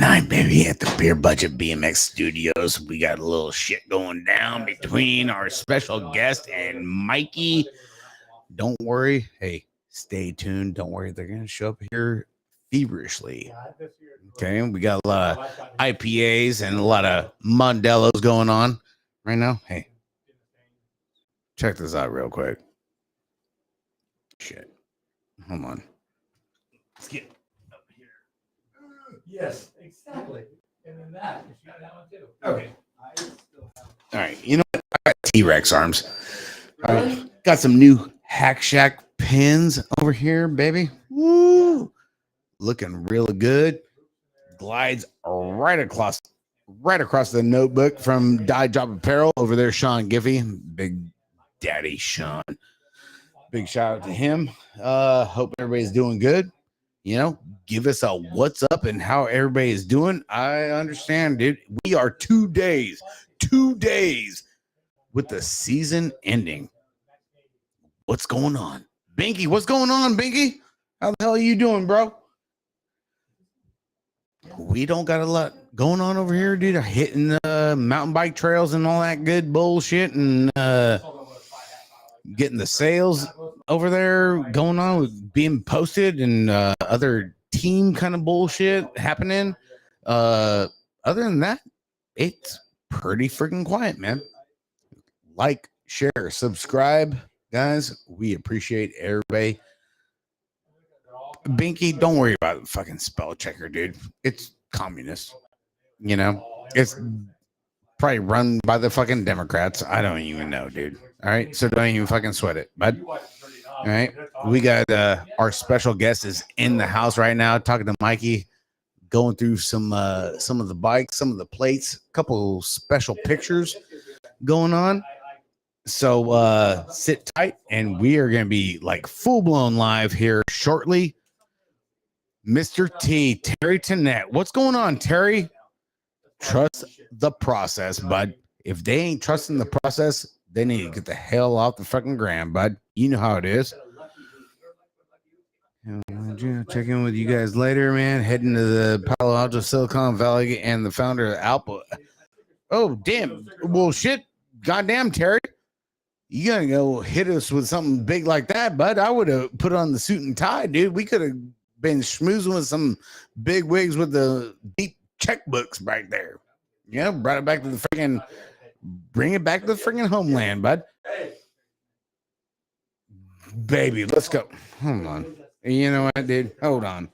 tonight, baby, at the Beer Budget Bmx studios. We got a little shit going down between our special guest and Mikey. Don't worry. Hey, stay tuned. Don't worry. They're going to show up here feverishly. Okay. We got a lot of IPAs and a lot of Modelo's going on right now. Hey, check this out real quick. Shit. Hold on. Let's get up here. Yes, exactly. And then that, you got that one too. Okay. All right. You know what? I got T-Rex arms. All right. Got some new Hack Shack pins over here, baby. Woo! Looking really good. Glides right across the notebook from Die Drop Apparel over there, Sean Giffey. Big Daddy Sean. Big shout out to him. Hope everybody's doing good. You know, give us a what's up and how everybody is doing. I understand, dude. We are 2 days with the season ending. What's going on? Binky, what's going on, Binky? How the hell are you doing, bro? We don't got a lot going on over here, dude. Hitting the mountain bike trails and all that good bullshit and getting the sales over there going on with being posted and other team kind of bullshit happening. Other than that, it's pretty freaking quiet, man. Like, share, subscribe, guys. We appreciate everybody. Binky, don't worry about the fucking spell checker, dude. It's communist. You know, it's probably run by the fucking Democrats. I don't even know, dude. All right, so don't even fucking sweat it, bud. All right, we got our special guest is in the house right now, talking to Mikey, going through some of the bikes, some of the plates, a couple special pictures going on. So sit tight, and we are going to be like full blown live here shortly. Mr. T, Terry Tennette, what's going on, Terry? Trust the process, bud. If they ain't trusting the process, they need to get the hell off the fucking ground, bud. You know how it is. Check in with you guys later, man. Heading to the Palo Alto, Silicon Valley, and the founder of Alpha. Oh, damn. Well, shit. Goddamn, Terry. You gotta go hit us with something big like that, bud. I would have put on the suit and tie, dude. We could have been schmoozing with some big wigs with the deep checkbooks right there. You know, brought it back to the freaking, bring it back to the freaking homeland, bud. Baby, let's go. Hold on. You know what, dude? Hold on.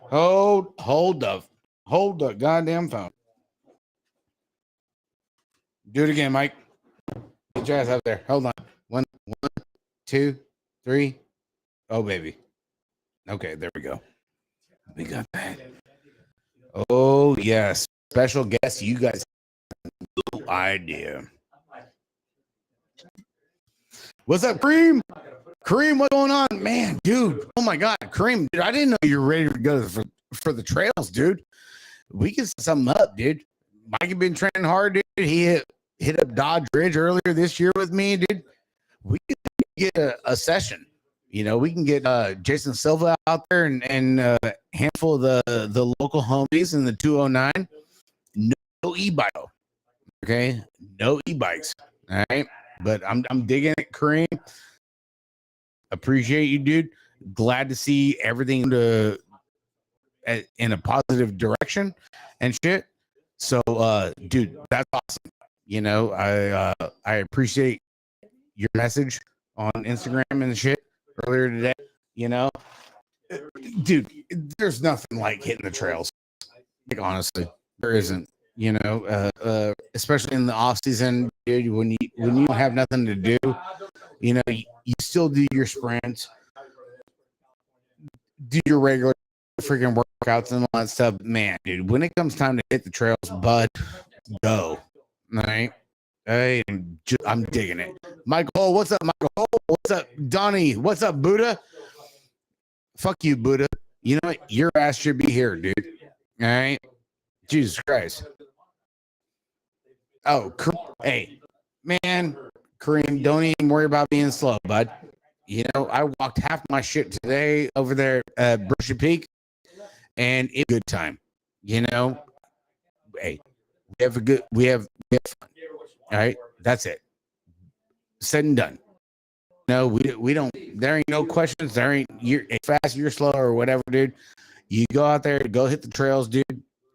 Hold the goddamn phone. Do it again, Mike. Get your ass up there. Hold on. One, 2, 3. Oh, baby. Okay, there we go. We got that. Oh, yes. Special guest. You guys have no idea. What's up, Kareem? Kareem, what's going on? Man, dude. Oh, my God. Kareem, dude, I didn't know you were ready to go for the trails, dude. We can set something up, dude. Mikey been training hard, dude. He hit up Dodge Ridge earlier this year with me, dude. We could get a session. You know, we can get Jason Silva out there and a handful of the local homies in the 209. No e-bike. Okay? No e-bikes. All right? But I'm digging it, Kareem. Appreciate you, dude. Glad to see everything in a positive direction and shit. So, dude, that's awesome. You know, I appreciate your message on Instagram and shit earlier today. You know, dude, there's nothing like hitting the trails. Like, honestly, there isn't. You know, especially in the off season, dude, when you don't have nothing to do, you know, you still do your sprints, do your regular freaking workouts and all that stuff. Man, dude, when it comes time to hit the trails, bud, go. All right. I'm digging it. Michael Hole, what's up, Michael Hole? What's up, Donnie? What's up, Buddha? Fuck you, Buddha. You know what? Your ass should be here, dude. All right. Jesus Christ. Oh, hey, man, Kareem, don't even worry about being slow, bud. You know, I walked half my shit today over there at Brushy Peak, and it's a good time. You know, hey, we have fun. All right, that's it. Said and done. No, we don't. There ain't no questions. There ain't you're fast, you're slow, or whatever, dude. You go out there, go hit the trails, dude,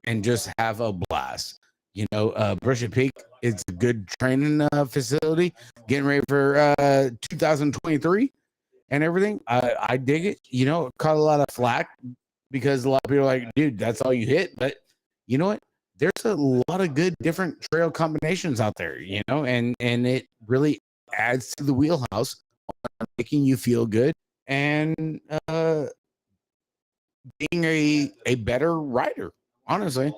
and just have a blast. You know, Brushy Peak is a good training facility. Getting ready for 2023 and everything. I dig it. You know, it caught a lot of flack because a lot of people are like, dude, that's all you hit. But you know what? There's a lot of good different trail combinations out there, you know, and it really adds to the wheelhouse, making you feel good and being a better rider, honestly.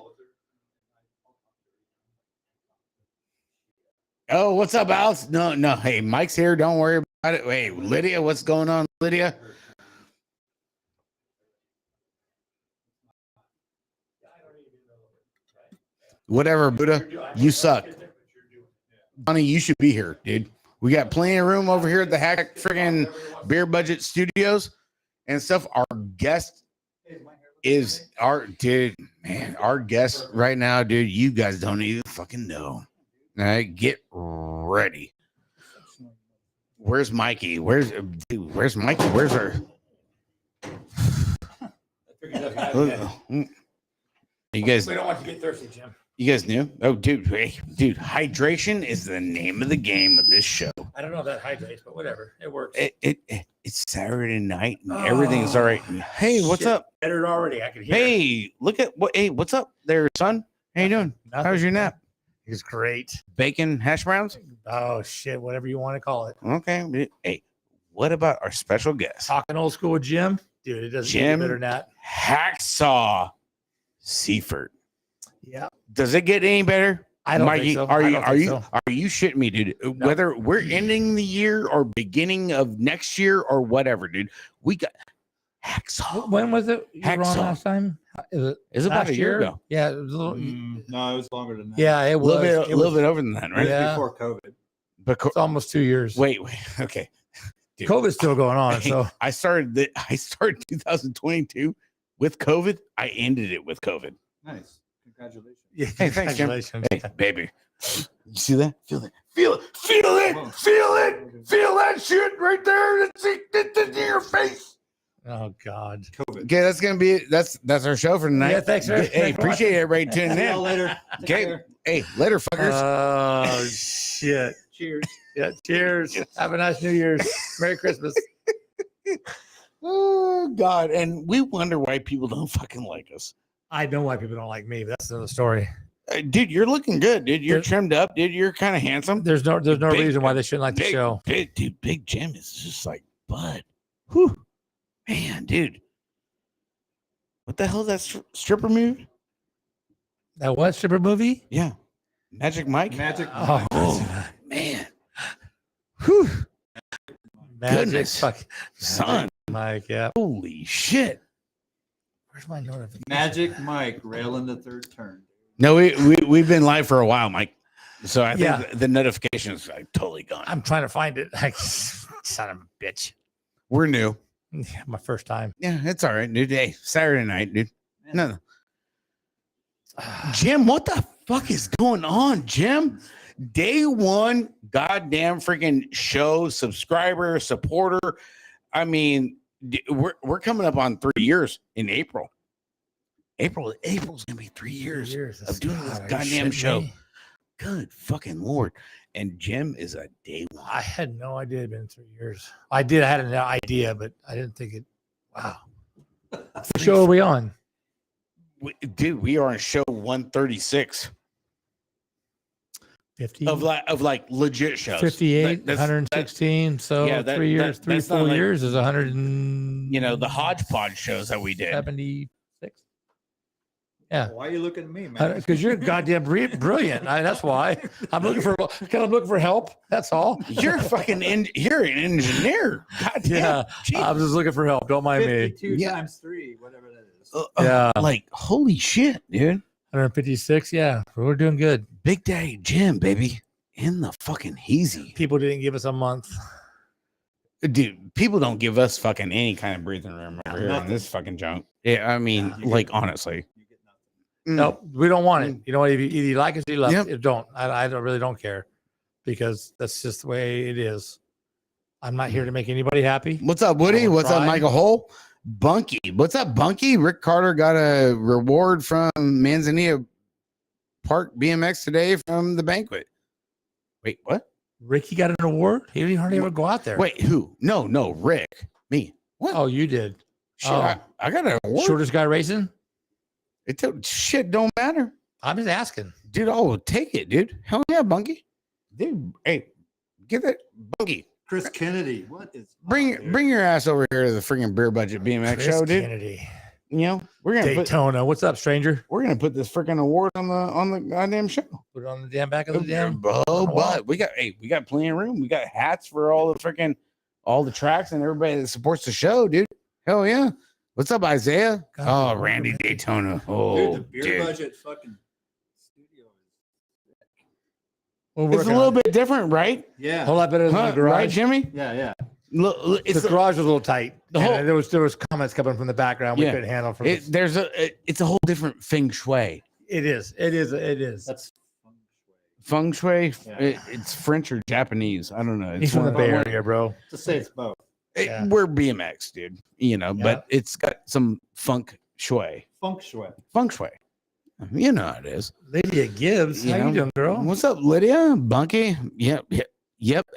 Oh, what's up, Alex? No. Hey, Mike's here. Don't worry about it. Hey, Lydia, what's going on, Lydia? Whatever, Buddha. You suck. Honey, you should be here, dude. We got plenty of room over here at the Hack friggin' Beer Budget Studios and stuff. Our guest is our dude, man. Our guest right now, dude. You guys don't even fucking know. All right, get ready. Where's Mikey? Where's Mikey? Where's her? You guys, We don't want you to get thirsty, Jim. you guys knew? Oh, dude, hey, dude, hydration is the name of the game of this show. I don't know if that hydrates, but whatever. It works. It's Saturday night and everything's all right. Hey, what's Shit, up? Better already. I can hear. Hey, look at what. Hey, what's up there, son? How you doing? Nothing. How's your nap? It's great. Bacon hash browns? Oh shit, whatever you want to call it. Okay. Hey, what about our special guest? Talking old school with Jim, dude. It doesn't get Jim better than that. Hacksaw Seifert. Yeah, Does it get any better? I don't Mikey, think so. are I you don't are think you so. are you shitting me, dude? No. Whether we're ending the year or beginning of next year or whatever, dude, we got Hacksaw. When was it? You were on Hacksaw. last time? Is it? It's about last a year ago. Yeah, it was a little. No, it was longer than that. Yeah, it A was. little bit over than that, It right? was Yeah. before COVID. But It's almost 2 years. wait, okay. Dude. COVID's still going on. So I started 2022 with COVID. I ended it with COVID. Nice. Congratulations. yeah, Hey, thanks, Jim. congratulations. Hey, baby. You see that? Feel it. Feel it. Feel it. Feel it. Feel that shit right there. It's in your face. Oh God. COVID. Okay, that's gonna be it. That's our show for tonight. Yeah, thanks, man. Hey, appreciate everybody tuning See y'all in. later. Take Okay. care. Hey, later, fuckers. Oh shit. Cheers. Yeah. Cheers. Have a nice New Year's. Merry Christmas. Oh God, and we wonder why people don't fucking like us. I know why people don't like me, but that's another story. Dude, you're looking good, dude. You're There- trimmed up, dude. You're kind of handsome. There's no Big- reason why they shouldn't like the Big, show. Big Jim is just like bud. Whew. Man, dude. What the hell is that stripper movie? That what stripper movie? Yeah. Magic Mike? Magic. Oh, Oh, man. Whew. Magic goodness. fuck. Son. Mike, yeah. Holy shit. Where's my notification? Magic Mike railing the third turn. No, we've been live for a while, Mike. So I think Yeah. the notification is like totally gone. I'm trying to find it. Like, son of a bitch. We're new. Yeah, my first time. Yeah, it's all right, dude. Hey, Saturday night, dude. Yeah. No. Jim, what the fuck is going on, Jim? Day one, goddamn freaking show, subscriber, supporter. I mean, we're coming up on 3 years in April. April's gonna be 3 years of doing this God, are you goddamn shitting show. me? Good fucking lord! And Jim is a day one. I had no idea it'd been 3 years. I did. I had an idea, but I didn't think it. Wow. What show are we on? Dude, we are on show 136 50? of like legit shows. 58, That's- 116. So yeah, that- 3 years, that- three, that's not 4 like, years is 100 and you know, the hodgepodge shows that we did. 76. Yeah. Why are you looking at me, man? Because you're goddamn brilliant. That's why I'm looking for. I'm looking for help. That's all. You're a fucking you're an engineer. God damn. Yeah. Jeez. I'm just looking for help. Don't mind me. 52 Yeah. times 3, whatever that is. Yeah. Like holy shit, dude. 156. Yeah, we're doing good. Big Daddy Jim, baby, in the fucking heezy. People didn't give us a month. Dude, people don't give us fucking any kind of breathing room over here on Nothing. this fucking junk. Yeah, I mean, Yeah. like honestly. You get nothing. Nope, we don't want it. You know, if you like it, you love Yep. it. If you don't, I don't really don't care because that's just the way it is. I'm not here to make anybody happy. What's up, Woody? will What's up, try. Michael Hole? Bunky. What's up, Bunky? Rick Carter got a reward from Manzanita Park BMX today from the banquet. Wait, what? Ricky got an award. He didn't hardly ever go out there. Wait, who? No, Rick. Me. What? Oh, you did. Shit, oh. I got an award. Shortest guy racing. Shit don't matter. I'm just asking. Dude, I'll take it, dude. Hell yeah, Bunky. Dude, hey, get that Bunky. Chris Kennedy. What is Bring your ass over here to the freaking Beer Budget BMX Chris show, dude. Kennedy. You know, we're gonna Daytona. What's up, stranger? we're gonna put this freaking award on the goddamn show. Put it on the damn back of the damn. Oh, but we got plenty of room. We got hats for all the tracks and everybody that supports the show, dude. Hell yeah. What's up, Isaiah? God, Oh, Randy Daytona. Oh, Dude, the Beer dude. Budget fucking studio. It's a little bit different, right? Yeah. a whole lot better than the garage. Right, Jimmy? Yeah. Look, The garage was a little tight. The whole- And there was comments coming from the background we Yeah. couldn't handle. From it's a whole different feng shui. it is. That's Feng shui. Yeah. It's French or Japanese. I don't know. He's from the one- Bay Area, bro. to say it's both. Yeah. We're BMX, dude. You know, Yeah. but it's got some feng shui. Feng shui. Feng shui. You know how it is. Lydia Gibbs. You How know? you doing, girl? What's up, Lydia? Bunky? Yep.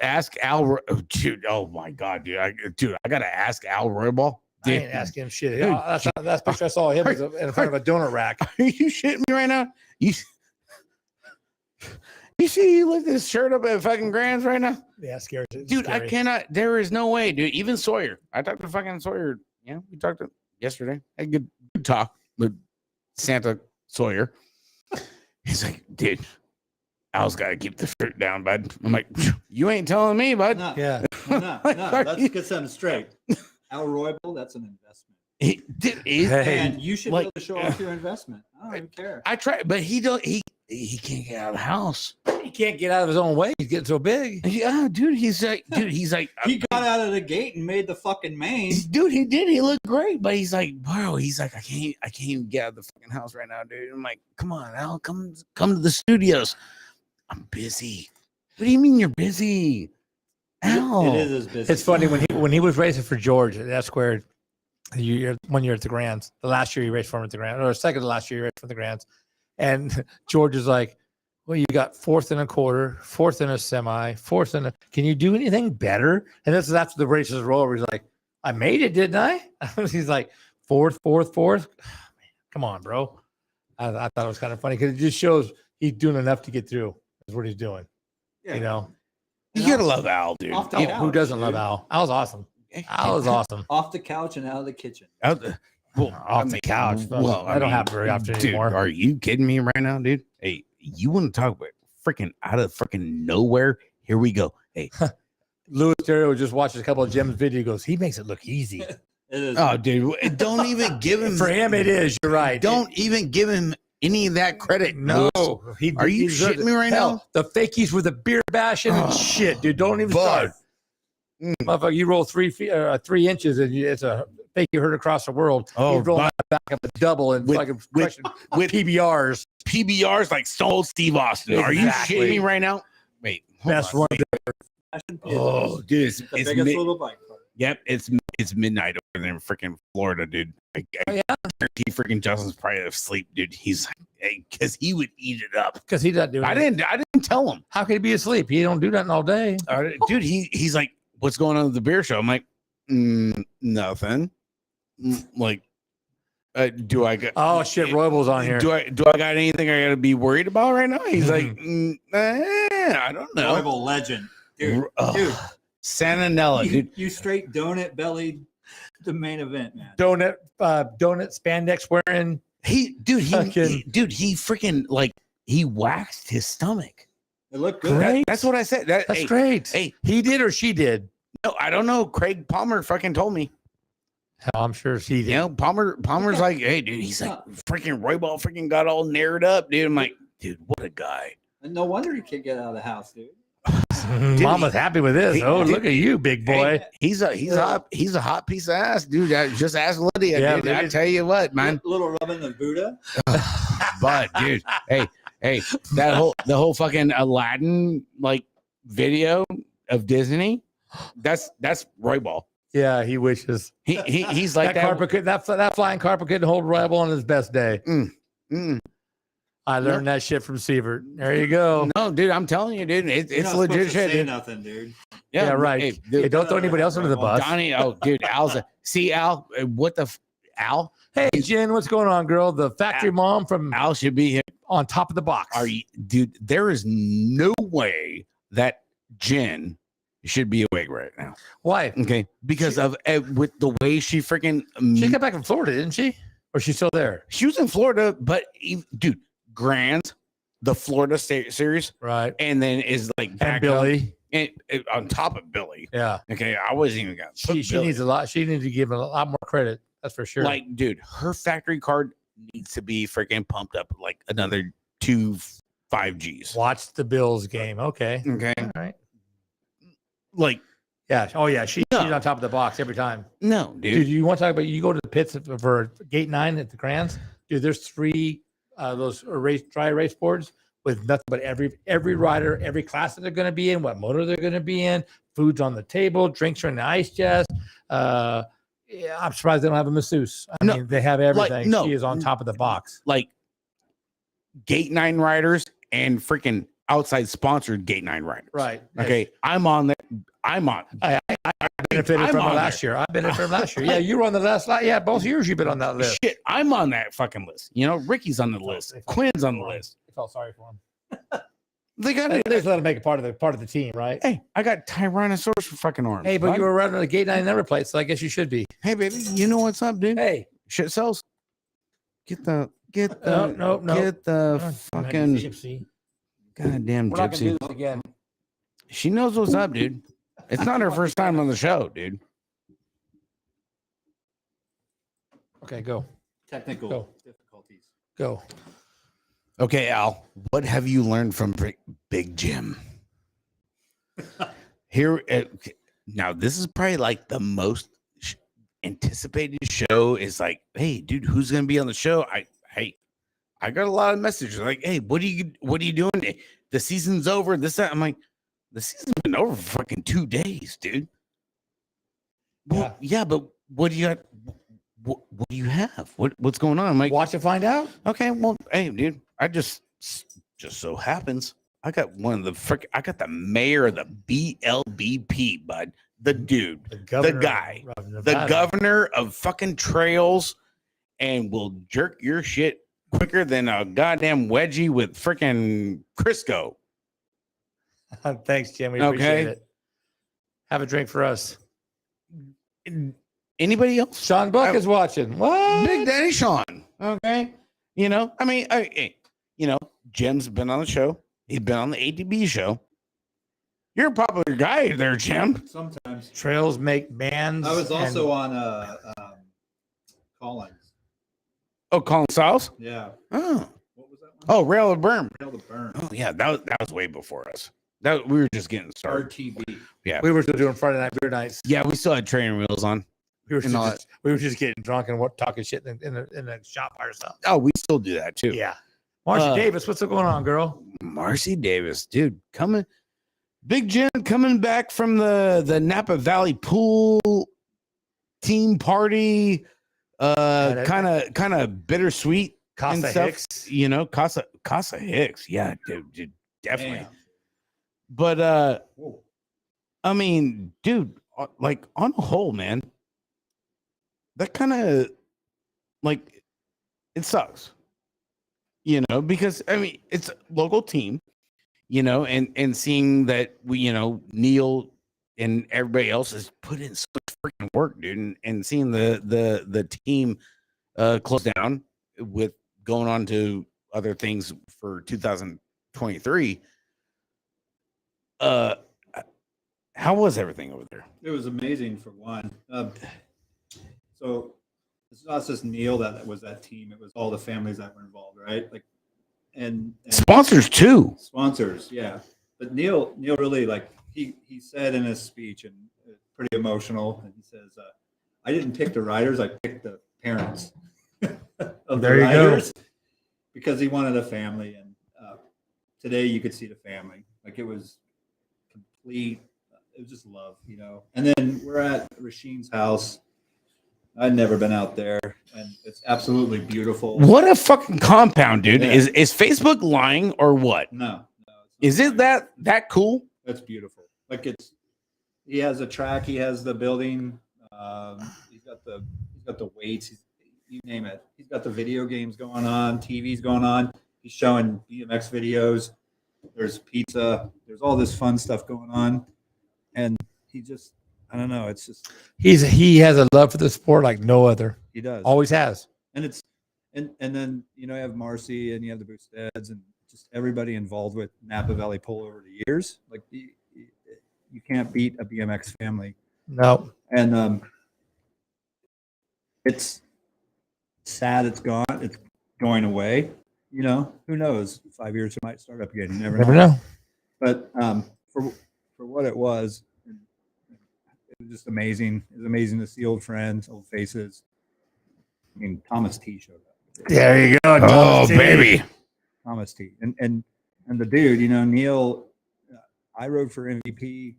Ask Al. Oh, dude. Oh my God, dude. I gotta ask Al Roybal. I ain't asking him shit. Dude. That's picture I saw of him was in front of a donut rack. Are you shitting me right now? You see, you lift this shirt up at fucking Grants right now, Yeah, scared. dude. I cannot. There is no way, dude. Even Sawyer. I talked to fucking Sawyer. Yeah, we talked to yesterday. Had a good talk with Santa Sawyer. He's like, dude, Al's got to keep the shirt down, bud. I'm like, you ain't telling me, bud. No, Yeah. no. Let's get something straight. Al Roybal, that's an investment. Hey. And you should like- be able to show off your investment. I don't even care. I try, but he don't. He can't get out of the house. He can't get out of his own way. He's getting so big. Yeah, dude. He's like, He got out of the gate and made the fucking main. dude, he did. He looked great, but he's like, bro, he's like, I can't even get out of the fucking house right now, dude. I'm like, come on, Al, come to the studios. I'm busy. What do you mean you're busy? Al. It is his business. It's funny when he was racing for George at that squared. 1 year at the Grands. The last year he raced for him at the Grands, or second to last year he raced for the Grands. And George is like, well, you got 4th and a quarter, 4th and a semi, 4th and a. Can you do anything better? And this is after the races roll over. He's like, I made it, didn't I? He's like, 4th. Come on, bro. I thought it was kind of funny because it just shows he's doing enough to get through. Is what he's doing. Yeah. You know, You gotta love Al, dude. Off the who couch, doesn't dude. love Al? Al's awesome. Al is awesome. Off the couch and out of the kitchen. Off the couch. Well, I don't have very often dude, anymore. Are you kidding me right now, dude? Hey, you want to talk about freaking out of freaking nowhere? Here we go. Hey, Louis Terrio just watched a couple of Jim's video. He goes, he makes it look easy. It is. oh, dude, don't even give him. For him, it is. You're right. Don't even give him any of that credit. No. Louis. He, Are you he deserves shitting it. me right Hell, now? The fakies with the beer bashing and Oh, shit, dude. Don't even bud. start. Mm. Motherfucker, you roll 3 feet, 3 inches, and it's a fake you heard across the world. Oh, you roll bud. back up a double and With- fucking with- crushing with PBRs. PBRs like Stone Cold Steve Austin. Are you Exactly. shitting me right now? Wait, hold Best on. one. Oh, dude, the it's biggest mid- little bike park. Yep, it's midnight over there in freaking Florida, dude. I Oh, yeah. guarantee freaking Justin's probably asleep, dude. He's like, because he would eat it up. Because he's not doing I it. didn't tell him, How could he be asleep? He don't do nothing all day. dude. He's like, what's going on at the beer show? I'm like, nothing. Like, do I got? Oh, shit. Roybal's on here. Do I got anything I got to be worried about right now? He's like, I don't know. Rival legend. Dude, Ugh. dude. Santanella, you, dude. you straight donut bellied the main event, man. Donut spandex wearing. He freaking like he waxed his stomach. It looked good. Great. That's what I said. That's Hey, great. Hey, He did or she did? no, I don't know. Craig Palmer fucking told me. Hell, I'm sure she did. You know, Palmer's like, hey, dude, he's like, freaking Roybal freaking got all narrowed up, dude. I'm like, dude, what a guy. And no wonder he can't get out of the house, dude. Mama's happy with this. Look at you, big boy. Hey, he's a hot piece of ass, dude. Just ask Lydia, Yeah, dude. I Lydia's- tell you what, man. Little Robin and Buddha. But dude, hey, the whole fucking Aladdin like video of Disney, that's Roybal. Yeah, he wishes. He's like that carpet could that flying carpet couldn't hold Roybal on his best day. I learned that shit from Sievert. There you go. No, dude, I'm telling you, dude, it's You're not legit supposed to shit, say dude. nothing, dude. Yeah, right. Hey, Hey, dude, don't throw anybody else under the bus. Donnie, dude, Al's see Al, what the Al? Hey, Jen, what's going on, girl? The factory mom from Al should be here. on top of the box. Are you, dude? There is no way that Jen should be awake right now. Why? Okay, because of with the way she freaking She got back from Florida, didn't she? Or she's still there? she was in Florida, but dude, Grand, the Florida State Series, Right. and then is like And back Billy. up, and on top of Billy. Yeah. Okay, I wasn't even gonna. She needs a lot. She needs to give a lot more credit. That's for sure. Like, dude, her factory card needs to be freaking pumped up like another 2 5Gs. watch the Bills game. Okay. Okay, All right. like Yeah. Oh yeah. She's No. on top of the box every time. no, Dude, dude. you want to talk about? You go to the pits for Gate 9 at the Grands. Dude, there's 3 those dry erase boards with nothing but every rider, every class that they're going to be in, what motor they're going to be in, food's on the table, drinks are in the ice chest. Yeah, I'm surprised they don't have a masseuse. I No, mean, they have everything. no. She is on top of the box. Like Gate 9 riders and freaking outside sponsored Gate 9 riders. Right. Okay, I'm on there. I'm on. I benefited I'm from it on last there. year. I benefited from last year. Yeah, you were on the last. Yeah, both years you've been on that list. Shit, I'm on that fucking list. You know, Ricky's on the list. Quinn's on the list. I felt sorry for him. They got At it. least let him make a part of the team, right? Hey, I got Tyrannosaurus for fucking arms. Hey, but bud. you were running a Gate 9 number plate, so I guess you should be. Hey, baby, you know what's up, dude? Hey, Shit sells. Get the no. get the fucking Gypsy. goddamn We're not gonna do gypsy. this again. She knows what's up, dude. It's not her first time on the show, dude. Okay, go. Technical Go. difficulties. Go. Okay, Al, what have you learned from Big Jim? Here, now this is probably like the most anticipated show. Is like, hey, dude, who's gonna be on the show? I got a lot of messages like, hey, what are you doing? The season's over. This that. I'm like, the season's been over for fucking 2 days, dude. Well, yeah, but what do you got? What do you have? What's going on? I'm like, Watch and find out. okay, well, hey, dude, I just so happens I got I got the mayor of the BLBP, bud. The dude, the guy, the governor of fucking trails, and will jerk your shit quicker than a goddamn wedgie with freaking Crisco. Thanks, Jim. We appreciate it. Have a drink for us. Anybody else? Sean Buck is watching. What? Big Daddy Sean. Okay. You know, I mean, you know, Jim's been on the show. He's been on the ATB show. You're a popular guy there, Jim. Sometimes. Trails make bands. I was also on Collins. Oh, Colin Styles? Yeah. Oh. What was that one? Oh, Rail of Burn. Rail to Burn. Oh, yeah. That was way before us. We were just getting started. RTB. Yeah. We were still doing Friday night beer nights. Yeah, we still had training wheels on. We were And all just getting drunk and talking shit in the shop by ourselves. Oh, we still do that too. Yeah. Marcy Davis, what's going on, girl? Marcy Davis, dude, coming. Big Jim coming back from the Napa Valley pool team party. Kind of bittersweet and Casa stuff. Hicks. You know, Casa Hicks. Yeah, dude, definitely. Damn. But I mean, dude, like on the whole, man, that kind of like it sucks. You know, because I mean, it's a local team, you know, and seeing that we, you know, Neil and everybody else has put in so much freaking work, dude, and seeing the team close down with going on to other things for 2023. How was everything over there? It was amazing for one. So it's not just Neil that was that team. It was all the families that were involved, right? Like, and Sponsors too. sponsors, yeah. but Neil really like he said in his speech, and pretty emotional, and he says, I didn't pick the riders, I picked the parents of There the you go. riders because he wanted a family, and today you could see the family. Like it was complete. It was just love, you know. And then we're at Rasheen's house. I'd never been out there, and it's absolutely beautiful. What a fucking compound, dude. Yeah. Is Facebook lying or what? No, Is it that cool? That's beautiful. Like he has a track, he has the building, he's got the weights, you name it. He's got the video games going on, TV's going on. He's showing BMX videos. There's pizza. There's all this fun stuff going on, and he just, I don't know. It's just he has a love for the sport like no other. he does. Always has. And it's and then you know you have Marcy and you have the Boosteds and just everybody involved with Napa Valley Polo over the years. Like you can't beat a BMX family. No. And it's sad it's gone. It's going away. You know, who knows? 5 years it might start up again. You never know. But for what it was just amazing. It was amazing to see old friends, old faces. I mean, Thomas T showed up. There you go. Oh, baby. Thomas T. And the dude, you know, Neil, I rode for MVP.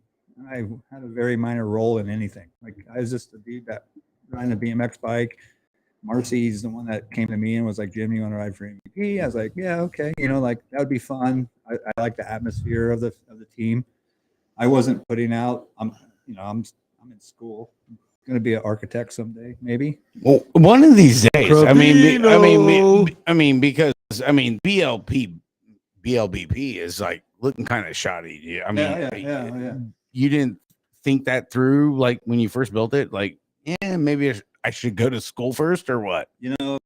I had a very minor role in anything. Like I was just a dude that riding a BMX bike. Marcy's the one that came to me and was like, Jim, you want to ride for MVP? I was like, yeah, okay. You know, like that would be fun. I like the atmosphere of the team. I wasn't putting out. I'm in school. I'm going to be an architect someday, maybe. Well, one of these days. Because BLBP is like looking kind of shoddy. Yeah, I mean, yeah. You didn't think that through, like when you first built it. Like, yeah, maybe I should go to school first, or what? You know,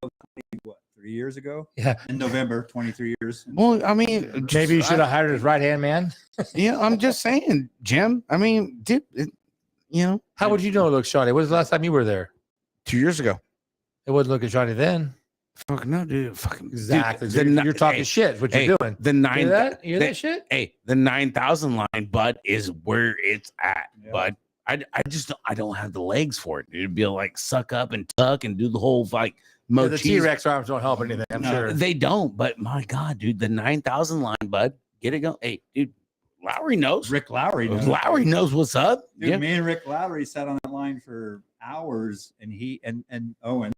what 3 years ago? Yeah, in November, 23 years. Well, I mean, maybe you should have hired his right hand man. Yeah, I'm just saying, Jim. I mean, dude, you know, How would you know it looked shoddy? When was the last time you were there? 2 years ago. It wasn't looking shoddy then. Fuck no, dude. Fucking Exactly. Dude, You're talking shit. What you're doing? The You nine. hear that? You hear that shit? Hey, the 9,000 line, bud, is where it's at, Yeah. bud. I don't have the legs for it. It'd be like suck up and tuck and do the whole like Yeah, the motif. T-Rex arms don't help anything. I'm No. sure. They don't, but my God, dude, the 9,000 line, bud, get it going. Hey, dude, Lowry knows. Rick Lowry knows. Lowry knows what's up. Dude, Yeah. me and Rick Lowry sat on that line for hours, and he and Owen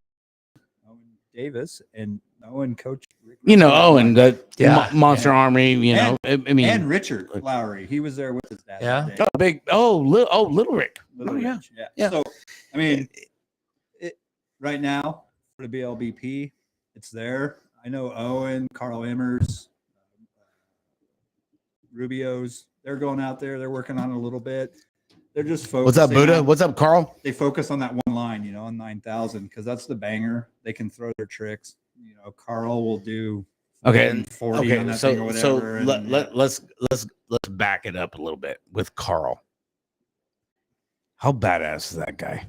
Davis and Owen coached Rick You know, Lowry. Owen, the Yeah. Monster Army, you know, I mean, and Richard Lowry, he was there with his dad. Yeah. that day. Little Rick. Little yeah. Rich, yeah. Yeah. So, I mean, right now for the BLBP, it's there. I know Owen, Carl Emmers, Rubio's. They're going out there. They're working on it a little bit. They're just focusing. What's up, Buddha? on- What's up, Carl? They focus on that one line, you know, on 9,000, because that's the banger. They can throw their tricks. You know, Carl will do Okay, 40 on Okay, that thing or so whatever. and, yeah. let's back it up a little bit with Carl. How badass is that guy?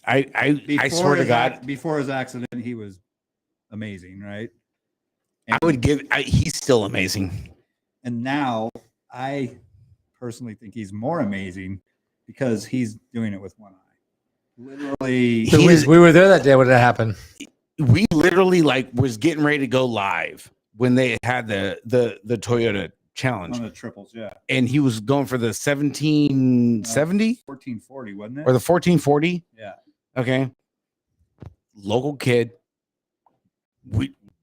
I Before swear to his God, before his accident, he was amazing, right? I would give. He's still amazing. And now I personally think he's more amazing because he's doing it with one eye. Literally, So we were there that day when that happened. We literally like was getting ready to go live when they had the Toyota challenge, on the triples, yeah. and he was going for the 1770 1440, wasn't it? or the 1440. Yeah. Okay. Local kid.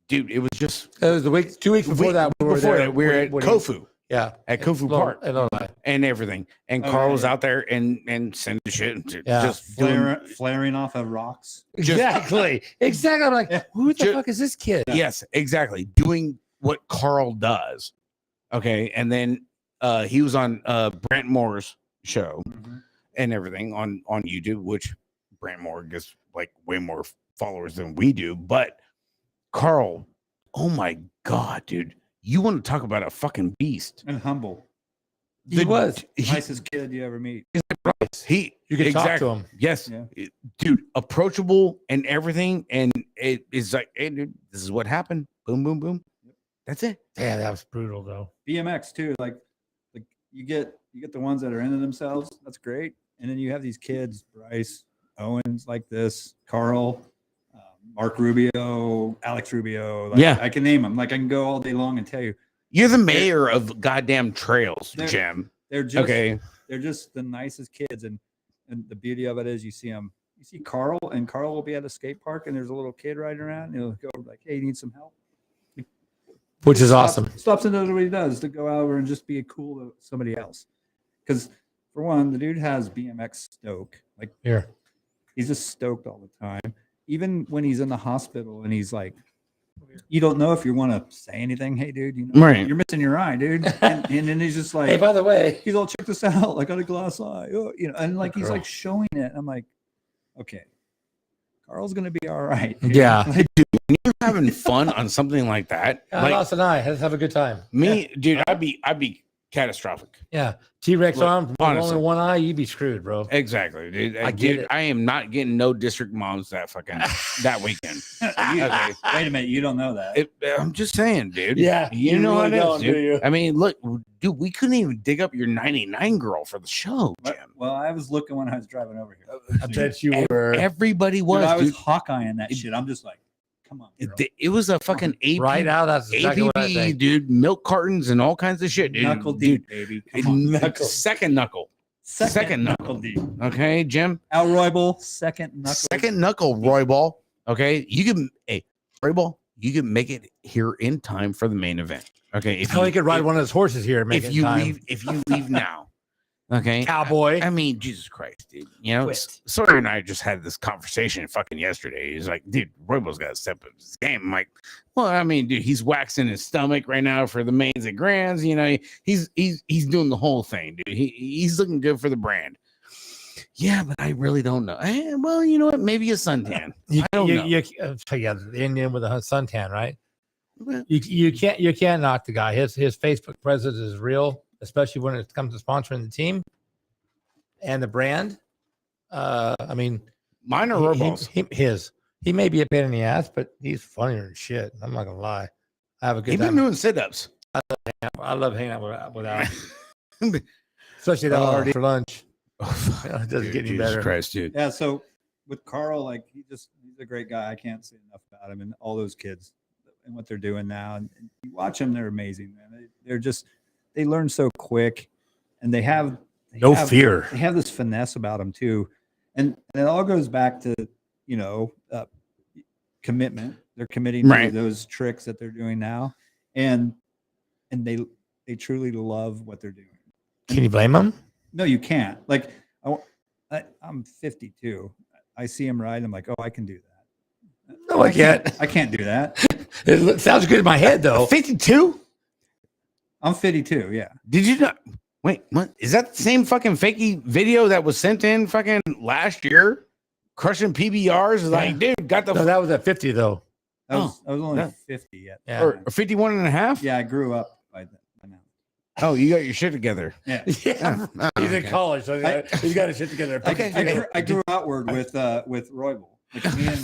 Dude, it was just It was the week, 2 weeks before that. We were there. we were at Kofu. Yeah. At Kofu Lord- Park Lord. and everything. And Oh, Carl yeah, was yeah. out there and sending shit and Yeah. just doing Flaring off of rocks. Exactly. Exactly. I'm like, Yeah. who the Ju- fuck is this kid? yes, exactly. Doing what Carl does. Okay. And then he was on Brent Moore's show and everything on YouTube, which Brent Moore gets like way more followers than we do. But Carl, oh my God, dude. You want to talk about a fucking beast. And humble. He was. Nicest kid you ever meet. You You could talk to him. Yes, Yeah. dude, approachable and everything, and it is like, hey, dude, this is what happened. Boom, boom, boom. That's it. Yeah, that was brutal though. BMX too. Like you get the ones that are into themselves. That's great. And then you have these kids, Bryce, Owens, like this, Carl, Mark Rubio, Alex Rubio. Like, Yeah. I can name them. Like I can go all day long and tell you. You're the mayor of goddamn trails, They're- Jim. They're just Okay. They're just the nicest kids, and the beauty of it is you see them. You see Carl, and Carl will be at a skate park, and there's a little kid riding around, and he'll go like, "Hey, you need some help?" Which is awesome. Stops and does what he does to go over and just be cool to somebody else. Because for one, the dude has BMX stoke. Like Here. he's just stoked all the time. Even when he's in the hospital and he's like, you don't know if you want to say anything. Hey, dude, you know, Right. you're missing your eye, dude. And then he's just like, Hey, by the way, he's all, check this out. I got a glass eye. Oh, you know, and like he's Girl. like showing it. I'm like, okay, Carl's gonna be all right. dude. Yeah. Like, You're having fun on something like that. I Like lost an eye. Let's have a good time. me, dude, I'd be catastrophic. Yeah. T-Rex Look, arm, with honestly. only one eye, you'd be screwed, bro. Exactly, dude. I get it. I am not getting no district moms that fucking that weekend. Okay. wait a minute, you don't know that. I'm just saying, dude. Yeah, you you know really what it don't, is, do dude. you? I mean, look, dude, we couldn't even dig up your 99 girl for the show, Jim. Well, I was looking when I was driving over here. I bet you were. Everybody Dude, was, I was dude. Hawkeyeing that shit. I'm just like, come on, girl. It was a fucking AP, Right out. That's exactly what I APB, think. dude. Milk cartons and all kinds of shit, dude. Knuckle Dude, deep, baby. Come on. knuckle. Second knuckle. Second knuckle deep. Okay, Jim. Al Roybal, second knuckle. Second knuckle, Roy Ball. Okay, you can, hey, Roy Ball, you can make it here in time for the main event. Okay, if How he could ride one of his horses here and make if it you time. leave, if you leave now, okay, Cowboy. I mean, Jesus Christ, dude. You know, Quit. Sawyer and I just had this conversation fucking yesterday. He's like, dude, Roybo's got to step up his game. I'm like, well, I mean, dude, he's waxing his stomach right now for the mains and grands. You know, he's doing the whole thing, dude. He's looking good for the brand. Yeah, but I really don't know. Well, you know what? Maybe a suntan. I don't know. Yeah, the Indian with a suntan, right? Well, You can't knock the guy. His Facebook presence is real, especially when it comes to sponsoring the team and the brand. I mean, mine are Royballs. He may be a pain in the ass, but he's funnier than shit. I'm not gonna lie. I have a good He's been time. doing sit-ups. I love hanging out with Al, especially that already for lunch. It doesn't Dude, get any Jesus better. Christ, dude. Yeah, so with Carl, like he's a great guy. I can't say enough about him and all those kids and what they're doing now. And you watch them, they're amazing, man. They learn so quick, and they have Fear. They have this finesse about them too, and it all goes back to commitment. They're committing Right. to those tricks that they're doing now, and they truly love what they're doing. Can you blame him? No, you can't. Like I'm 52. I see him ride. I'm like, oh, I can do that. No, I can't. I can't do that. It sounds good in my head though. 52? I'm 52. Yeah. Did you not? Wait, what? Is that the same fucking fakey video that was sent in fucking last year? Crushing PBRs? Like, dude, got the No, that was at 50 though. I was only yeah. 50 yet. Yeah. or 51 and a half? Yeah, I grew up by then. Oh, you got your shit together. Yeah. Yeah. Oh, He's in okay. college, so he's got his shit together. I grew outward with Roybal. Like me and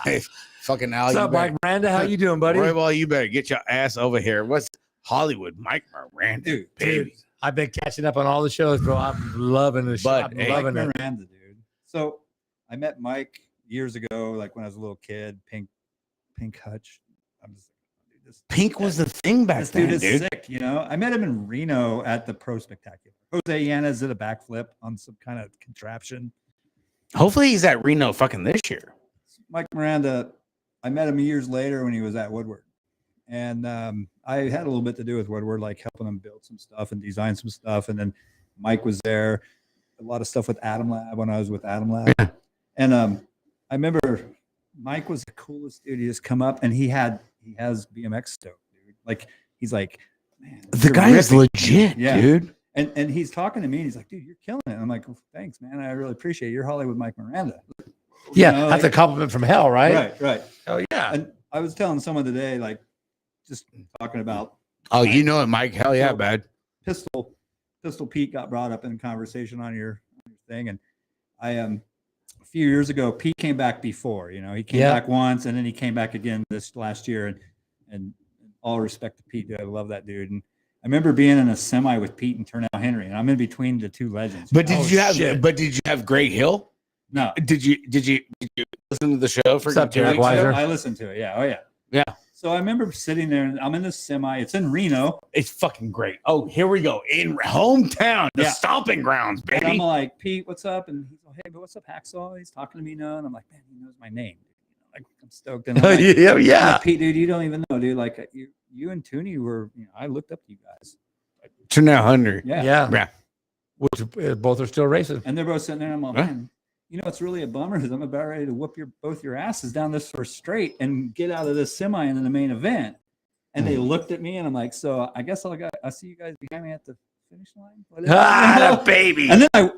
Hey, fucking Al, What's you up, Mike better, Miranda? How you doing, buddy? Roy Ball, you better get your ass over here. What's Hollywood? Mike Miranda, Dude, baby. I've been catching up on all the shows, bro. I'm loving the show. But, I'm hey, loving Mike it. Miranda, dude. So I met Mike years ago, like when I was a little kid. Pink Hutch. I'm just like, dude, Pink was the thing back this then, dude is dude. sick. You know, I met him in Reno at the Pro Spectacular. Jose Yanez did a backflip on some kind of contraption. Hopefully he's at Reno fucking this year. Mike Miranda, I met him years later when he was at Woodward. And I had a little bit to do with Woodward, like helping him build some stuff and design some stuff. And then Mike was there, a lot of stuff with Atom Lab when I was with Atom Lab. Yeah. And I remember Mike was the coolest dude. He just come up and he has BMX stoke, dude. Like he's like, man, The you're guy is ripping." legit, Yeah. dude. And he's talking to me and he's like, dude, you're killing it. I'm like, well, thanks, man. I really appreciate it. You're Hollywood Mike Miranda. Yeah, You know, that's like- a compliment from hell, right? Right. Oh yeah. And I was telling someone today, like, just talking about Oh, you know it, Mike. Hell yeah, So- bad. Pistol Pete got brought up in conversation on your thing, and I a few years ago, Pete came back before. He came back once, and then he came back again this last year. And all respect to Pete, dude, I love that dude. And I remember being in a semi with Pete and Turnell Henry, and I'm in between the two legends. But did you have Great Hill? No. Did you listen to the show for Derek Weiser? I listened to it. Yeah. Oh yeah. Yeah. So I remember sitting there, and I'm in this semi. It's in Reno. It's fucking great. Oh, here we go. In hometown, the stomping grounds, baby. And I'm like, Pete, what's up? And he's like, hey, but what's up, Hacksaw? He's talking to me now. And I'm like, man, he knows my name. Like, I'm stoked. And I'm like, yeah. Like, Pete, dude, you don't even know, dude. Like, you and Tooney were, I looked up to you guys. Turnell Henry. Yeah. Which both are still racing. And they're both sitting there, and I'm like, man, it's really a bummer because I'm about ready to whoop both your asses down this first straight and get out of this semi into the main event. And they looked at me, and I'm like, so I guess I'll see you guys behind me at the finish line. The baby. And then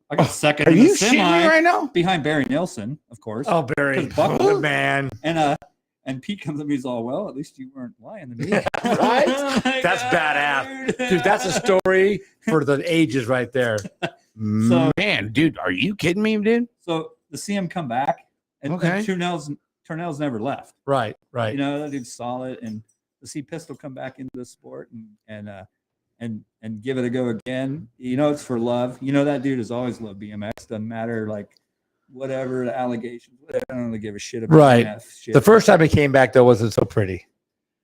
I got second. Are in you the semi shitting me right now? behind Barry Nelson, of course. Oh, Barry, Buckle, man. And Pete comes up and he's all, well, at least you weren't lying to me. Right? That's badass. Dude, that's a story for the ages right there. So, man, dude, are you kidding me, dude? So to see him come back, and Turnell's never left. Right. That dude's solid, and to see Pistol come back into the sport and give it a go again, it's for love. That dude has always loved BMX. Doesn't matter like whatever the allegations. I don't really give a shit about that shit. The first time he came back though wasn't so pretty.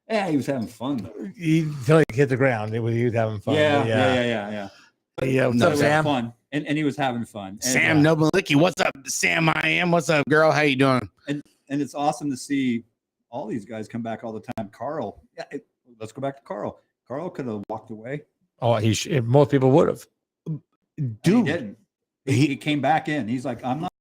Yeah, he was having fun though. Until he hit the ground, he was having fun. Yeah. What's up, Sam? Fun. And he was having fun. And, Sam Nobilicki, what's up, Sam? I am. What's up, girl? How you doing? And it's awesome to see all these guys come back all the time. Carl, let's go back to Carl. Carl could have walked away. Oh, most people would have. Dude, he didn't. He came back in. He's like, I'm not.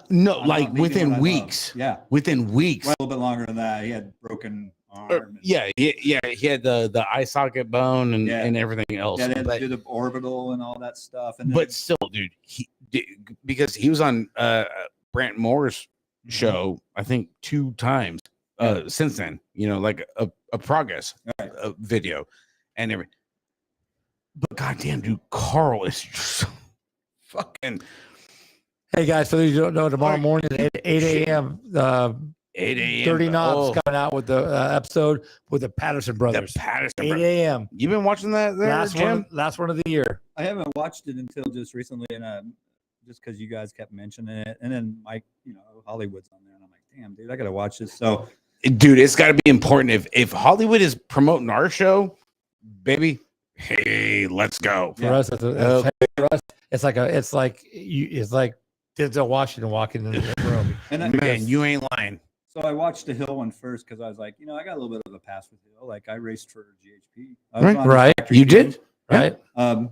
No, like within weeks. Yeah, within weeks. Well, a little bit longer than that. He had broken arm. He had the eye socket bone and everything else. Yeah, they had to do the orbital and all that stuff. And but still, dude, because he was on Brant Moore's show, I think 2 times since then. Like a progress video and everything. But goddamn, dude, Carl is just fucking. Hey guys, for those who don't know, tomorrow morning at 8 a.m. 8 a.m. 30 Knobs coming out with the episode with the Patterson brothers. The Patterson 8 a.m. You've been watching that there, last one of the year. I haven't watched it until just recently, and just because you guys kept mentioning it, and then Mike, Hollywood's on there, and I'm like, damn, dude, I gotta watch this. So, dude, it's got to be important if Hollywood is promoting our show, baby. Hey, let's go. For us, it's like Denzel Washington walking into the room. Man, you ain't lying. So I watched the Hill one first because I was like, I got a little bit of a pass with Hill. Like I raced for GHP. Right. You did? Right. And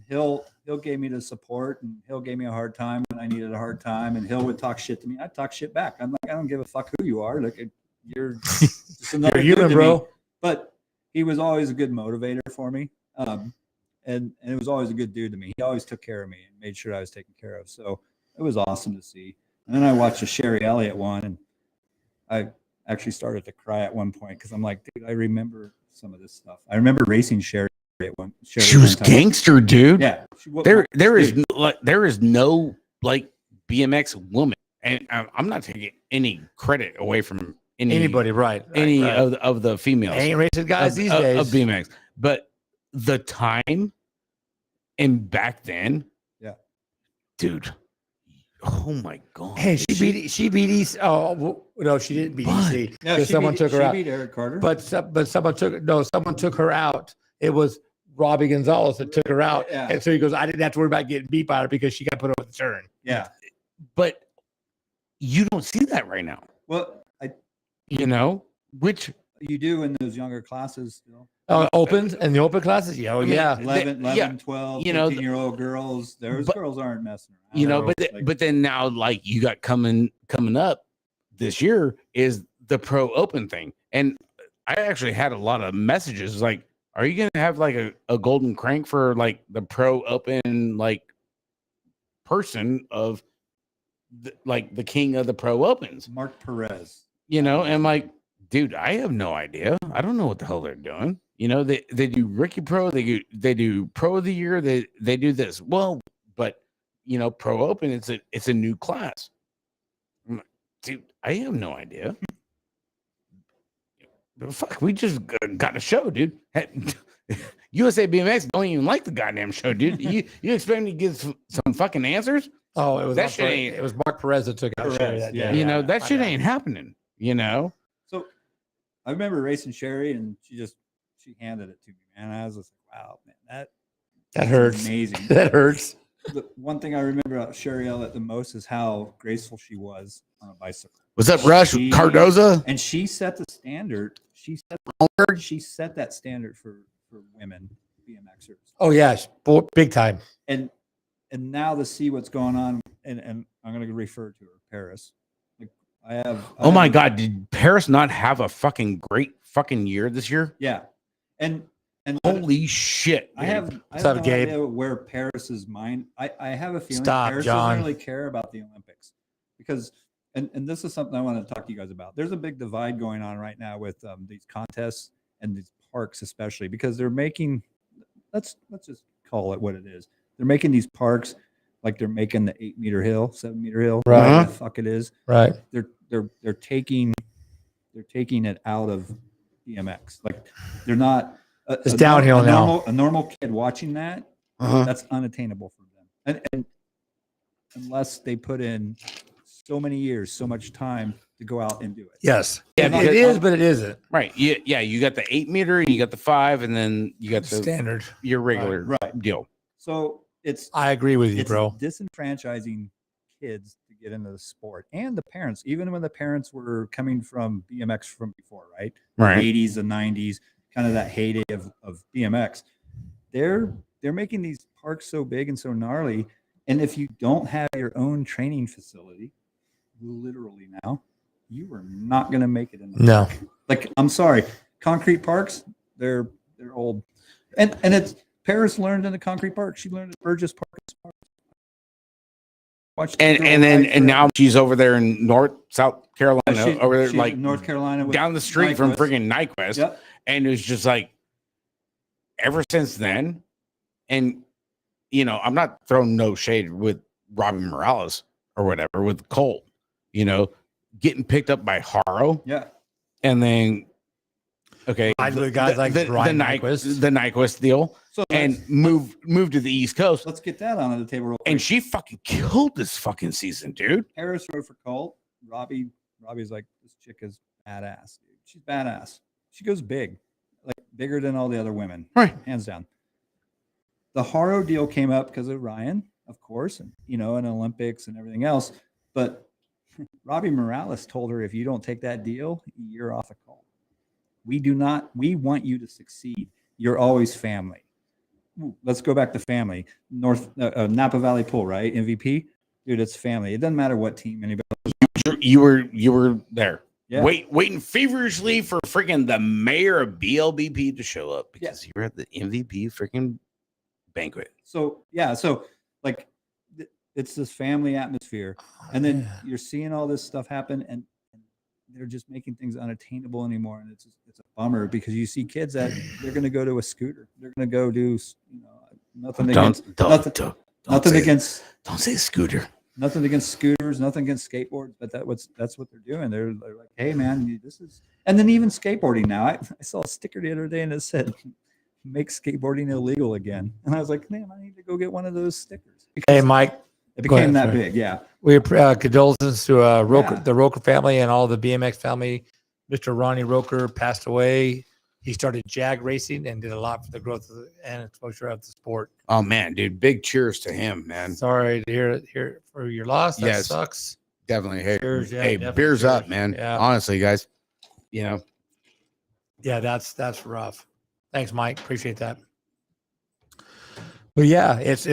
Hill gave me the support, and Hill gave me a hard time when I needed a hard time, and Hill would talk shit to me. I'd talk shit back. I'm like, I don't give a fuck who you are. Like you're just another you're human, bro. Me. But he was always a good motivator for me. And it was always a good dude to me. He always took care of me and made sure I was taken care of. So it was awesome to see. And then I watched the Sherry Elliott one, and I actually started to cry at one point because I'm like, dude, I remember some of this stuff. I remember racing Sherry at one. She was gangster, dude. Yeah. There is no like BMX woman, and I'm not taking any credit away from anybody, right? Of the females. Ain't racing guys these days of BMX, but the time and back then, dude. Oh my god! Hey, she beat EC. Oh no, she didn't beat EC. No, someone took her out. She beat Eric Carter. But someone took her out. It was Robbie Gonzalez that took her out, and so he goes, I didn't have to worry about getting beat by her because she got put over the turn. Yeah, but you don't see that right now. Well, which you do in those younger classes. Opens and the open classes, 11, 12, 15-year-old girls. Those girls aren't messing around. But then now, like you got coming up this year is the Pro Open thing, and I actually had a lot of messages like, "Are you gonna have like a golden crank for like the Pro Open like person of like the king of the Pro Opens, Mark Perez?" And I'm like, dude, I have no idea. I don't know what the hell they're doing. They do Rookie Pro, they do Pro of the Year, they do this. Well, but pro open, it's a new class. I'm like, dude, I have no idea. But fuck, we just got a show, dude. USA BMX don't even like the goddamn show, dude. You expect me to give some fucking answers? Oh, it was That shit ain't. It was Mark Perez that took out Perez, Sherry that yeah. day. That shit ain't happening. So I remember racing Sherry, and she handed it to me, man. I was just like, wow, man, That hurts. amazing. That hurts. The one thing I remember about Sherry Elliott the most is how graceful she was on a bicycle. What's up, Rush? Cardoza? And she set the standard. She set that standard for women BMXers. Oh yeah, big time. And now to see what's going on, and I'm going to refer to her, Paris. Like Oh my God, did Paris not have a fucking great fucking year this year? Yeah, and holy shit! I have What's up, no Gabe? idea where Paris's mind. I have a feeling Stop, Paris John. doesn't really care about the Olympics because, and this is something I want to talk to you guys about. There's a big divide going on right now with these contests and these parks, especially because they're making. Let's just call it what it is. They're making these parks like they're making the 8-meter hill, 7-meter hill, Right. whatever the fuck it is. Right. They're taking it out of BMX. Like they're not. It's downhill now. A normal kid watching that, that's unattainable for them, and unless they put in so many years, so much time to go out and do it. Yes. Yeah, Yeah, it is, but it isn't. Right. Yeah. You got the 8-meter, you got the 5, and then you got the Standard. your regular Right. deal. So I agree with you, it's bro. disenfranchising kids to get into the sport, and the parents, even when the parents were coming from BMX from before, right? Right. 80s and 90s, kind of that heyday of BMX. They're making these parks so big and so gnarly, and if you don't have your own training facility, literally now, you are not going to make it in the No. park. Like, I'm sorry, concrete parks, they're old, and it's Paris learned in the concrete park. She learned at Burgess Park. Watched And now she's over there in South Carolina, over there, she's like in North Carolina, down the street from Nyquist. friggin' Nyquist. Yep. And it was just like, ever since then, and I'm not throwing no shade with Robbie Morales or whatever with Colt, getting picked up by Haro. Yeah. And then, okay, The guys like Ryan Nyquist. the Nyquist deal, So and moved to the East Coast. let's get that on the table real quick. And she fucking killed this fucking season, dude. Harris rode for Colt. Robbie's like, this chick is badass, dude. She's badass. She goes big, like bigger than all the other women, Right. hands down. The Haro deal came up because of Ryan, of course, and and Olympics and everything else. But Robbie Morales told her, if you don't take that deal, you're off a Colt. We want you to succeed. You're always family. Ooh, let's go back to family. Napa Valley Pool, right? MVP, dude, it's family. It doesn't matter what team anybody. You were there, Yeah. waiting feverishly for freaking the mayor of BLBP to show up because you were at the MVP freaking banquet. So like it's this family atmosphere, and then you're seeing all this stuff happen, and they're just making things unattainable anymore, and it's a bummer because you see kids that they're going to go to a scooter, they're going to go do nothing against Don't say scooter. Nothing against scooters, nothing against skateboards, but that's what they're doing. They're like, hey man, this is, and then even skateboarding now. I saw a sticker the other day and it said, make skateboarding illegal again. And I was like, man, I need to go get one of those stickers. Hey, Mike. It became that sorry. big, yeah. We condolences to the Roker family and all the BMX family. Mr. Ronnie Roker passed away. He started Jag racing and did a lot for the growth and exposure of the sport. Oh man, dude, big cheers to him, man. Sorry to hear for your loss. That Yes. sucks. Definitely. Hey, Cheers, yeah, hey, definitely beers up, cheers. man. Yeah. Honestly, guys, Yeah, that's rough. Thanks, Mike. Appreciate that. But yeah, it's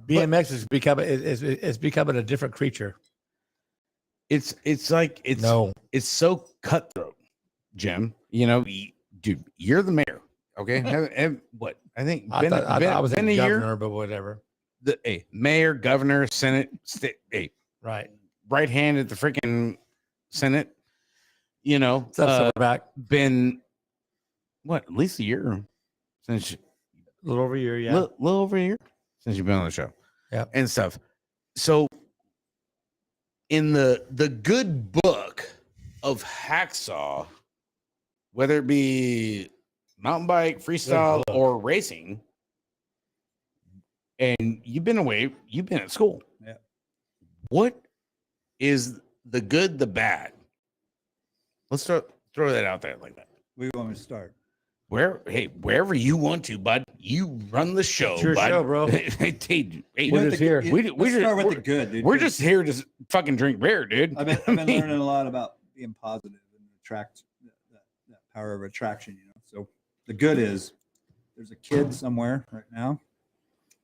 BMX is becoming a different creature. it's so cutthroat, Jim. Dude, you're the mayor. Okay. What I think I was been a a governor, year. but whatever. Mayor, governor, Senate, Right. right hand at the freaking Senate. Back Been what, at least a year since a little over a year. Yeah. little over a year since you've been on the show. Yep. and stuff. So in the good book of Hacksaw, whether it be mountain bike, freestyle, book. or racing, and you've been away, you've been at school. Yeah. What is the good, the bad? Let's throw that out there like that. We want to start. Wherever you want to, bud. You run the show, It's your bud. show, bro. Hey, We're just here. Let's start with the good, dude. We're just here to fucking drink beer, dude. I've been learning a lot about being positive and attract that power of attraction, you know. So the good is there's a kid somewhere right now,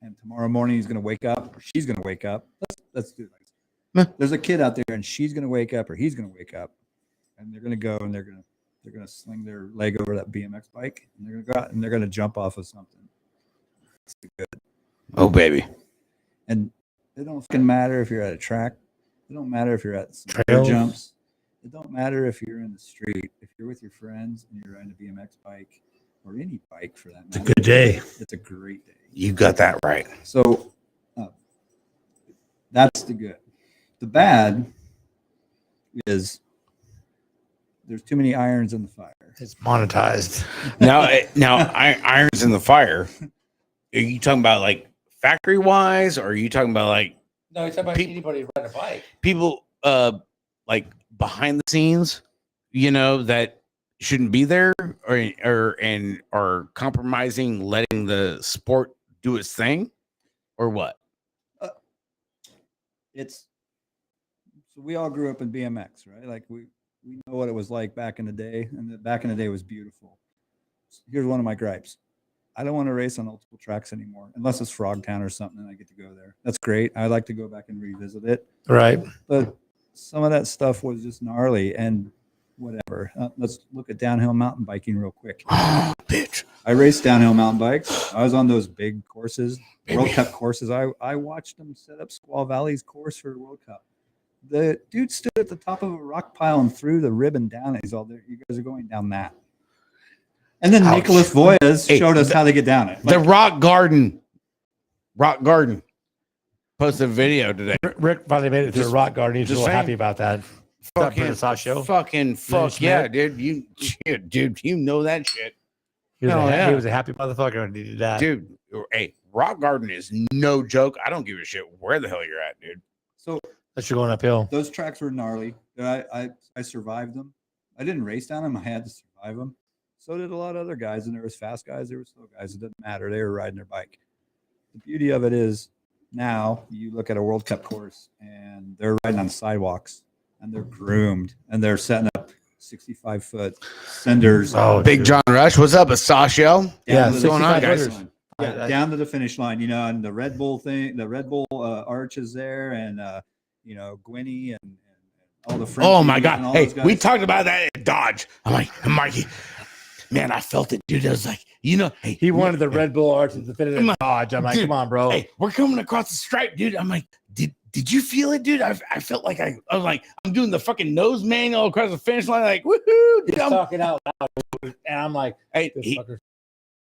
and tomorrow morning he's gonna wake up, or she's gonna wake up. Let's do it like this. There's a kid out there, and she's gonna wake up, or he's gonna wake up, and they're gonna go and they're gonna sling their leg over that BMX bike, and they're gonna go out and they're gonna jump off of something. That's the good. Oh, baby. And it don't fucking matter if you're at a track. It don't matter if you're at some Trails. jumps. It don't matter if you're in the street. If you're with your friends and you're riding a BMX bike or any bike for that matter, Good day. it's a great day. You got that right. So that's the good. The bad is there's too many irons in the fire. It's monetized. Now, irons in the fire. Are you talking about like factory wise, or are you talking about like No, he's talking about anybody riding a bike. people like behind the scenes, you know, that shouldn't be there, or compromising letting the sport do its thing, or what? So we all grew up in BMX, right? Like we know what it was like back in the day, and back in the day was beautiful. Here's one of my gripes. I don't want to race on multiple tracks anymore, unless it's Frogtown or something, and I get to go there. That's great. I like to go back and revisit it. Right. But some of that stuff was just gnarly and whatever. Let's look at downhill mountain biking real quick. Oh, bitch. I raced downhill mountain bikes. I was on those big courses, World Baby. Cup courses. I watched them set up Squaw Valley's course for the World Cup. The dude stood at the top of a rock pile and threw the ribbon down. He's all there. You guys are going down that. And then Ouch. Nicholas Voyas Hey, showed us how they get down it. The Like, Rock Garden posted a video today. Rick finally made it to the Just- rock garden. He's a just little saying. happy about that. Fucking fuck Smith. yeah, dude. You know that shit. He was, Hell yeah. he was a happy motherfucker when he did that. Dude. Hey, Rock Garden is no joke. I don't give a shit where the hell you're at, dude. so Unless you're going uphill. those tracks were gnarly. I survived them. I didn't race down them. I had to survive them. So did a lot of other guys, and there was fast guys, there were slow guys. It didn't matter. They were riding their bike. The beauty of it is now you look at a World Cup course, and they're riding on sidewalks, and they're groomed, and they're setting up 65-foot senders. Oh, Big dude. John Rush. What's up, Asashio? Yeah, What's going on, 65 guys? footers. Yeah, down to the finish line, you know, and the Red Bull thing, the Red Bull arch is there, and you know, Gwynny and all the French. Oh my god! and all Hey, those guys. we talked about that at Dodge. I'm like, Marky, man, I felt it, dude. I was like, you know, hey, He wanted the Red Bull arch to finish Come on, Dodge. I'm like, dude. come on, bro. Hey, we're coming across the stripe, dude. I'm like, did you feel it, dude? I felt like I was like, I'm doing the fucking nose manual across the finish line, like, woohoo! He's Dude, I'm- talking out loud, and I'm like, hey, this he- fucker's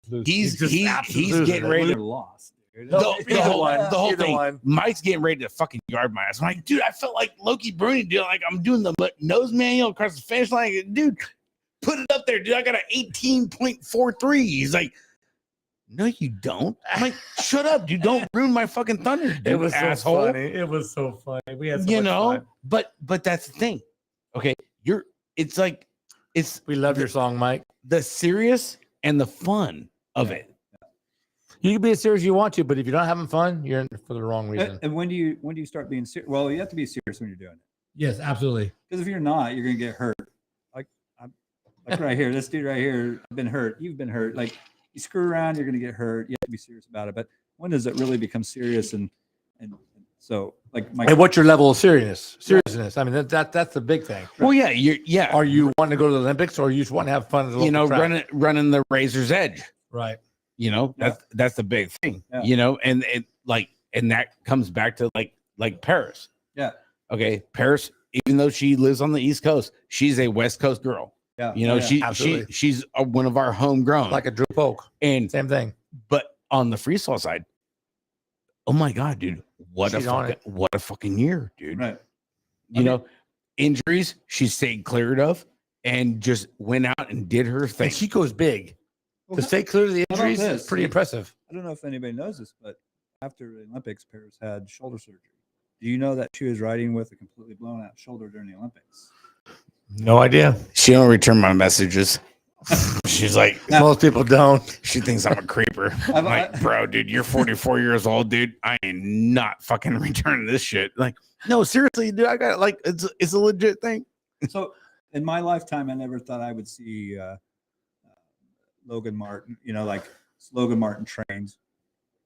loose. he's just absolutely getting losing it. ready They're to lost. Dude. No, the either whole, one, the whole either thing. one. Mike's getting ready to fucking yard my ass. I'm like, dude, I felt like Loki Bruni, dude. Like, I'm doing the nose manual across the finish line. Dude, put it up there, dude. I got an 18.43. He's like, no, you don't. I'm like, shut up, dude. Don't ruin my fucking thunder, dude, It was asshole. so funny. It was so funny. We had so You much know, fun. but that's the thing. Okay, it's like it's We love your song, Mike. the serious and the fun of it. You can be as serious as you want to, but if you're not having fun, you're in it for the wrong reason. And when do you start being serious? Well, you have to be serious when you're doing it, Yes, absolutely. because if you're not, you're gonna get hurt. Like right here, this dude right here, I've been hurt. You've been hurt. Like you screw around, you're gonna get hurt. You have to be serious about it. But when does it really become serious? And so like my And what's your level of seriousness? I mean, that's the big thing. Well, yeah. Are you wanting to go to the Olympics, or you just want to have fun? At the You know, local track? running the razor's edge. Right. You know, Yeah. that's the big thing. Yeah. You know, and it and that comes back to like Paris. Yeah. Okay, Paris. Even though she lives on the East Coast, she's a West Coast girl. yeah, You know, yeah. she's one of our homegrown. Like a Drew Polk. And Same thing. but on the freestyle side, oh my God, dude, what She's on a fucking year, dude. Right. You know, injuries she stayed cleared of and just went out and did her thing. And she goes big. Well, To stay clear of the how about injuries is this? pretty impressive. I don't know if anybody knows this, but after the Olympics, Paris had shoulder surgery. Do you know that she was riding with a completely blown out shoulder during the Olympics? No idea. She don't return my messages. She's like, Most people don't. she thinks I'm a creeper. I'm like, bro, dude, you're 44 years old, dude. I am not fucking returning this shit. Like, no, seriously, dude, I got it. Like, it's a legit thing. So in my lifetime, I never thought I would see Logan Martin, like Logan Martin trains.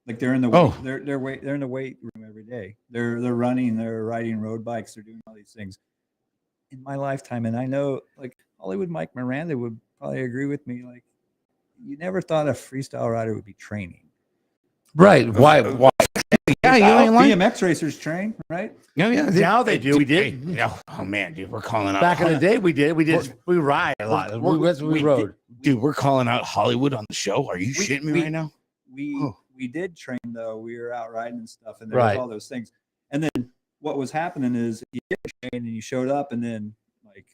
Like they're in the they're in the weight room every day. They're running, they're riding road bikes, they're doing all these things. In my lifetime, and I know like Hollywood Mike Miranda would probably agree with me. Like, you never thought a freestyle rider would be training, Right? Why? Yeah, you ain't lying. BMX racers train, right? Yeah. Now they do. We did. Hey, yeah. Oh man, dude, we're calling out. Back in the day, we did. We ride a lot. We rode. Dude, we're calling out Hollywood on the show. Are you shitting me right now? We did train though. We were out riding and stuff, and there Right. was all those things. And then what was happening is you get trained and you showed up, and then like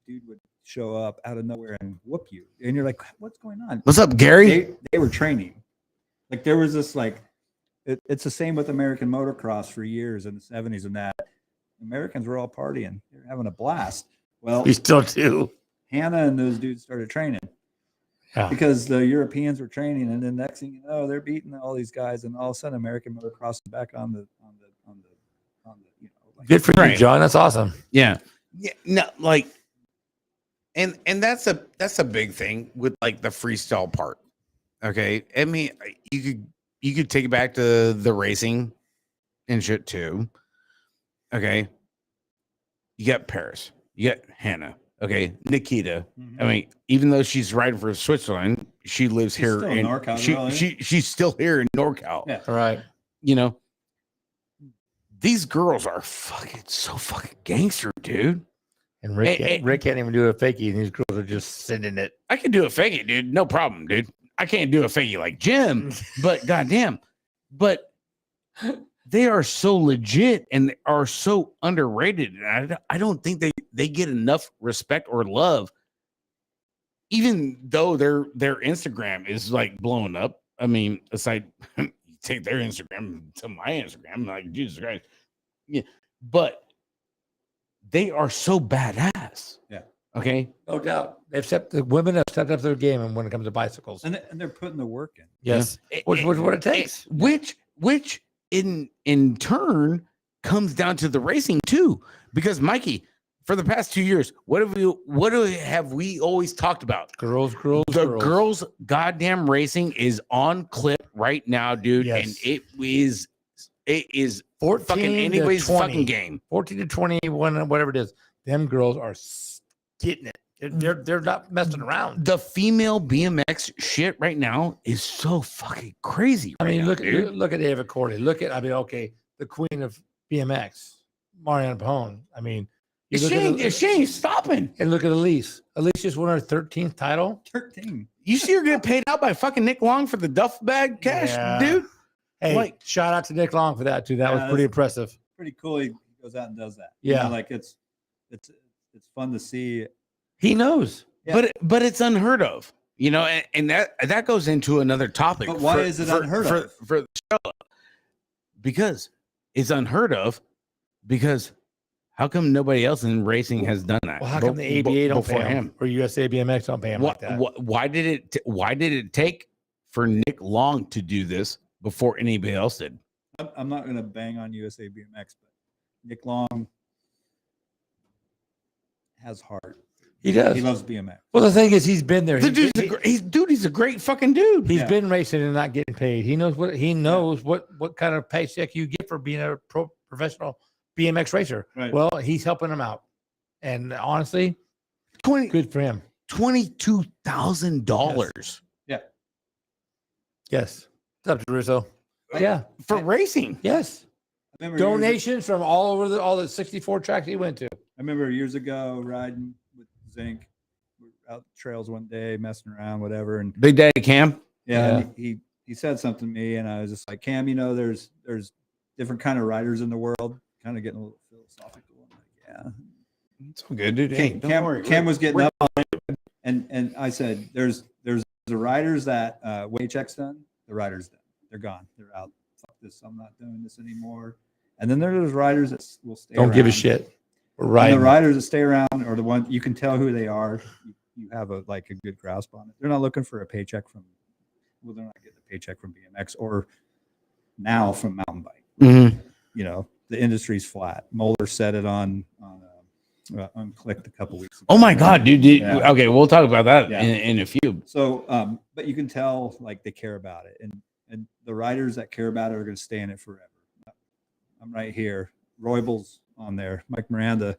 dude would show up out of nowhere and whoop you, and you're like, "What's going on?" What's up, Gary? They were training. Like there was this like, it's the same with American motocross for years in the 70s and that. Americans were all partying. They were having a blast. Well, We still do. Hannah and those dudes started training. Yeah. Because the Europeans were training, and then next thing you know, they're beating all these guys, and all of a sudden, American motocross is back on the like, Good for you, Right. John. That's awesome. Yeah. No, like, and that's a big thing with like the freestyle part. Okay, I mean, you could take it back to the racing and shit too. Okay, you got Paris, you got Hannah. Okay, Nikita. I mean, even though she's riding for Switzerland, she lives here still in in NorCal, she's still here in NorCal. Yeah. All right. You know, these girls are so fucking gangster, dude. And Rick, Hey, Rick can't even do a fakie, and these girls are just sending it. I can do a fakie, dude. No problem, dude. I can't do a fakie like Jim, but goddamn, but they are so legit and they are so underrated. And I don't think they get enough respect or love, even though their Instagram is like blowing up. I mean, aside, you take their Instagram to my Instagram, like Jesus Christ, yeah, but they are so badass. Yeah. Okay. No doubt. The women have stepped up their game and when it comes to bicycles. and they're putting the work in. Yes. Which is what it takes. Which in turn comes down to the racing too, because Mikey, for the past 2 years, what have we always talked about? Girls. The girls goddamn racing is on clip right now, dude, Yes. and it is 14 fucking to anybody's 20. fucking game. 14 to 21, whatever it is. Them girls are getting it. They're not messing around. The female BMX shit right now is so fucking crazy. I right mean, now, look dude. at Ava Corley. Okay, the queen of BMX, Mariana Pahone. I mean, you look at She ain't stopping. and look at Elise. Elise just won her 13th title. 13. You see her get paid out by fucking Nick Long for the duffel bag cash, Yeah. dude. Hey, Like- shout out to Nick Long for that too. That Yeah, was pretty that's- impressive. Pretty cool. He goes out and does that. Yeah. Like it's fun to see. He knows. Yeah. But it's unheard of, you know, and that goes into another topic. But why is it unheard of? For the show? Because it's unheard of. Because how come nobody else in racing has done that? Well, how come the ABA don't pay before him or USA BMX don't pay him like that? Why did it take for Nick Long to do this before anybody else did? I'm not going to bang on USA BMX, but Nick Long has heart. He does. He loves BMX. Well, the thing is, he's been there. The he's a great fucking dude. He's Yeah. been racing and not getting paid. He knows what kind of paycheck you get for being a professional BMX racer. Right. Well, he's helping him out, and honestly, good for him. $22,000 Yes. What's up, Russo? Yeah. for racing. Yes. I remember Donations from all over all the 64 tracks he went to. I remember years ago riding with Zink. We were out the trails one day, messing around, whatever. And Big Daddy Cam. yeah, and he said something to me, and I was just like, Cam, there's there's different kind of riders in the world. Kind of getting a little philosophical. I'm like, yeah, It's all good, dude. Hey, don't worry. Cam was getting up on it, and I said, there's the riders that Waycheck's done. The riders done. They're gone. They're out. Fuck this. I'm not doing this anymore. And then there's riders that will stay. Don't give a around. shit. Right. The riders that stay around are the ones you can tell who they are. You have a good grasp on it. They're not looking for a paycheck from. Well, they're not getting a paycheck from BMX or now from mountain bike. Mm-hmm. You know, the industry's flat. Moeller said it on Unclicked a couple weeks ago. Oh my God, dude. Yeah. Okay, we'll talk about that Yeah. in a few. So, but you can tell like they care about it, and the riders that care about it are going to stay in it forever. I'm right here. Royble's on there. Mike Miranda,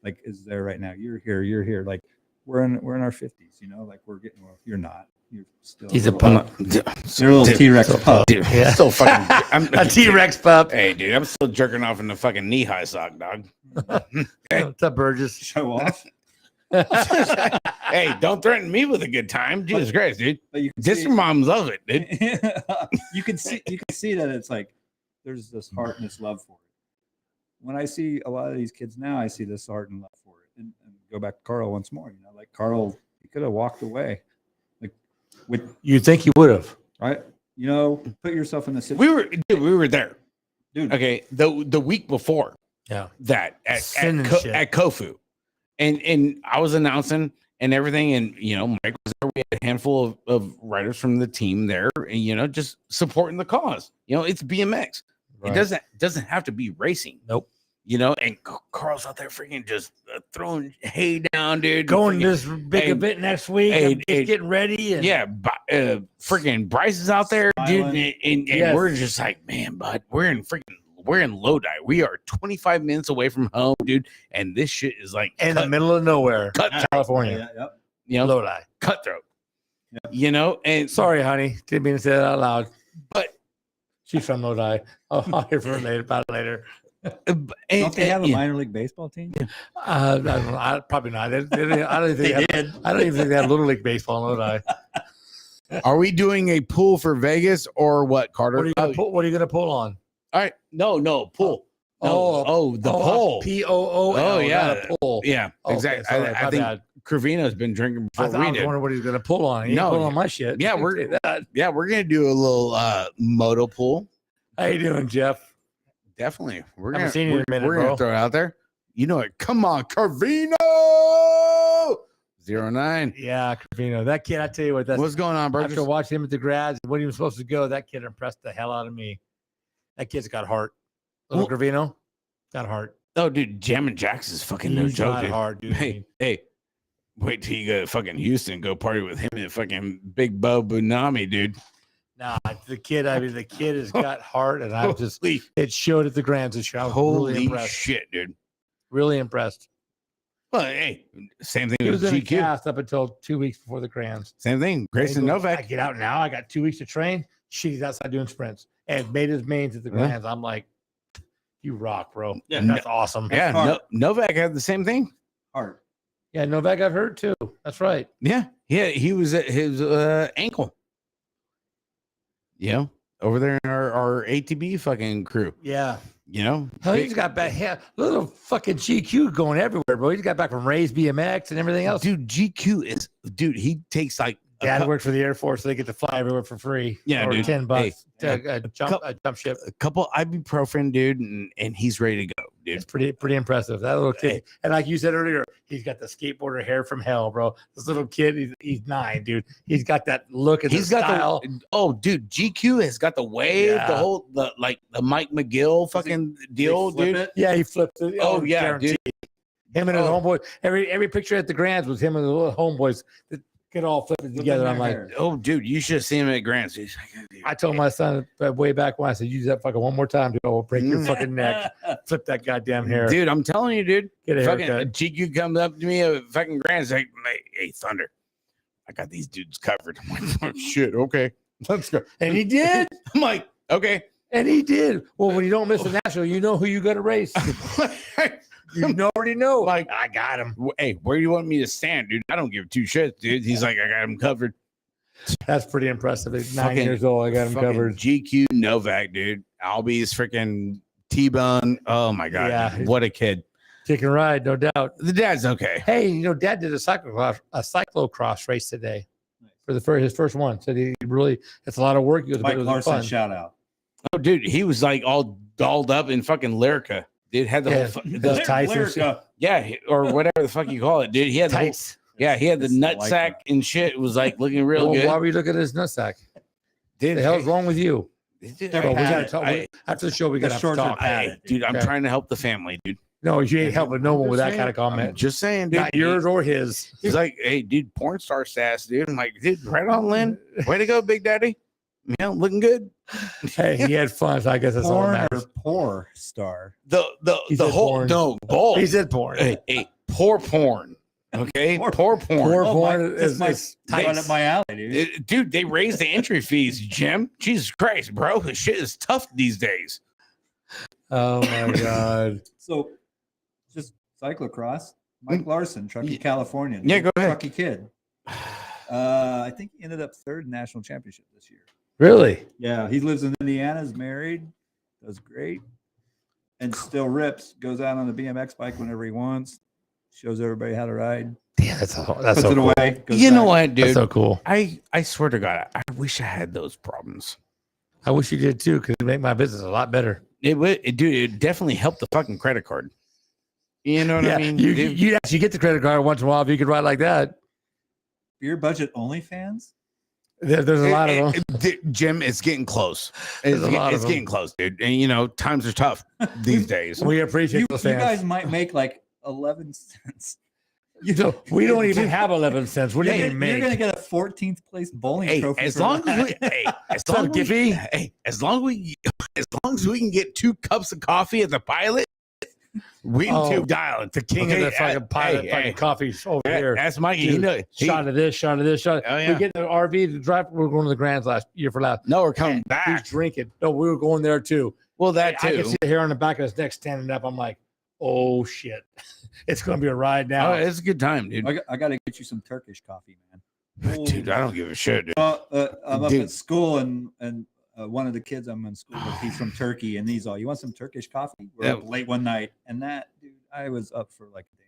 like, is there right now. You're here. Like, we're in our 50s. You know, like we're getting. Well, you're not. You're still. He's a pup. You're a little T-Rex pup. Dude, Yeah. still fucking. I'm A T-Rex pup. Hey, dude, I'm still jerking off in the fucking knee-high sock, dog. What's up, Burgess? Show off. Hey, don't threaten me with a good time. Jesus Christ, dude. But you can This see, your mom loves it, dude. you can see that it's like there's this heart and this love for it. When I see a lot of these kids now, I see this heart and love for it. And go back to Carl once more. You know, like Carl, he could have walked away. Like with You think you would have? right, you know, put yourself in the situation. We were there. Dude. Okay, the week before Yeah. that at Sinning shit. at Kofu, and I was announcing and everything, and you know, Mike was there. We had a handful of riders from the team there, and you know, just supporting the cause. You know, it's BMX. Right. It doesn't have to be racing. Nope. You know, and Carl's out there freaking just throwing hay down, dude. Going freaking, this big hey, event next week. hey, I'm just hey, getting ready. And yeah, freaking Bryce is out there, dude, Smiling. and Yes. we're just like, man, bud, we're in Lodi. We are 25 minutes away from home, dude, and this shit is like in the middle of nowhere, cutthroat, California. Yeah, yep. you know, Lodi. cutthroat. Yeah. You know, and Sorry, honey. Didn't mean to say that out loud. but She's from Lodi. I'll hear from her later about it later. Don't they have a yeah. minor league baseball team? I don't know, probably not. I don't even think they have Little League baseball in Lodi. Are we doing a pool for Vegas or what, Carter? What are you gonna pull on? All right, no pool. Oh, The pole. POO. Oh, yeah. not a pull. Yeah, Oh, okay, exactly. sorry, I my think bad. Cravino's been drinking I before thought we I was did. wondering what he's gonna pull on. He ain't No, pulling on my shit. yeah, You we're- say that. Yeah, we're gonna do a little moto pool. How you doing, Jeff? Definitely. We're Haven't gonna seen you in a minute, we're bro. gonna throw it out there. You know it. Come on, Carvino 09. Yeah, Cravino. That kid, I tell you what, that's What's going on, after Burgess? watching him at the grads, when he was supposed to go, that kid impressed the hell out of me. That kid's got heart. Little Well- Cravino got heart. Oh, dude, Jammin' Jacks is fucking no He's joke, got dude. heart, dude. Hey, wait till you go to fucking Houston, go party with him and fucking Big Bo Bunami, dude. Nah, the kid has got heart, and I just Holy, it showed at the grands this year. I was really holy impressed. shit, dude. Really impressed. Well, hey, same thing He with was in a GQ. cast up until 2 weeks before the grands. Same thing. Grayson I Novak. get out now. I got 2 weeks to train. Shit, he's outside doing sprints and made his mains at the Yeah. grands. I'm like, you rock, bro. Yeah. That's awesome. Yeah, Heart. Novak had the same thing. Heart. Yeah, Novak got hurt too. That's right. Yeah, he was at his ankle. You know, over there in our ATB fucking crew. Yeah. You know, Hell, he's got back little fucking GQ going everywhere, bro. He's got back from Ray's BMX and everything else. dude. GQ is he takes like Dad worked for the Air Force, so they get to fly everywhere for free. Yeah, or dude. $10 Hey, a jump ship. a couple ibuprofen, dude, and he's ready to go, dude. It's pretty impressive. That little kid, Hey. and like you said earlier, he's got the skateboarder hair from hell, bro. This little kid, he's 9, dude. He's got that look and He's the got style. dude. GQ has got the wave, Yeah. the whole the Mike McGill fucking deal, Flip dude. it? Yeah, he flipped it. Oh, yeah, guaranteed. dude. Him and his Oh. homeboy. Every picture at the Grands was him and the little homeboys that could all flip it together. their I'm like, hair. Oh, dude, you should see him at Grants. He's like, dude, I told my son way back when I said, use that fucking one more time, dude. I will break your fucking neck. Flip that goddamn hair. dude, I'm telling you, dude. Get a Fucking haircut. GQ comes up to me at fucking Grants like, hey, Thunder, I got these dudes covered. I'm like, oh, shit, okay, let's go. And he did. I'm like, okay. And he did. Well, when you don't miss the national, you know who you got to race. You already know. Like, I got him. hey, where do you want me to stand, dude? I don't give two shits, dude. He's like, I got him covered. That's pretty impressive. At 9 Fucking- years old, I got him Fucking covered. GQ Novak, dude. Albie's freaking T-Bone. Oh my god, Yeah. dude, what a kid. Kick and ride, no doubt. The dad's okay. Hey, Dad did a cyclocross race today for his first one. Said he really, it's a lot of work. It was, Mike it was Larson, fun. shout out. Oh, dude, he was like all dolled up in fucking Lyrica. Dude had the Yeah, whole those tights and shit. Lyrica. yeah, or whatever the fuck you call it, dude. He had the whole, Tights. yeah, he had the It's nut like sack and shit. It was like looking real Well, good. why were you looking at his nutsack? Dude, The hell's wrong with you? dude, They're Well, we gotta padded. talk. After the show, we The gotta have to shorts are talk. padded. dude, I'm Okay. trying to help the family, dude. No, you ain't helping no one with that kind of I'm comment. just saying, dude. Not yours or his. He's like, hey, dude, porn star status, dude. I'm like, dude, right on, Lynn. Way to go, Big Daddy. Yeah, looking good. Hey, he had fun, so I guess that's all that Porn or matters. poor star? The He the said whole porn. no both. He said porn. Hey, poor porn. Okay, Poor- poor porn. Poor Oh, porn my- is that's tight. right up my alley, dude. Dude, they raised the entry fees, Jim. Jesus Christ, bro. This shit is tough these days. Oh my god. So, just cyclocross. Mike Larson, Truckee, California. Yeah, go ahead. Truckee kid. I think he ended up third in national championship this year. Really? Yeah, he lives in Indiana, is married, does great, and still rips. Goes out on the BMX bike whenever he wants. Shows everybody how to ride. Yeah, that's Puts so it cool. away. Goes You know back. what, dude? That's so cool. I swear to God, I wish I had those problems. I wish you did too, because it'd make my business a lot better. It would, dude. It definitely helped the fucking credit card. You know what I mean? you dude? you actually get the credit card once in a while if you could ride like that. Beer Budget OnlyFans? There's a lot of them. Jim, it's getting close. There's a lot of It's them. getting close, dude. And times are tough these days. We appreciate You, those you fans. guys might make like 11 cents. We don't even have 11 cents. What do you You're even make? going to get a 14th place bowling Hey, trophy. as for long that. as we, hey, as What's up, long as we, Giffy? hey, as long as we can get 2 cups of coffee at the pilot, we Oh, can dial it. The king of the fucking pilot, hey, fucking hey, coffee over here. That's Mikey. Dude, shot of this, shot of this, shot. Oh, yeah. We get the RV to drive. We were going to the Grands last year for last. No, we're coming He's back. drinking. No, we were going there too. Well, that I too. can see the hair on the back of his neck standing up. I'm like, oh shit, it's going to be a ride now. Oh, it's a good time, dude. I got to get you some Turkish coffee, man. Dude, I don't give a shit, dude. I'm up Dude. at school and one of the kids I'm in school with, he's from Turkey, and he's all, you want some Turkish coffee? We're up Yeah. late one night, and that dude, I was up for like a day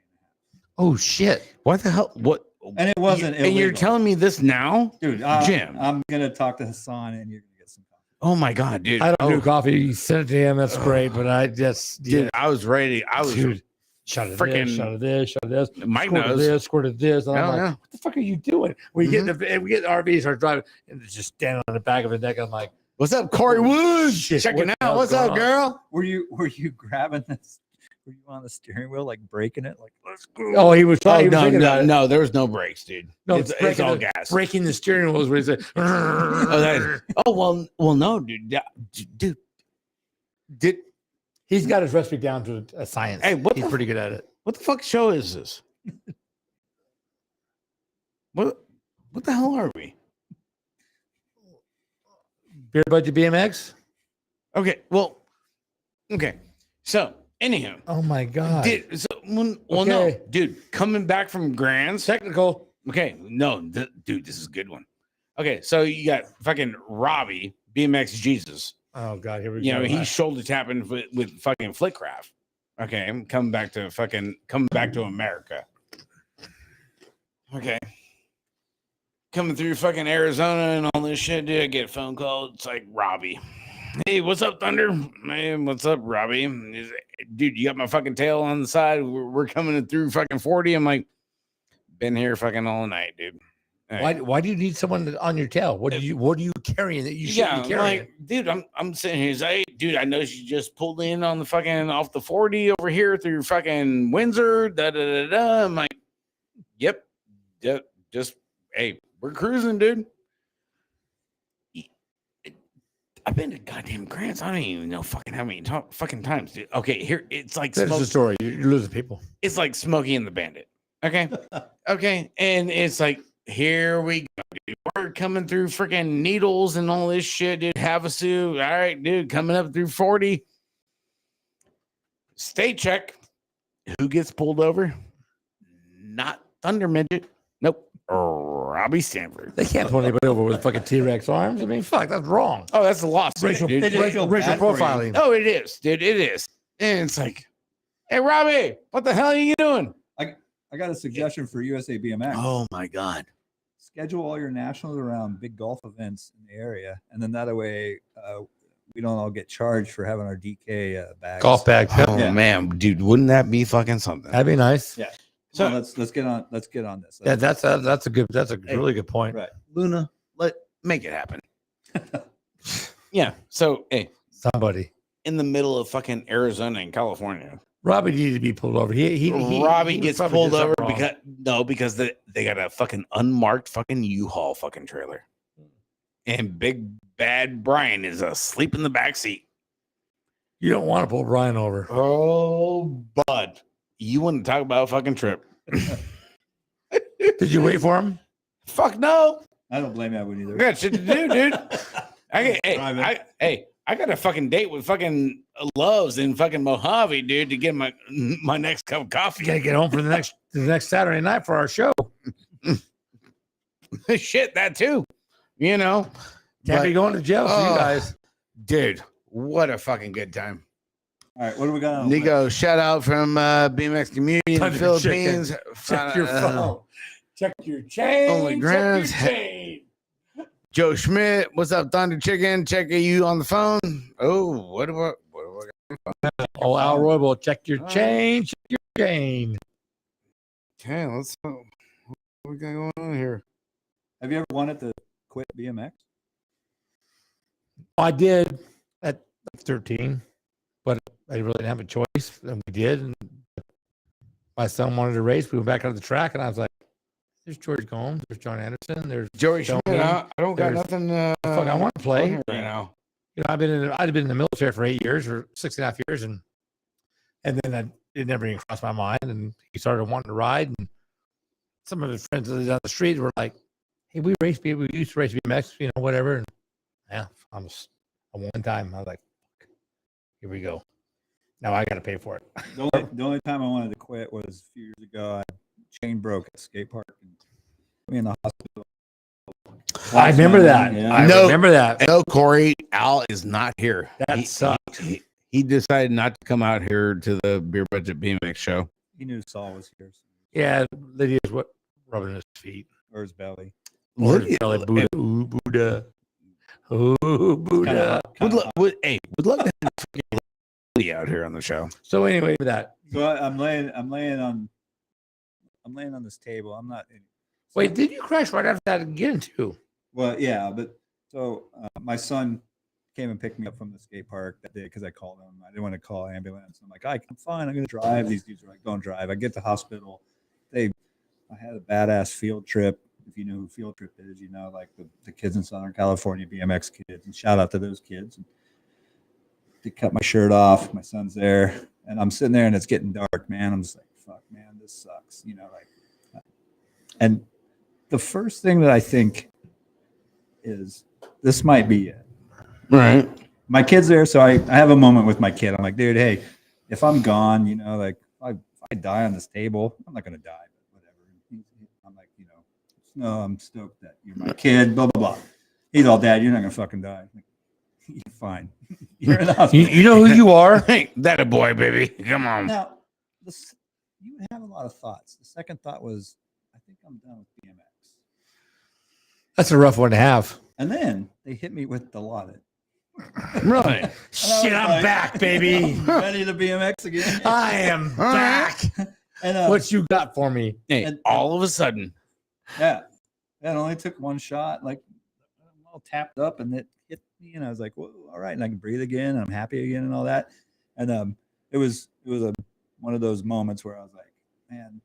and Oh shit. What the hell? What? a half, and it wasn't And you're illegal. telling me this now? dude, Jim. I'm gonna talk to Hassan, and you're gonna get some coffee. Oh my god, dude. I don't oh, do coffee. You send it to him. That's great. But I just, dude, I was ready. I was dude, shot of freaking- this, shot of this, shot of this. Mike squirt of knows. this, squirt of this. And I'm Hell like, yeah. what the fuck are you doing? We get the RV, start driving, and it's just standing on the back of his neck. I'm like, What's up, Corey Woods? Shit, Checking what the out. hell's What's up, going on? girl? Were you grabbing this? Were you on the steering wheel, like breaking it? Like, let's go. oh, he was Oh, trying. He was no, thinking about no, it. no. There was no brakes, dude. No, it's breaking all the- gas. breaking the steering wheel is what he said. Well, no, dude. Yeah, dude. Did He's got his recipe down to a science. Hey, what He's the- pretty good at it. what the fuck show is this? What the hell are we? Beer Budget Bmx. Okay, well, okay. So, anyhow, Oh my god. no, Okay. dude, coming back from Grands. Technical. Okay, no, dude, this is a good one. Okay, so you got fucking Robbie, BMX Jesus. Oh god, here we You go. know, he's shoulder tapping with fucking Flickcraft. Okay, I'm coming back to America. Okay. Coming through fucking Arizona and all this shit, dude. I get a phone call. It's like Robbie. Hey, what's up, Thunder? Man, what's up, Robbie? Dude, you got my fucking tail on the side. We're coming in through fucking 40. I'm like, been here fucking all night, dude. All right. Why do you need someone on your tail? What are you carrying that you shouldn't be carrying? like, dude, I'm sitting here. He's like, hey, dude, I know you just pulled in on the fucking off the 40 over here through fucking Windsor. Da da da da. I'm like, yep, just hey, we're cruising, dude. I've been to goddamn Grants. I don't even know fucking how many fucking times, dude. Okay, here it's like That's the story. You're losing people. it's like Smokey and the Bandit. Okay, okay, and it's like here we go, dude. We're coming through freaking Needles and all this shit, dude. Havasu, all right, dude, coming up through 40. State check. Who gets pulled over? Not Thunder Midget. Nope. Robbie Stanford. They can't pull anybody over with fucking T-Rex arms. I mean, fuck, that's wrong. Oh, that's a loss. Racial, dude. racial profiling. Oh, it is, dude. It is. And it's like, hey, Robbie, what the hell are you doing? I got a suggestion for USA BMX. Oh my God. Schedule all your nationals around big golf events in the area, and then that way we don't all get charged for having our DK bags. Golf bag. Oh Yeah. man, dude, wouldn't that be fucking something? That'd be nice. Yeah. So let's get on this. Yeah, that's a really good point. Right. Luna, make it happen. Yeah. So hey, Somebody. in the middle of fucking Arizona and California, Robbie needed to be pulled over. Robbie he gets probably pulled did over something wrong. because they got a fucking unmarked fucking U-Haul fucking trailer, and big bad Brian is asleep in the back seat. You don't want to pull Brian over. Oh, bud, you want to talk about a fucking trip? Did you wait for him? Fuck no. I don't blame you. I wouldn't either. I got shit to do, dude. I got a fucking date with fucking Loves in fucking Mojave, dude, to get my next cup of coffee. You gotta get home for the next Saturday night for our show. Shit, that too. You know, Can't but- be going to jail for you guys. dude. What a fucking good time. All right, what do we got on? Nico, shout out from BMX community in the Country Philippines. Check your Uh, phone. Check your chain. Only check grams. your chain. Joe Schmidt, what's up, Thunder Chicken? Checking you on the phone. Oh, what do I got? Oh, Al Roybal, check your chain. Check your chain. Okay, let's what we got going on here. Have you ever wanted to quit BMX? I did at 13, but I really didn't have a choice, and we did. And my son wanted to race. We went back on the track, and I was like, "There's George Gomes. There's John Anderson. There's Joey Schmidt. Tony, I don't got there's- nothing. fuck. I want to play right now. You know, I'd been in the military for 8 years or 6.5 years, and then it never even crossed my mind. And he started wanting to ride, and some of his friends down the street were like, "Hey, we used to race BMX, you know, whatever." And yeah, I was one time. I was like, "Fuck, here we go. Now I got to pay for it." The only time I wanted to quit was a few years ago. Chain broke at a skate park and put me in the hospital. I remember that. Yeah. I No. remember that. No, Corey, Al is not here. That sucked. He decided not to come out here to the Beer Budget BMX show. He knew Saul was here, Yeah, Lydia's what rubbing his feet. or his belly. Or his belly. Buddha. Ooh, Buddha. Ooh, Buddha. Would love to have fucking Lydia out here on the show. So anyway, with that. So I'm laying on this table. I'm not. Wait, did you crash right after that again too? Well, yeah, but so my son came and picked me up from the skate park that day because I called him. I didn't want to call an ambulance. I'm like, I'm fine. I'm going to drive. These dudes are like, don't drive. I get to the hospital. I had a badass field trip. If you know who Field Trip is, you know, like the kids in Southern California, BMX kids. And shout out to those kids. And they cut my shirt off. My son's there. And I'm sitting there and it's getting dark, man. I'm just like, fuck, man, this sucks. You know, like, and the first thing that I think is this might be it. Right. My kid's there, so I have a moment with my kid. I'm like, dude, hey, if I'm gone, you know, like if I die on this table, I'm not gonna die, but whatever. I'm like, you know, no, I'm stoked that you're my kid, blah blah blah. He's all, Dad, you're not gonna fucking die. I'm like, you're fine. You're in the hospital. You know who you are? Hey, that a boy, baby. Come on. Now, you would have a lot of thoughts. The second thought was, I think I'm done with BMX. That's a rough one to have. And then they hit me with Dilaudid. Right. Shit, I'm back, baby. Ready to BMX again? I am back. And What you got for me? Hey, And- all of a sudden, yeah, it only took one shot. Like I'm all tapped up, and it hit me, and I was like, "Well, all right," and I can breathe again, and I'm happy again, and all that. And it was one of those moments where I was like, "Man,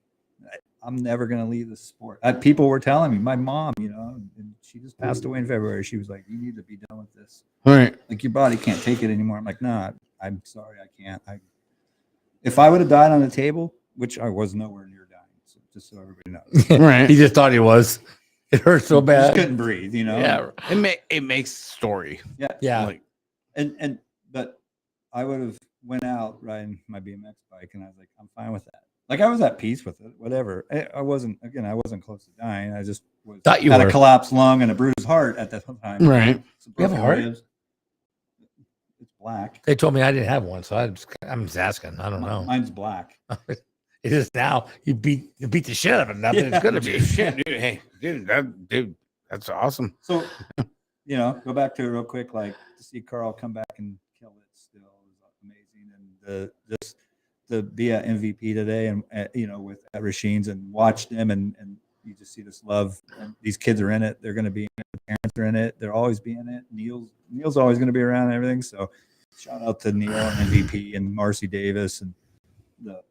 I'm never gonna leave this sport." People were telling me, my mom, you know, and she just passed away in February. She was like, "You need to be done with this. all right. Like your body can't take it anymore." I'm like, "No, I'm sorry, I can't." If I would have died on the table, which I was nowhere near dying, so just so everybody knows, Right. He just thought he was. It hurt so I just bad. couldn't breathe, you know. Yeah. It makes story. Yeah. Like, But I would have went out riding my BMX bike, and I was like, I'm fine with that. Like I was at peace with it, whatever. I wasn't close to dying. I just Thought you had were. a collapsed lung and a bruised heart at that time. Right. Some You have a broken heart? ribs. It's black. They told me I didn't have one, so I'm just asking. I don't know. Mine's black. It is now. You beat the shit out of it. Nothing. Yeah. It's gonna be. Shit, dude. Hey, dude, that's awesome. So, go back to it real quick. Like to see Carl come back and kill it still is amazing, and just to be at MVP today and with at Rasheen's and watch them and you just see this love. And these kids are in it. They're going to be in it. The parents are in it. They're always be in it. Neil's always going to be around and everything. So shout out to Neil and MVP and Marcy Davis and the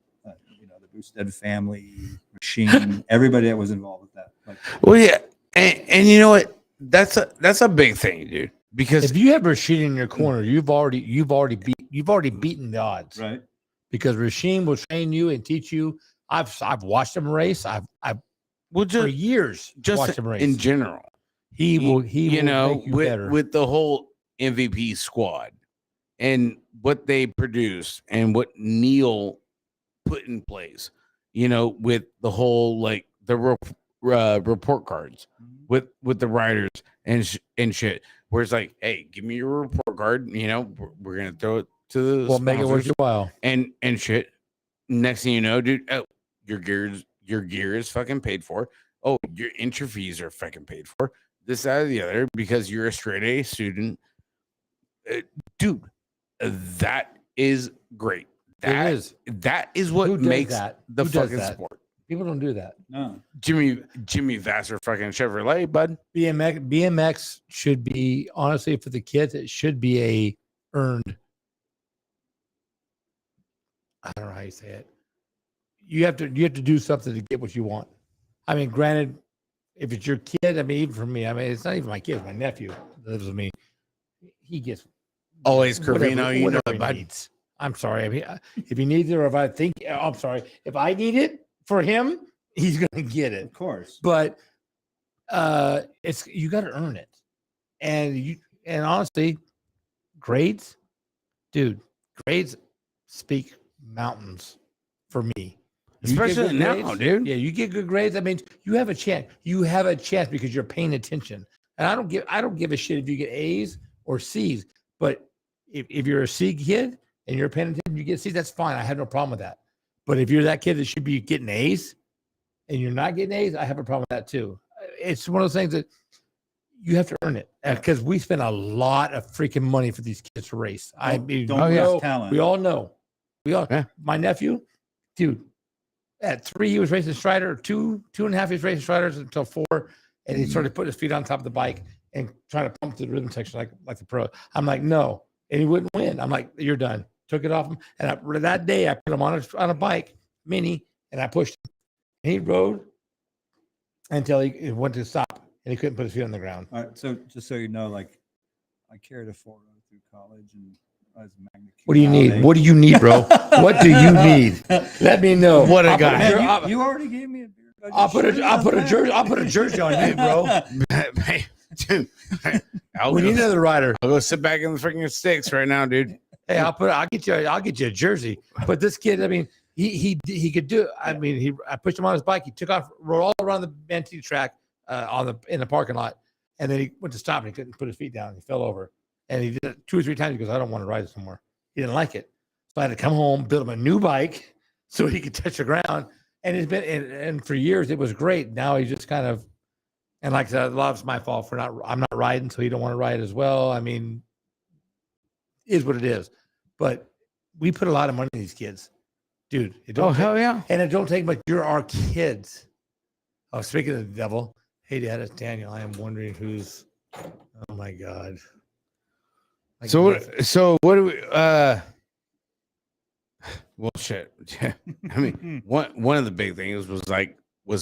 Boosted family, Rasheen, everybody that was involved with that. Like, Well, yeah, and you know what? That's a big thing, dude. Because If you have Rasheen in your corner, you've already beaten the odds, right. because Rasheen will train you and teach you. I've watched him race. I've well, for just years watched him race. in general, he will make you better. with the whole MVP squad and what they produce and what Neil put in place, with the whole like the report cards with the riders and shit, where it's like, hey, give me your report card, we're gonna throw it to the Make it worth your while. and shit. Next thing you know, dude, your gear is fucking paid for. Oh, your entry fees are fucking paid for. This, that, or the other, because you're a straight A student. Dude, that is great. That is what Who does makes that? the Who does fucking that? sport. People don't do that. No. Jimmy Vassar fucking Chevrolet, bud. BMX should be, honestly, for the kids, it should be a earned. I don't know how you say it. You have to do something to get what you want. I mean, granted, if it's your kid, I mean, even for me, I mean, it's not even my kid, it's my nephew that lives with me. He gets Always Curvino, whatever he needs. I'm sorry. I mean, if he needs it, or if I think, I'm sorry. If I need it for him, he's gonna get it. Of course. But it's you got to earn it, and honestly, grades, dude, grades speak mountains for me. You get Especially good now, grades, dude. Yeah, you get good grades. That means you have a chance. You have a chance because you're paying attention. And I don't give a shit if you get A's or C's. But if you're a C kid and you're paying attention, you get C's. That's fine. I have no problem with that. But if you're that kid that should be getting A's and you're not getting A's, I have a problem with that too. It's one of those things that you have to earn it, because we spend a lot of freaking money for these kids to race. I mean, Talent. we all know. My nephew, dude, at 3 he was racing Strider, 2.5 he was racing Striders until 4, and he started putting his feet on top of the bike and trying to pump to the rhythm section like the pro. I'm like, no, and he wouldn't win. I'm like, you're done. Took it off him, and that day I put him on a bike mini, and I pushed him. And he rode until he went to stop, and he couldn't put his feet on the ground. All right. So just so you know, like I carried a 4 through college and I was a magna cum What do you laude. need? What do you need, bro? What do you need? Let me know. What a I'll put guy. jer- Man, I'll- you already gave me a beer budget. I'll put a shirt. jersey. I'll put a jersey on you, bro. Hey, dude, I'll We need another rider. go sit back in the freaking sticks right now, dude. Hey, I'll get you a jersey. But this kid, I mean, he could do. I mean, I pushed him on his bike. He took off, rode all around the Mantee track in the parking lot, and then he went to stop and he couldn't put his feet down. He fell over, and he did it 2 or 3 times. He goes, I don't want to ride this anymore. He didn't like it, so I had to come home, build him a new bike so he could touch the ground. And it's been and for years it was great. Now he's just kind of, and like I said, a lot of it's my fault for I'm not riding, so he don't want to ride as well. I mean, is what it is. But we put a lot of money in these kids, dude. Hell yeah. And it don't take much. You're our kids. Oh, speaking of the devil, hey Dad, it's Daniel. I am wondering who's. Oh my God. So what do we? Well, shit. I mean, one of the big things was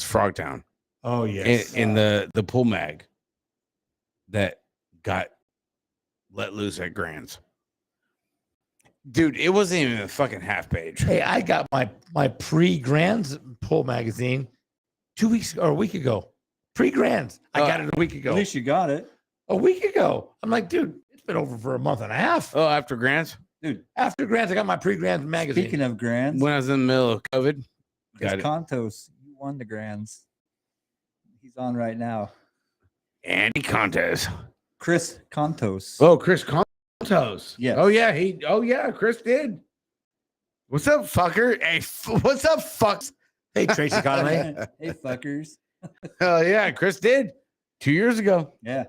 Frogtown. Oh yes. In the pool mag that got let loose at Grants. Dude, it wasn't even a fucking half page. Hey, I got my pre-Grands pull magazine 2 weeks or a week ago. Pre-Grands. I got it a week ago. At least you got it. A week ago. I'm like, dude, it's been over for a month and a half. Oh, after Grants? Dude, After Grants, I got my pre-Grands magazine. speaking of grants, When I was in the middle of COVID. Got Chris it. Contos, you won the Grands. He's on right now. Andy Contes. Chris Contos. Oh, Chris Contos. Yes. Oh yeah, Chris did. What's up, fucker? Hey, what's up, fucks? Hey, Tracy Conley. Hey, fuckers. Oh yeah, Chris did 2 years ago. Yeah.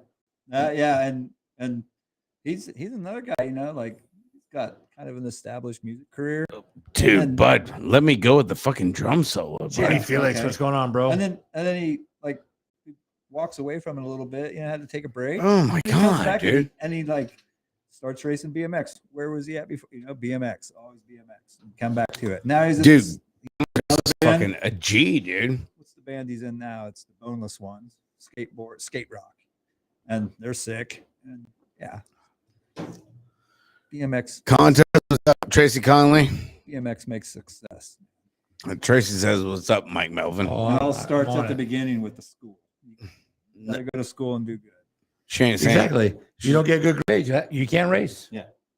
Yeah, and he's another guy, you know, like he's got kind of an established music career. Dude, then- bud, let me go with the fucking drum solo. Jimmy Buddy. Felix, okay. what's going on, bro? And then he like walks away from it a little bit, you know, had to take a break. Oh my He comes god, back dude. and he like starts racing BMX. Where was he at before? You know, BMX, always BMX. And come back to it. Now he's in Dude, this Fucking band. a G, dude. What's the band he's in now? It's the Boneless Ones, skate rock, and they're sick. And yeah, BMX Contest, what's up, Tracy Conley? BMX makes success. Tracy says, "What's up, Mike Melvin?" It all starts I'm on at the it. beginning with the school. You gotta go to school and do good. She ain't saying. Exactly. You don't get good grades, you can't race.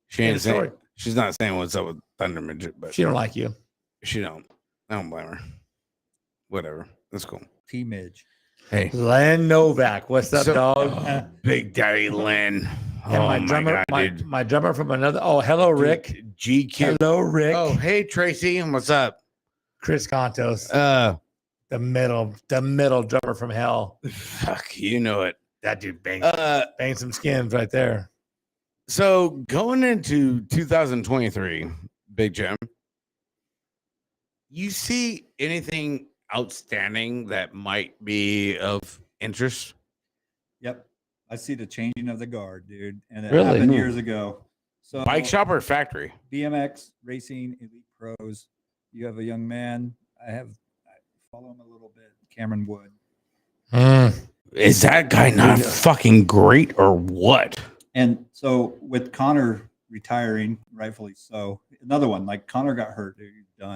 She ain't End of story. saying. She's not saying what's up with Thunder Midget, but She don't like you. she don't. I don't blame her. Whatever. That's cool. T-Midge. Hey, Len Novak, what's up, So- dog? oh, Big Daddy Len. And Oh my drummer, God, dude. my drummer from another. Oh, hello, Rick. Dude, GQ. Hello, Rick. Oh, hey Tracy, and what's up? Chris Contos, the middle drummer from hell. Fuck, you know it. That dude bangs, bangs some skins right there. So going into 2023, Big Jim, you see anything outstanding that might be of interest? Yep. I see the changing of the guard, dude. And it Really? happened years ago. So Bike shop or factory? BMX, racing, elite pros. You have a young man. I follow him a little bit. Cameron Wood. Is that guy not fucking great or what? And so with Connor retiring, rightfully so, another one, like Connor got hurt, dude, he's done.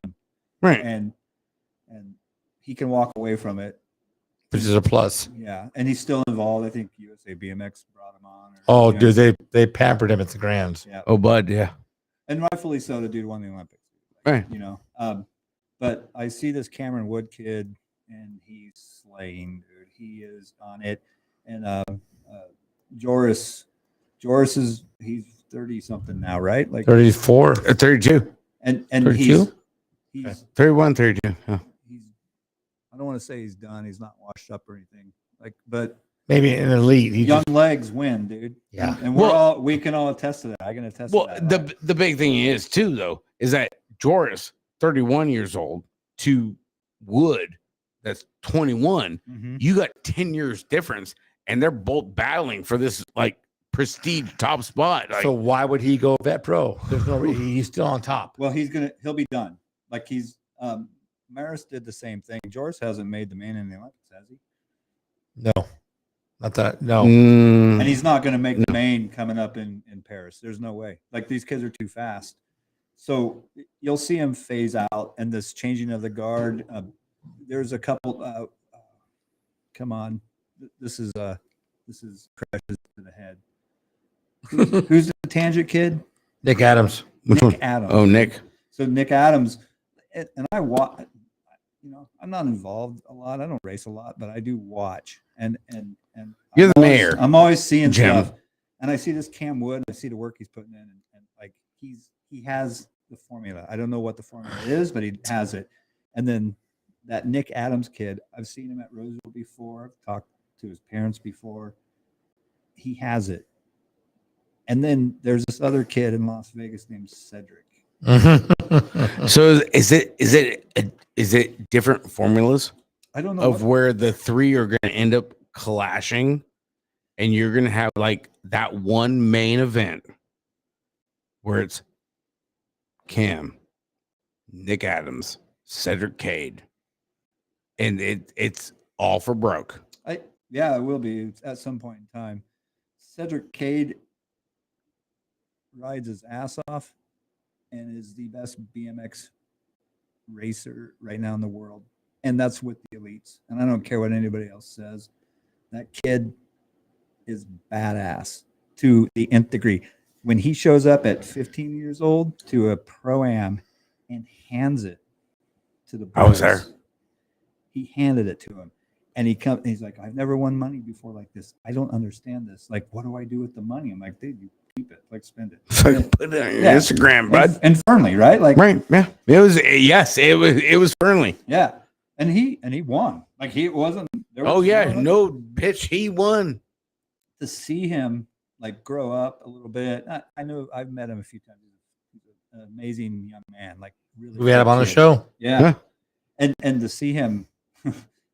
Right. And he can walk away from it. Which is a plus. Yeah. And he's still involved. I think USA BMX brought him on. Oh, you know, dude, they pampered him at the Grands. yeah. Oh, bud, yeah. And rightfully so, the dude won the Olympics. Right. You know, but I see this Cameron Wood kid, and he's slaying, dude. He is on it. And Joris he's 30 something now, right? Like 34. 32. and 32? he's 31, 32. Yeah. he's I don't want to say he's done. He's not washed up or anything. Like, but Maybe an elite. He young just, legs win, dude. Yeah. And Well- we can all attest to that. I can attest Well, to that. the big thing is too, though, is that Joris, 31 years old, to Wood, that's 21. Mhm. You got 10 years difference, and they're both battling for this like prestige top spot. Like, so why would he go vet pro? There's no he's still on top. Well, he'll be done. Like Maris did the same thing. Joris hasn't made the main in the Olympics, has he? No. Not that. No. And he's not going to make the main coming up in Paris. There's no way. Like, these kids are too fast. So you'll see him phase out, and this changing of the guard. There's a couple. Come on, this is crashes to the head. Who's the tangent kid? Nick Adams. Which Nick one? Adams. Oh, Nick. So Nick Adams, and I watch. You know, I'm not involved a lot. I don't race a lot, but I do watch. And You're the always- mayor, I'm always seeing Jim. stuff, and I see this Cam Wood. I see the work he's putting in, and like he has the formula. I don't know what the formula is, but he has it. And then that Nick Adams kid, I've seen him at Roseville before. I've talked to his parents before. He has it. And then there's this other kid in Las Vegas named Cedric. So is it different formulas I don't know of what- where the three are going to end up clashing, and you're going to have like that one main event where it's Cam, Nick Adams, Cedric Cade, and it's all for broke. Yeah, it will be at some point in time. Cedric Cade rides his ass off and is the best BMX racer right now in the world. And that's with the elites. And I don't care what anybody else says. That kid is badass to the nth degree. When he shows up at 15 years old to a pro-am and hands it to the I was there. boys. He handed it to him. And he's like, I've never won money before like this. I don't understand this. Like, what do I do with the money? I'm like, dude, you keep it, like spend it. Like, put it on your Instagram, bud. And Fernley, right? Like, right. Yeah. It was Fernley. yeah. And he won. Like he wasn't. Oh yeah. No bitch. He won. To see him like grow up a little bit. I know I've met him a few times. He's an amazing young man. Like really. We had him on the show. Yeah. And to see him,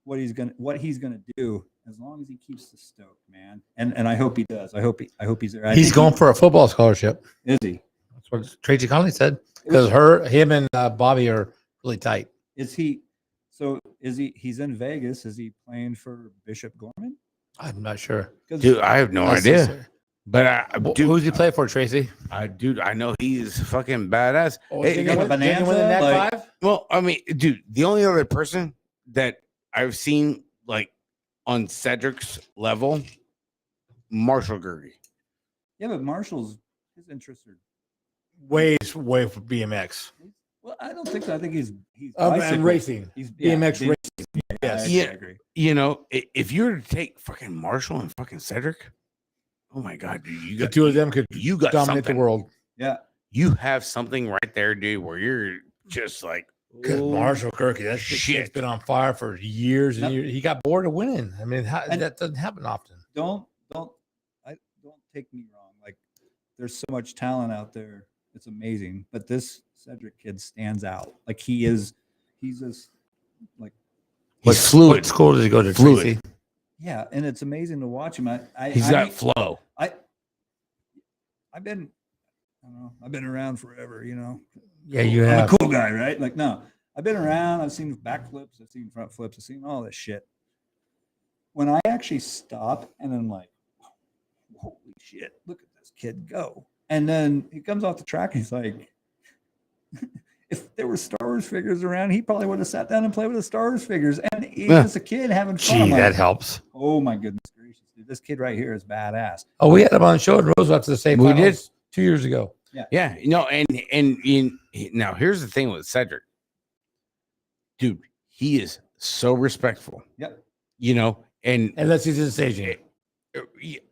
what he's gonna do, as long as he keeps the stoke, man. And I hope he does. I hope he's there. He's going for a football scholarship. Is he? That's what Tracy Conley said. Because him and Bobby are really tight. Is he? So is he? He's in Vegas. Is he playing for Bishop Gorman? I'm not sure. Dude, I have no idea. But dude, who's he play for, Tracy? Dude, I know he's fucking badass. Hey, like a bonanza, like, well, I mean, dude, the only other person that I've seen like on Cedric's level, Marshall Gergie. Yeah, but Marshall's his interests are way for BMX. Well, I don't think so. I think he's And racing. He's BMX racing. Yes. I agree. You know, if you were to take fucking Marshall and fucking Cedric, oh my god, dude, you The got two of them could you got dominate something. the world. Yeah. You have something right there, dude, where you're just like, Marshall Kirky, that shit's been on fire for years and years. He got bored of winning. I mean, that doesn't happen often. Don't take me wrong. Like, there's so much talent out there. It's amazing. But this Cedric kid stands out. Like he's just like he's fluid. What school does he go to? Fluid. Tracy? Yeah, and it's amazing to watch him. He's got flow. I've been around forever, you know. Yeah, you I'm have. a cool guy, right? Like, no, I've been around. I've seen back flips. I've seen front flips. I've seen all this shit. When I actually stop and I'm like, holy shit, look at this kid go. And then he comes off the track and he's like, if there were Star Wars figures around, he probably would have sat down and played with the Star Wars figures. And he's just a kid having fun. Gee, that helps. Oh my goodness gracious, dude. This kid right here is badass. Oh, we had him on the show in Roosevelt to the same. We did 2 years ago. Yeah, you know, and now here's the thing with Cedric, dude, he is so respectful. Yep. You know, and Unless he's in staging.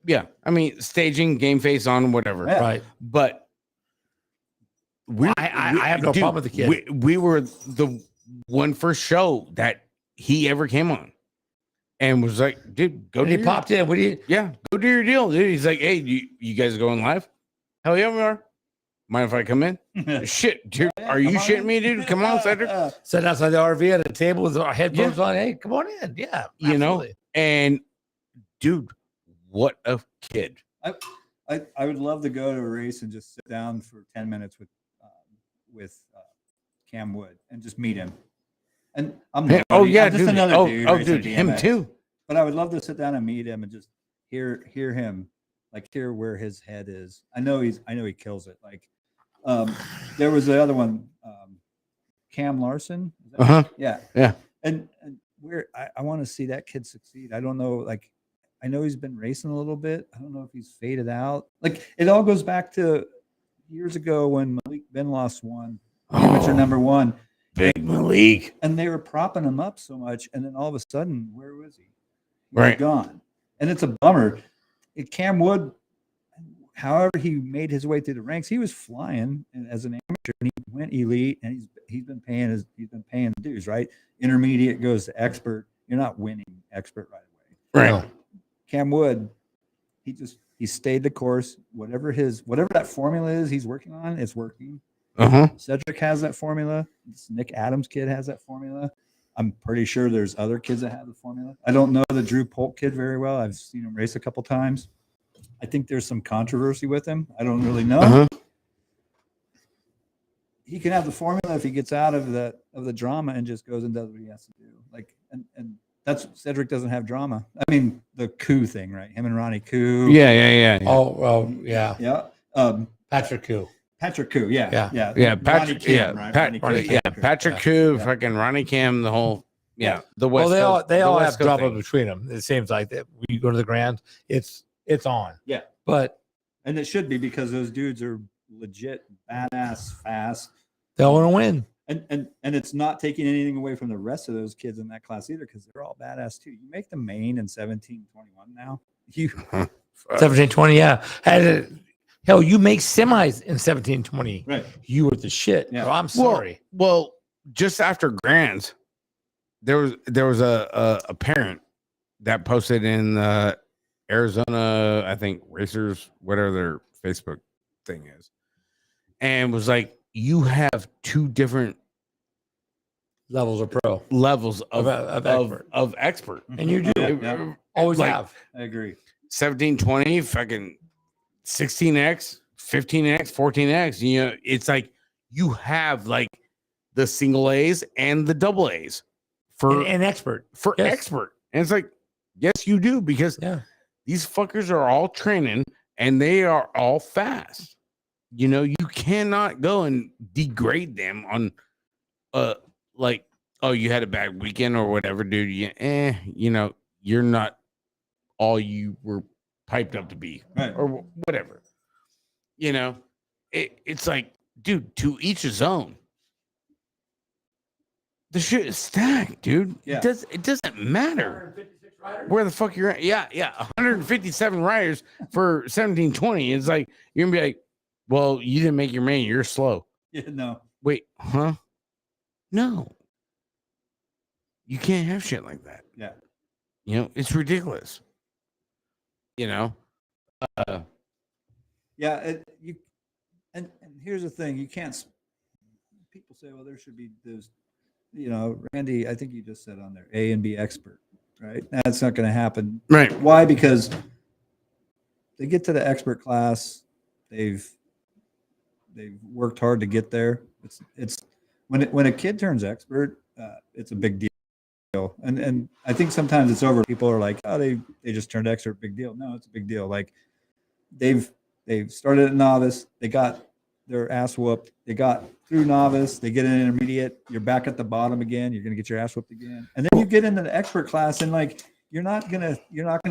yeah, I mean, staging, game face on, whatever. Yeah. Right. But I have no problem with the kid. We were the one first show that he ever came on, and was like, dude, go. And he popped in. What do you? Yeah, go do your deal, dude. He's like, hey, you guys going live? Hell yeah, we are. Mind if I come in? Shit, dude. Are you shitting me, dude? Come on, Cedric. Sat outside the RV at a table with our headphones on. Hey, come on in. Yeah, you know, absolutely. and dude, what a kid. I would love to go to a race and just sit down for 10 minutes with Cam Wood and just meet him. And I'm Hey, oh yeah, I'm just dude. another dude. Oh, racing dude, him BMX. too. But I would love to sit down and meet him and just hear him, like hear where his head is. I know he kills it. Like there was the other one, Cam Larson. Is that Uh-huh. Yeah. And where I want to see that kid succeed. I don't know, like I know he's been racing a little bit. I don't know if he's faded out. Like it all goes back to years ago when Malik Benloss won amateur number one. Big Malik. And they were propping him up so much, and then all of a sudden, where was he? Right. Gone. And it's a bummer. Cam Wood, however he made his way through the ranks, he was flying as an amateur, and he went elite, and he's been paying the dues, right? Intermediate goes to expert. You're not winning expert right away. Right. No. Cam Wood, he stayed the course. Whatever that formula is he's working on, it's working. Uh-huh. Cedric has that formula. This Nick Adams kid has that formula. I'm pretty sure there's other kids that have the formula. I don't know the Drew Polk kid very well. I've seen him race a couple times. I think there's some controversy with him. I don't really know. Uh-huh. He can have the formula if he gets out of the drama and just goes and does what he has to do. Like and that's Cedric doesn't have drama. I mean the Koo thing, right? Him and Ronnie Koo. Yeah. Oh, well, yeah. Yeah. Patrick Koo. Patrick Koo, yeah. Patrick, Kim, right? Patrick Koo, fucking Ronnie Kim, the whole, the West. Well, they all have Coast drama thing. between them. It seems like that. We go to the Grand, it's on. Yeah. But And it should be because those dudes are legit badass fast. they all want to win. and it's not taking anything away from the rest of those kids in that class either, because they're all badass too. You make the main in 1721 now. You 1720, yeah. Hell, you make semis in 1720. right. You were the shit. Yeah. Bro, I'm sorry. Well, just after Grands, there was a parent that posted in Arizona, I think Racers, whatever their Facebook thing is, and was like, "You have two different Levels of pro. levels of expert, And you do. Yeah. Always Like- have. I agree. 1720, fucking 16x, 15x, 14x. You know, it's like you have like the single A's and the double A's for An expert. Yes. expert, and it's like, yes, you do, because Yeah. these fuckers are all training and they are all fast. You know, you cannot go and degrade them on like, oh, you had a bad weekend or whatever, dude. You know, you're not all you were piped up to be, Right. or whatever. You know, it's like, dude, to each his own. The shit is stacked, dude. Yeah. It doesn't matter where the fuck you're at. Yeah, 157 riders for 1720. It's like you're gonna be like, well, you didn't make your main, you're slow. Yeah, no. Wait, huh? No. You can't have shit like that. Yeah. You know, it's ridiculous. You know? Yeah, and here's the thing, you can't. People say, well, there should be those. You know, Randy, I think you just said on there, A and B expert, right? That's not going to happen. Right. Why? Because they get to the expert class, they've worked hard to get there. It's when a kid turns expert, it's a big deal. And I think sometimes it's over. People are like, oh, they just turned expert, big deal. No, it's a big deal. Like they've started at novice, they got their ass whooped, they got through novice, they get an intermediate, you're back at the bottom again, you're gonna get your ass whooped again. And then you get into the expert class and like you're not gonna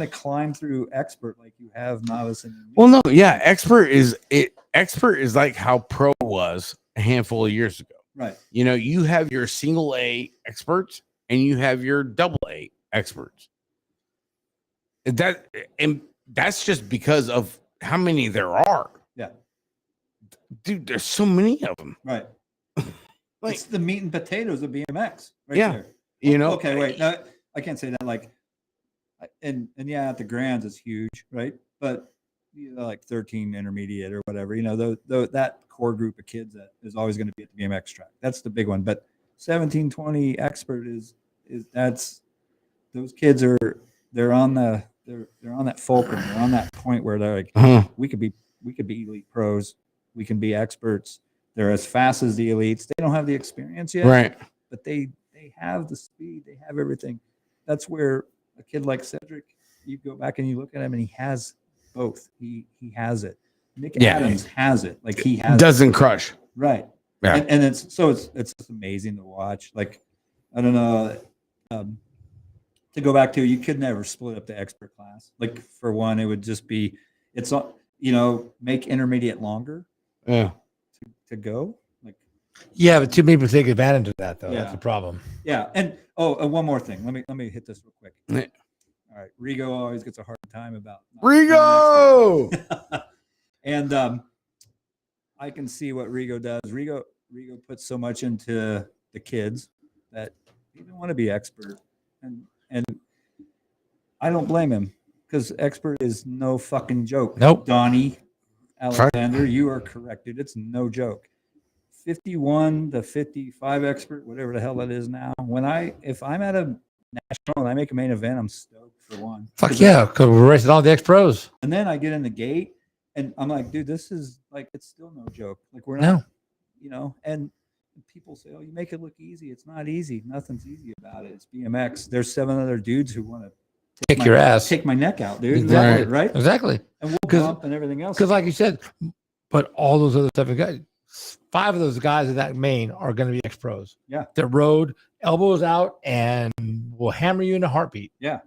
climb through expert like you have novice and Well, no, yeah, expert is like how pro was a handful of years ago. right. You know, you have your single A experts and you have your double A experts. And that's just because of how many there are. Yeah. Dude, there's so many of them. Right. Like, It's the meat and potatoes of BMX right Yeah. there. you know, Okay, wait. No, I can't say that. Like, and yeah, at the Grands it's huge, right? But you know, like 13 intermediate or whatever. You know, that core group of kids that is always going to be at the BMX track. That's the big one. But 1720 expert is that's those kids they're on that fulcrum. They're on that point where they're like, Uh-huh. we could be elite pros. We can be experts. They're as fast as the elites. They don't have the experience yet, right. but they have the speed. They have everything. That's where a kid like Cedric, you go back and you look at him and he has both. He has it. Nick Yeah. Adams has it. Like he has Doesn't crush. right. Yeah. And it's just amazing to watch. Like, I don't know, to go back to, you could never split up the expert class. Like for one, it would just be, it's, you know, make intermediate longer Yeah. to go. Like, Yeah, but too many people take advantage of that, though. Yeah. That's the problem. yeah. And one more thing. Let me hit this real quick. Yeah. All right. Rigo always gets a hard time about not Rigo. being an expert. And I can see what Rigo does. Rigo puts so much into the kids that he didn't want to be expert. And I don't blame him, because expert is no fucking joke. Nope. Donnie Alexander, you are correct, dude. It's no joke. 51 to 55 expert, whatever the hell that is now. If I'm at a national and I make a main event, I'm stoked for one. Fuck yeah, because we're racing all the ex pros. And then I get in the gate and I'm like, dude, this is like, it's still no joke. Like we're No. not, you know, and people say, oh, you make it look easy. It's not easy. Nothing's easy about it. It's BMX. There's 7 other dudes who want to Kick your ass. take my neck out, dude. Exactly. Right? Exactly. And we'll 'Cause- bump and everything else. Because, like you said, but all those other 7 guys, 5 of those guys in that main are going to be ex pros. Yeah. They're road, elbows out, and will hammer you in a heartbeat. Yeah.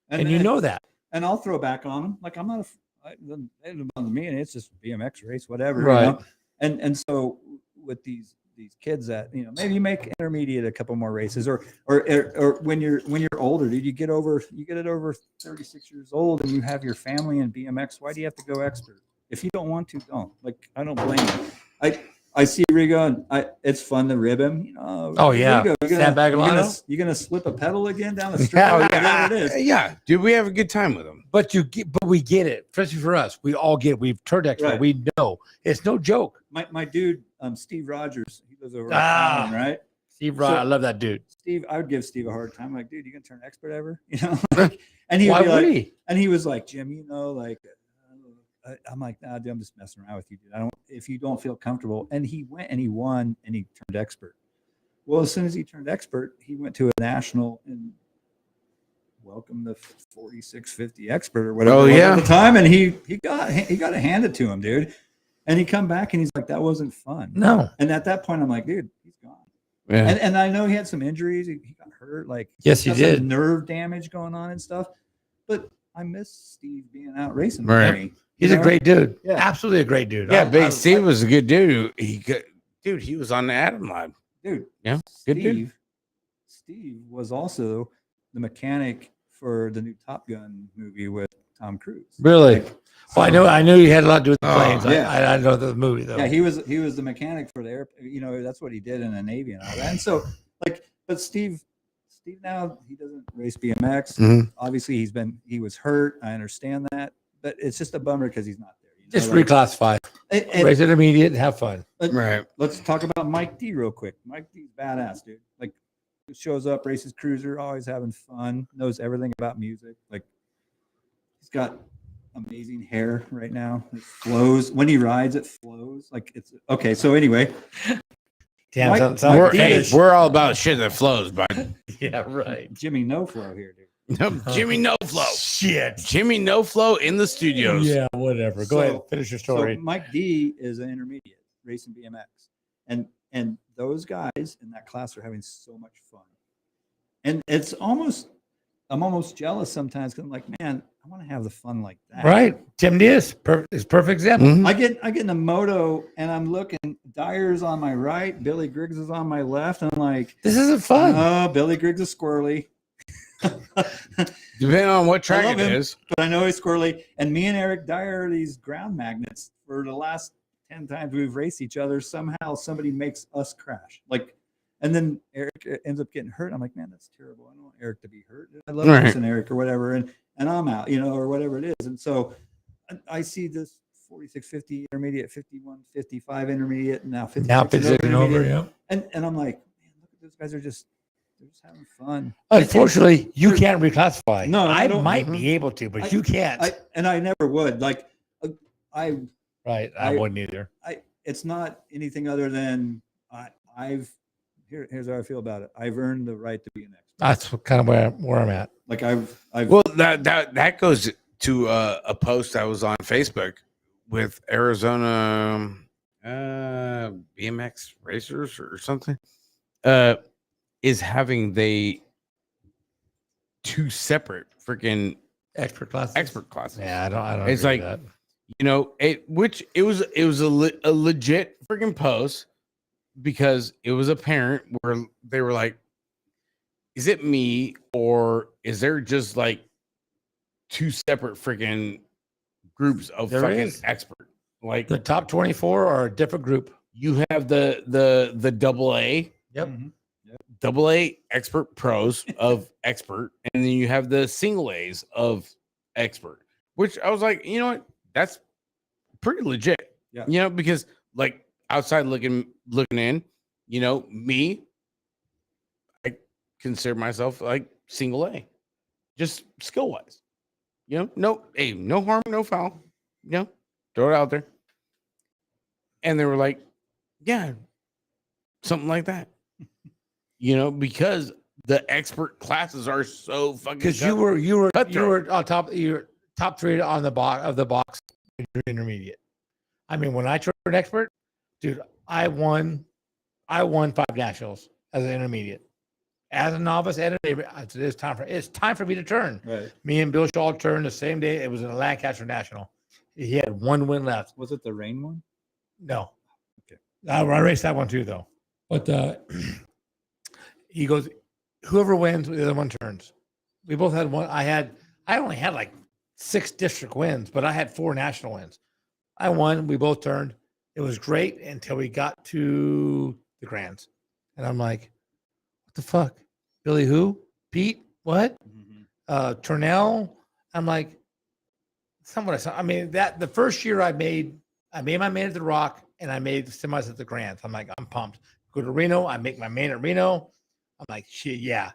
And you know that. And I'll throw back on them. Like I'm not it doesn't bother me, and it's just a BMX race, whatever. Right. You know? And so with these these kids that maybe you make intermediate a couple more races, or when you're older, dude, you get it over 36 years old and you have your family in BMX. Why do you have to go expert? If you don't want to, don't. Like, I don't blame you. I see Rigo, and it's fun to rib him. Oh yeah, Rigo, you're gonna slip a pedal again down the street. Yeah, yeah, dude, we have a good time with him. But we get it, especially for us. We all get it. We've turned expert. Right. We know it's no joke. My dude, Steve Rogers, he lives over in town, right? Steve Rogers, I love that dude. Steve, I would give Steve a hard time. I'm like, dude, you gonna turn expert ever? And he would be like, and he was like, Jim, I'm like, nah, dude, I'm just messing around with you, dude. If you don't feel comfortable. And he went and he won and he turned expert. Well, as soon as he turned expert, he went to a national and welcomed the 4650 expert or whatever. Oh yeah, at the time, and he got it handed to him, dude. And he come back and he's like, that wasn't fun. No. And at that point, I'm like, dude, he's gone. Yeah. And I know he had some injuries. He got hurt. Like, yes, he did. Some nerve damage going on and stuff. But I miss Steve being out racing. Right. With me. He's a great dude. Yeah. Absolutely a great dude. Yeah, Big Steve was a good dude. He was on the Adam Lab. Dude. Yeah, good dude. Steve was also the mechanic for the new Top Gun movie with Tom Cruise. Really? Well, I knew he had a lot to do with the planes. Yeah. I know the movie though. Yeah, he was the mechanic for the air. That's what he did in the Navy and all that. And so, but Steve now he doesn't race BMX. Mhm. Obviously, he was hurt. I understand that, but it's just a bummer because he's not there. Just reclassify, race intermediate, and have fun. Right. Let's talk about Mike D real quick. Mike D's badass, dude. Like, shows up, races cruiser, always having fun, knows everything about music. Like, he's got amazing hair right now. It flows when he rides. It flows like it's okay. So anyway, damn, we're all about shit that flows, bud. Yeah, right. Jimmy No Flow here, dude. Jimmy No Flow. Shit. Jimmy No Flow in the studios. Yeah, whatever. Go ahead, finish your story. So Mike D is an intermediate racing BMX, and those guys in that class are having so much fun, and I'm almost jealous sometimes because I'm like, man, I want to have the fun like that. Right. Tim Diaz is perfect example. Mhm. I get in the moto and I'm looking, Dyer's on my right, Billy Griggs is on my left, and I'm like, This isn't fun. oh, Billy Griggs is squirrely. Depending on what track it is. But I know he's squirrely. And me and Eric Dyer are these ground magnets. For the last 10 times we've raced each other, somehow somebody makes us crash. And then Eric ends up getting hurt. I'm like, man, that's terrible. I don't want Eric to be hurt. I love racing Eric or whatever. And I'm out, or whatever it is. And so I see this 4650 intermediate, 5155 intermediate, and now 56 over, yeah. And I'm like, man, look at those guys they're just having fun. Unfortunately, you can't reclassify. No, I might be able to, but you can't. I never would. I wouldn't either. It's not anything other than here's how I feel about it. I've earned the right to be an expert. That's kind of where I'm at. Like I've Well, that goes to a post I was on Facebook with Arizona BMX racers or something. Is having two separate freaking Expert classes. Yeah, I don't. It's like that. It was a legit freaking post because it was apparent where they were like, is it me or is there just like two separate freaking groups of fucking expert? Like the top 24 are a different group. You have the double A. Yep. Mm-hmm. Double A expert pros of expert, and then you have the single A's of expert, which I was like, you know what, that's pretty legit. Yeah. Because like outside looking in, me, I consider myself like single A, just skill wise. No harm, no foul. Throw it out there. And they were like, yeah, something like that. Because the expert classes are so fucking. Because you were on top. You're top 3 on the box intermediate. I mean, when I turned expert, dude, I won 5 nationals as an intermediate. As a novice and it's time for me to turn. Right. Me and Bill Shaw turned the same day. It was in a Lancaster National. He had 1 win left. Was it the rain one? No. Okay. I raced that one too, though. But he goes, whoever wins, the other one turns. We both had one. I only had like 6 district wins, but I had 4 national wins. I won. We both turned. It was great until we got to the Grands. And I'm like, what the fuck? Billy who? Pete? What? Turnell? I'm like, somewhat. I mean, that the first year I made my main at the Rock and I made the semis at the Grands. I'm like, I'm pumped. Go to Reno. I make my main at Reno. I'm like, shit, yeah.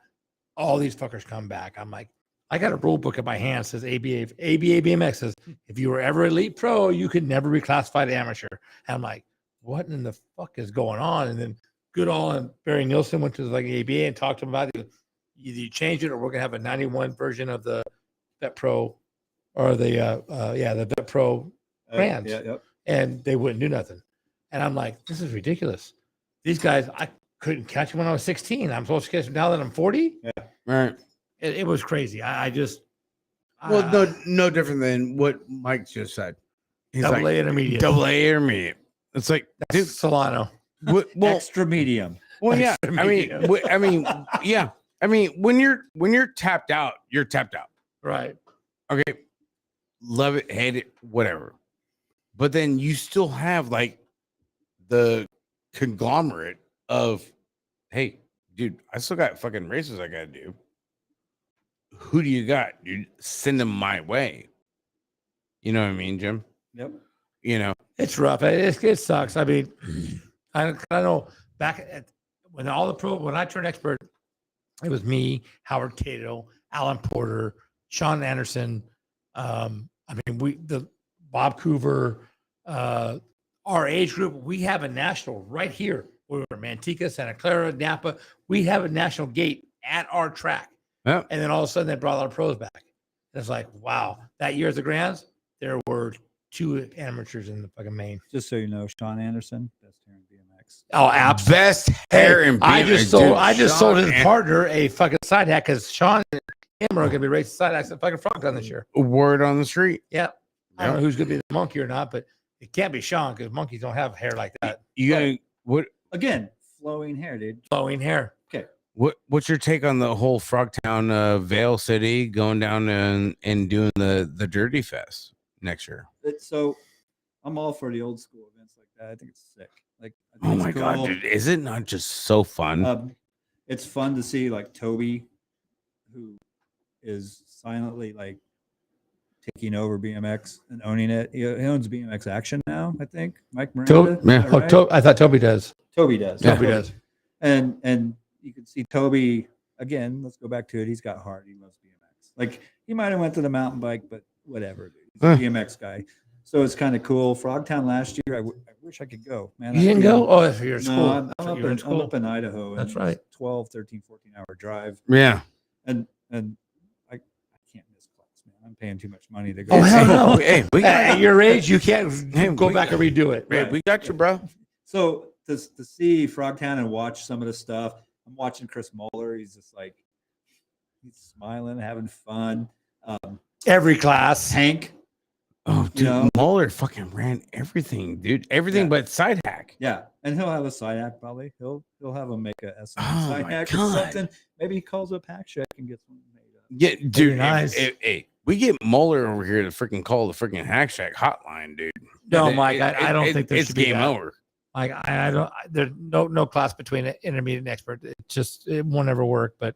All these fuckers come back. I'm like, I got a rule book in my hand that says ABA BMX says if you were ever elite pro, you could never be classified amateur. And I'm like, what in the fuck is going on? And then Goodall and Barry Nielsen went to like ABA and talked to them about it. Either you change it or we're gonna have a 91 version of the Vet Pro or the Vet Pro Grands. And they wouldn't do nothing. And I'm like, this is ridiculous. These guys, I couldn't catch them when I was 16. I'm supposed to catch them now that I'm 40. Yeah, right. It was crazy. I just no different than what Mike just said. He's double A intermediate. Double A intermediate. It's like, dude, Solano. Well, extra medium. Well, yeah. Extra I medium. mean, yeah. I mean, when you're tapped out, you're tapped out. Right. Okay. Love it, hate it, whatever. But then you still have like the conglomerate of, hey, dude, I still got fucking races I gotta do. Who do you got? Dude, send them my way. You know what I mean, Jim? Yep. You know, It's rough. It sucks. I mean, I know when I turned expert, it was me, Howard Cato, Alan Porter, Sean Anderson. I mean, Bob Coover, our age group, we have a national right here. We were Manteca, Santa Clara, Napa. We have a national gate at our track. yeah. And then all of a sudden they brought our pros back. And it's like, wow. That year at the Grands, there were 2 amateurs in the fucking main. Just so you know, Sean Anderson, best hair in BMX. Oh, absolutely. Best hair in BMX. I just sold his partner a fucking side hack because Sean and him are going to be racing side hacks at fucking Frog Town this year. Word on the street. Yeah. I don't know who's going to be the monkey or not, but it can't be Sean because monkeys don't have hair like that. You got what? Again, flowing hair, dude. Flowing hair. Okay. What's your take on the whole Frogtown Vale City going down and doing the Dirty Fest next year? So I'm all for the old school events like that. I think it's sick. Like, I Oh think my it's god, cool. dude! Is it not just so fun? It's fun to see like Toby, who is silently like taking over BMX and owning it. He owns BMX Action now, I think. Mike Miranda. I thought Toby does. Toby does. Toby does. And you can see Toby again. Let's go back to it. He's got heart. He loves BMX. Like he might have went to the mountain bike, but whatever. Dude. He's a BMX guy. So it's kind of cool. Frogtown last year, I wish I could go. Man, You didn't go? Oh, if you're in school. No, I'm up in Idaho. That's and right. 12, 13, 14-hour drive. Yeah. And I can't miss class, man. I'm paying too much money to go. Oh, hell no. Hey, we At your age, you can't go back and redo it. Hey, we got you, bro. So to see Frogtown and watch some of the stuff, I'm watching Chris Moeller. He's just like, he's smiling, having fun. Every class. Hank. Oh, dude, You know? Mueller fucking ran everything, dude. Everything Yeah. but side hack. Yeah, and he'll have a side hack probably. He'll have him make a SM Oh side my hack or God. something. Maybe he calls up Hack Shack and gets one made up. Yeah, dude. nice. Hey, we get Mueller over here to freaking call the freaking Hack Shack hotline, dude. No, Mike, I don't think there it's should be game that. over. Like I don't. There's no class between intermediate and expert. It won't ever work. But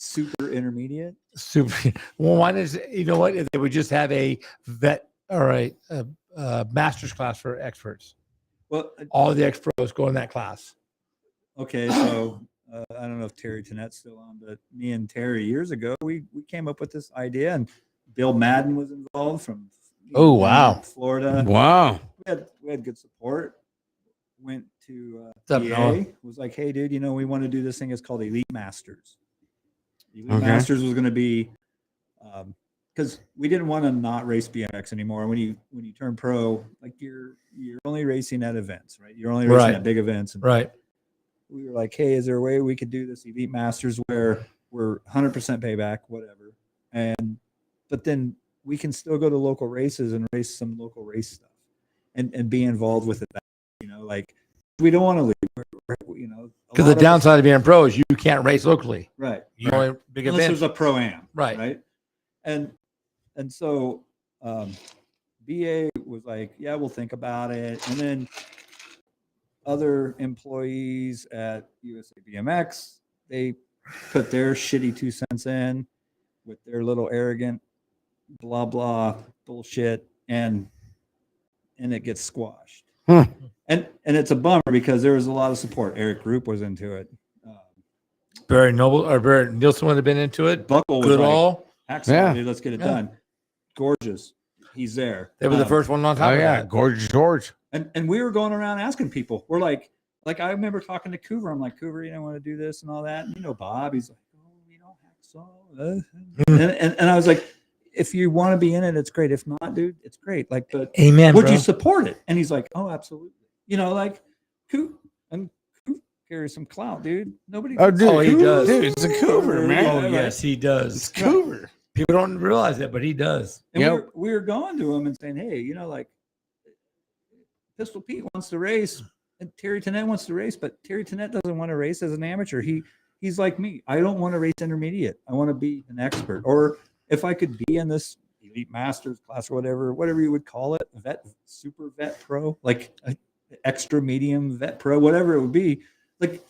Super intermediate. super. Well, why does you know what? If they would just have a vet or a master's class for experts. Well, All the ex pros go in that class. okay, so I don't know if Terry Tennet's still on, but me and Terry years ago, we came up with this idea, and Bill Madden was involved from Oh, wow. Florida. Wow. We had good support. Went to What's up, PA, Noah? was like, hey, dude, we want to do this thing. It's called Elite Masters. Elite Okay. Masters was going to be because we didn't want to not race BMX anymore. When you turn pro, like you're only racing at events, right? You're only racing Right. at big events. And Right. we were like, hey, is there a way we could do this Elite Masters where we're 100% payback, whatever, but then we can still go to local races and race some local race stuff and be involved with it. Like we don't want to leave. We're you know, a Because lot the of us- downside of being pro is you can't race locally. right? You only big Unless events. there's a pro-am, Right. right? And so BA was like, yeah, we'll think about it. And then other employees at USA BMX, they put their shitty 2 cents in with their little arrogant blah blah bullshit, and it gets squashed. Huh. And it's a bummer because there was a lot of support. Eric Group was into it. Barry Noble or Barry Nielsen would have been into it. Buckle was Good like, all. excellent, Yeah. dude, let's get it Yeah. done. Gorgeous. He's there. They were the first one on top Oh of yeah, that. gorgeous George. And we were going around asking people. We're like I remember talking to Coover. I'm like, Coover, you don't want to do this and all that. And, you know, Bob, he's like, oh, you know, hacksaw. And I was like, if you want to be in it, it's great. If not, dude, it's great. Like, but Amen. would bro. you support it? And he's like, oh, absolutely. You know, like, Coop carries some clout, dude. Nobody. Oh, dude, Oh, he does. Dude, it's a Coover, man. Oh yes, he does. It's Coover. People don't realize that, but he does. And Yep. we were going to him and saying, hey, you know, like, Pistol Pete wants to race, and Terry Tennant wants to race, but Terry Tennant doesn't want to race as an amateur. He's like me. I don't want to race intermediate. I want to be an expert. Or if I could be in this elite masters class or whatever you would call it, super vet pro, like extra medium vet pro, whatever it would be, like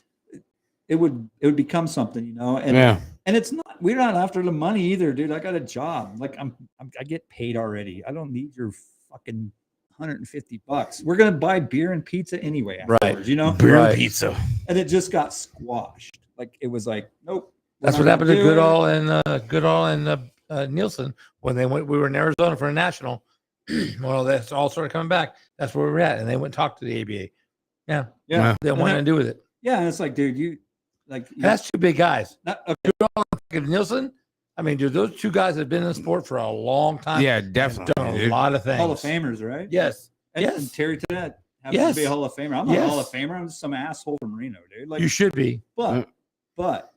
it would become something, you know. And Yeah. and it's not, we're not after the money either, dude. I got a job. Like I get paid already. I don't need your fucking $150. We're gonna buy beer and pizza anyway afterwards, you know. Beer Right. and pizza. And it just got squashed. Like it was like, nope. we're That's not what gonna happened to do it. Goodall and Nielsen when they went. We were in Arizona for a national. Well, that's all started coming back. That's where we were at, and they went and talked to the ABA. Yeah, Yeah. they wanted to do with it. Yeah, and it's like, dude, you That's two big guys. okay. Goodall and Nielsen. I mean, dude, those two guys have been in the sport for a long time. Yeah, and definitely. done a dude. lot of things. Hall of Famers, right? Yes, And, yes. and Terry Tennant happens Yes. to be a Hall of Famer. I'm not a Yes. Hall of Famer. I'm just some asshole from Reno, dude. Like, You should be. but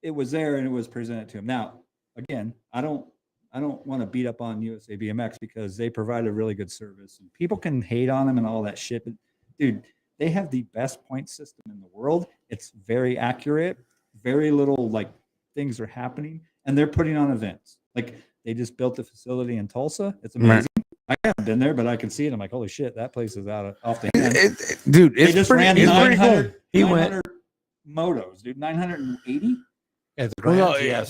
it was there and it was presented to him. Now, again, I don't want to beat up on USA BMX because they provide a really good service and people can hate on them and all that shit. But dude, they have the best point system in the world. It's very accurate. Very little like things are happening, and they're putting on events. Like they just built a facility in Tulsa. It's amazing. I haven't been there, but I can see it. I'm like, holy shit, that place is off the hand. Dude, They it's just pretty, ran it's pretty 900, cool. He went 900 motos, dude. 980. at the Well, no, Grand. Yes,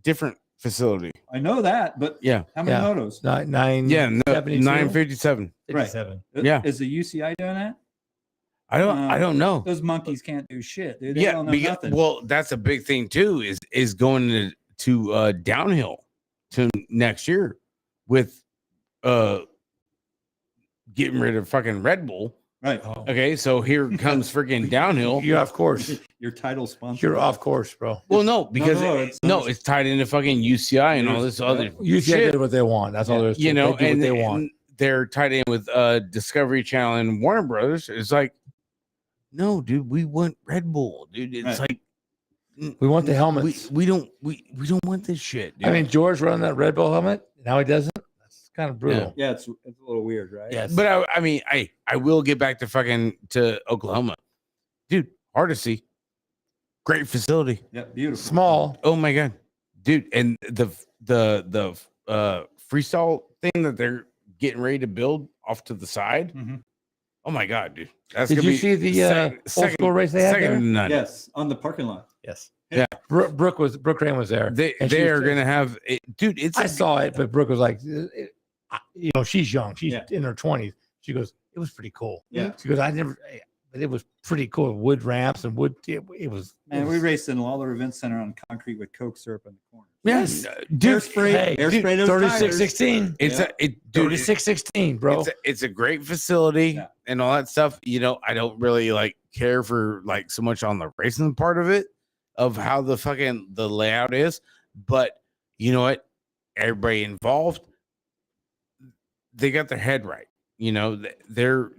different facility. I know that, but Yeah. how many Yeah. motos? nine. Yeah, no, 72? 957. 57. Yeah. Is the UCI doing that? I don't know. Those monkeys can't do shit, dude. They Yeah, don't know because, nothing. well, that's a big thing too. Is going to downhill to next year with getting rid of fucking Red Bull. Right. Oh. Okay, so here comes freaking downhill. You're off course. Your title sponsor. You're off course, bro. Well, no, because no, it's tied into fucking UCI and all this other You shit. did what they want. That's all there is. to You it. know, They do and what they want. and they're tied in with Discovery Channel and Warner Brothers. It's like, no, dude, we want Red Bull, dude. It's Right. like We want the helmets. we don't want this shit. Dude. I mean, George running that Red Bull helmet. Now he doesn't. That's kind of brutal. Yeah, it's a little weird, right? Yes. but I mean, I will get back to Oklahoma, dude. Hardesty, great facility. Yeah, beautiful. Small. Oh my god, dude, and the freestyle thing that they're getting ready to build off to the side. Mhm. Oh my god, dude. That's Did gonna you be see the old school race they had second there? to none. Yes, on the parking lot. Yes. Yeah. Brooke Crane was there. They And she they was are gonna have it, dude. It's I saw it, but Brooke was like, you know, she's young. She's Yeah. in her 20s. She goes, it was pretty cool. Yeah. She goes, but it was pretty cool. Wood ramps and wood. It was. Man, we raced in Lawler Event Center on concrete with Coke syrup in the corner. yes, dude. Airspray, hey, airspray those 36-16. It's Yeah. dude. 36-16, bro. It's a great facility Yeah. and all that stuff. You know, I don't really like care for like so much on the racing part of it, of how the layout is. But you know what? Everybody involved, they got their head right. You know, they're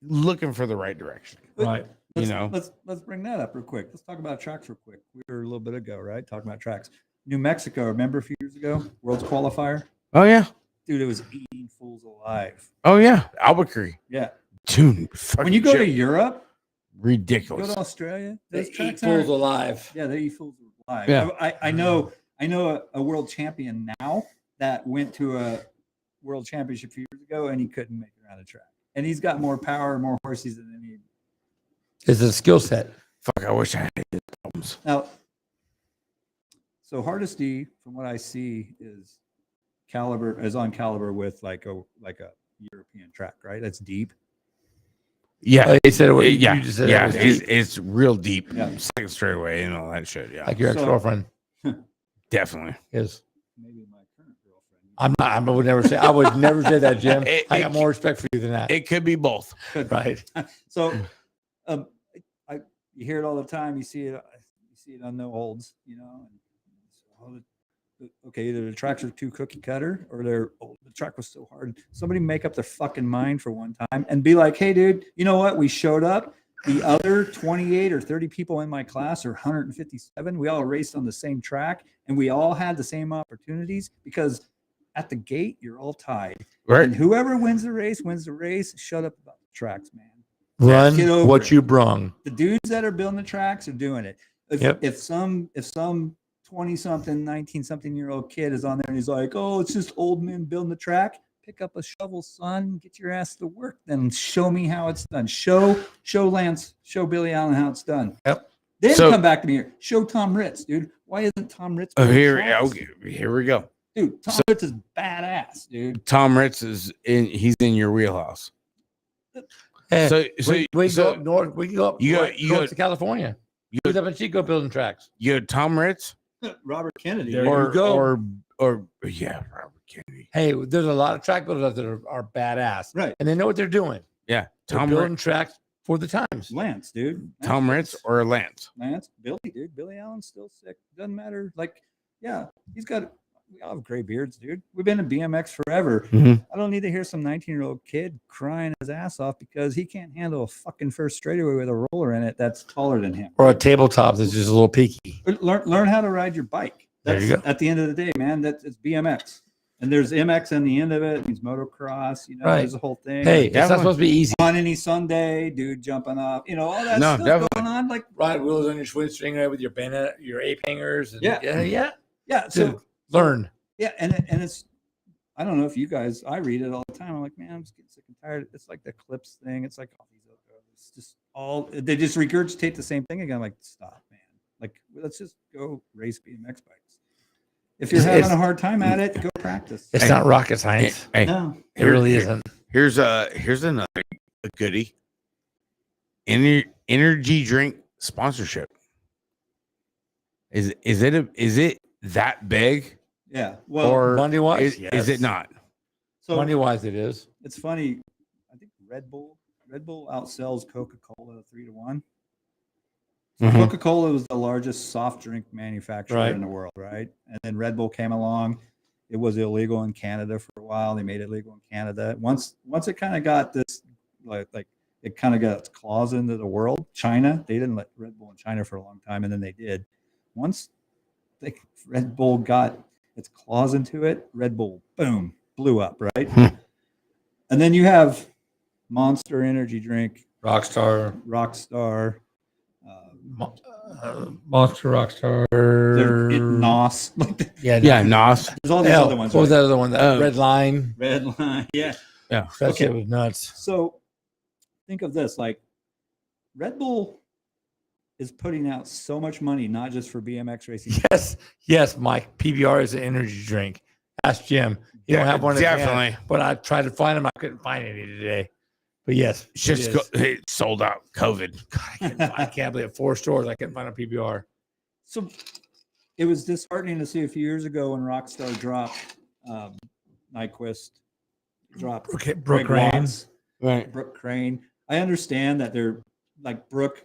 looking for the right direction. Right. Let's, You know. let's bring that up real quick. Let's talk about tracks real quick. We were a little bit ago, right? Talking about tracks. New Mexico, remember a few years ago? World's qualifier? Oh yeah. Dude, it was eating fools alive. Oh yeah. Albuquerque. Yeah. Dude, When you go to Europe, go ridiculous. to Australia, They those eat tracks fools aren't. alive. Yeah, they eat fools alive. Yeah. I know a world champion now that went to a world championship a few years ago and he couldn't make it around the track. And he's got more power, more horses than any. It's a skill set. Fuck, I wish I had his problems. Now, so Hardesty, from what I see, is on caliber with like a European track, right? That's deep. Yeah, He said, yeah, you just said yeah. it was deep, It's real deep. Yeah. Second straightaway and all that shit. Yeah, like your ex-girlfriend definitely. is. Maybe my current girlfriend. I would never say. I would never say that, Jim. I got It- more respect for you than that. It could be both. Right. So, you hear it all the time. You see it on no holds. You know. And okay, either the tracks are too cookie cutter, or the track was so hard. Somebody make up their fucking mind for one time and be like, "Hey, dude, you know what? We showed up. The other 28 or 30 people in my class, or 157, we all raced on the same track, and we all had the same opportunities because." At the gate, you're all tied. Right. And whoever wins the race wins the race. Shut up about the tracks, man. Run Get over what it. you brung. The dudes that are building the tracks are doing it. If some 20-something, 19-something-year-old kid is on there and he's like, "Oh, it's just old men building the track," pick up a shovel, son. Get your ass to work. Then show me how it's done. Show Lance, show Billy Allen how it's done. Yep. Then So- come back to me here. Show Tom Ritz, dude. Why isn't Tom Ritz? Oh, building here, tracks? okay, here we go. Dude, Tom Ritz is badass, dude. Tom Ritz he's in your wheelhouse. Hey, So we can so go up north. We can go up you go- north, you north go- to California. you Who's up in Chico building tracks? you had Tom Ritz Robert Kennedy. There you or go. or yeah, Robert Kennedy. Hey, there's a lot of track builders out there that are badass, Right. and they know what they're doing. Yeah, They're Tom building Ritz, tracks for the times. Lance, dude. Tom Ritz or Lance. Lance, Billy, dude. Billy Allen's still sick. Doesn't matter. Like, yeah, we all have gray beards, dude. We've been in BMX forever. Mhm. I don't need to hear some 19-year-old kid crying his ass off because he can't handle a fucking first straightaway with a roller in it that's taller than him. Or a tabletop that's just a little peaky. Learn how to ride your bike. There That's, you go. At the end of the day, man, it's BMX. And there's MX on the end of it. It means motocross. You know, Right. there's a whole thing. Hey, it's not Definitely. supposed to be easy. On any Sunday, dude jumping off. You know, all that No, stuff definitely. going on. Like, Ride wheels on your swing stringer with your bayonet, your ape hangers. And Yeah. yeah. yeah. So Dude, learn. yeah, and it's I don't know if you guys, I read it all the time. I'm like, man, I'm just getting sick and tired. It's like the clips thing. It's like all these it's just all they just regurgitate the same thing again. I'm like, stop, man. Like, let's just go race BMX bikes. If you're having a hard time at it, go practice. It's Hey. not rocket science. Hey, No. It really isn't. here's another goodie. Energy drink sponsorship. Is it that big Yeah. Well, or Money wise, is it not? so Money wise, it is. it's funny. I think Red Bull outsells Coca-Cola 3-1. Mhm. Coca-Cola was the largest soft drink manufacturer Right. in the world, right? And then Red Bull came along. It was illegal in Canada for a while. They made it legal in Canada. Once it kind of got this, like it kind of got its claws into the world. China, they didn't let Red Bull in China for a long time, and then they did. Once Red Bull got its claws into it, Red Bull, boom, blew up, right? And then you have Monster Energy Drink, Rockstar. Rockstar, Monster Rockstar. NOS. Yeah. Yeah, Nos. There's all these Hell, other ones. what was right? that other one? That Oh. Red Line. Red Line. Yeah. Yeah. That Okay. shit was nuts. So think of this, like Red Bull is putting out so much money, not just for BMX racing. Yes, Mike. PBR is an energy drink. Ask Jim. You don't have one. in his hand, Definitely. but I tried to find them. I couldn't find any today. But yes, It's just it sold out. COVID. I can't believe it. 4 stores. I couldn't find a PBR. So it was disheartening to see a few years ago when Rockstar dropped Nyquist, dropped Brooke Greg Crane. Watts, Right. Brooke Crane. I understand that they're like Brooke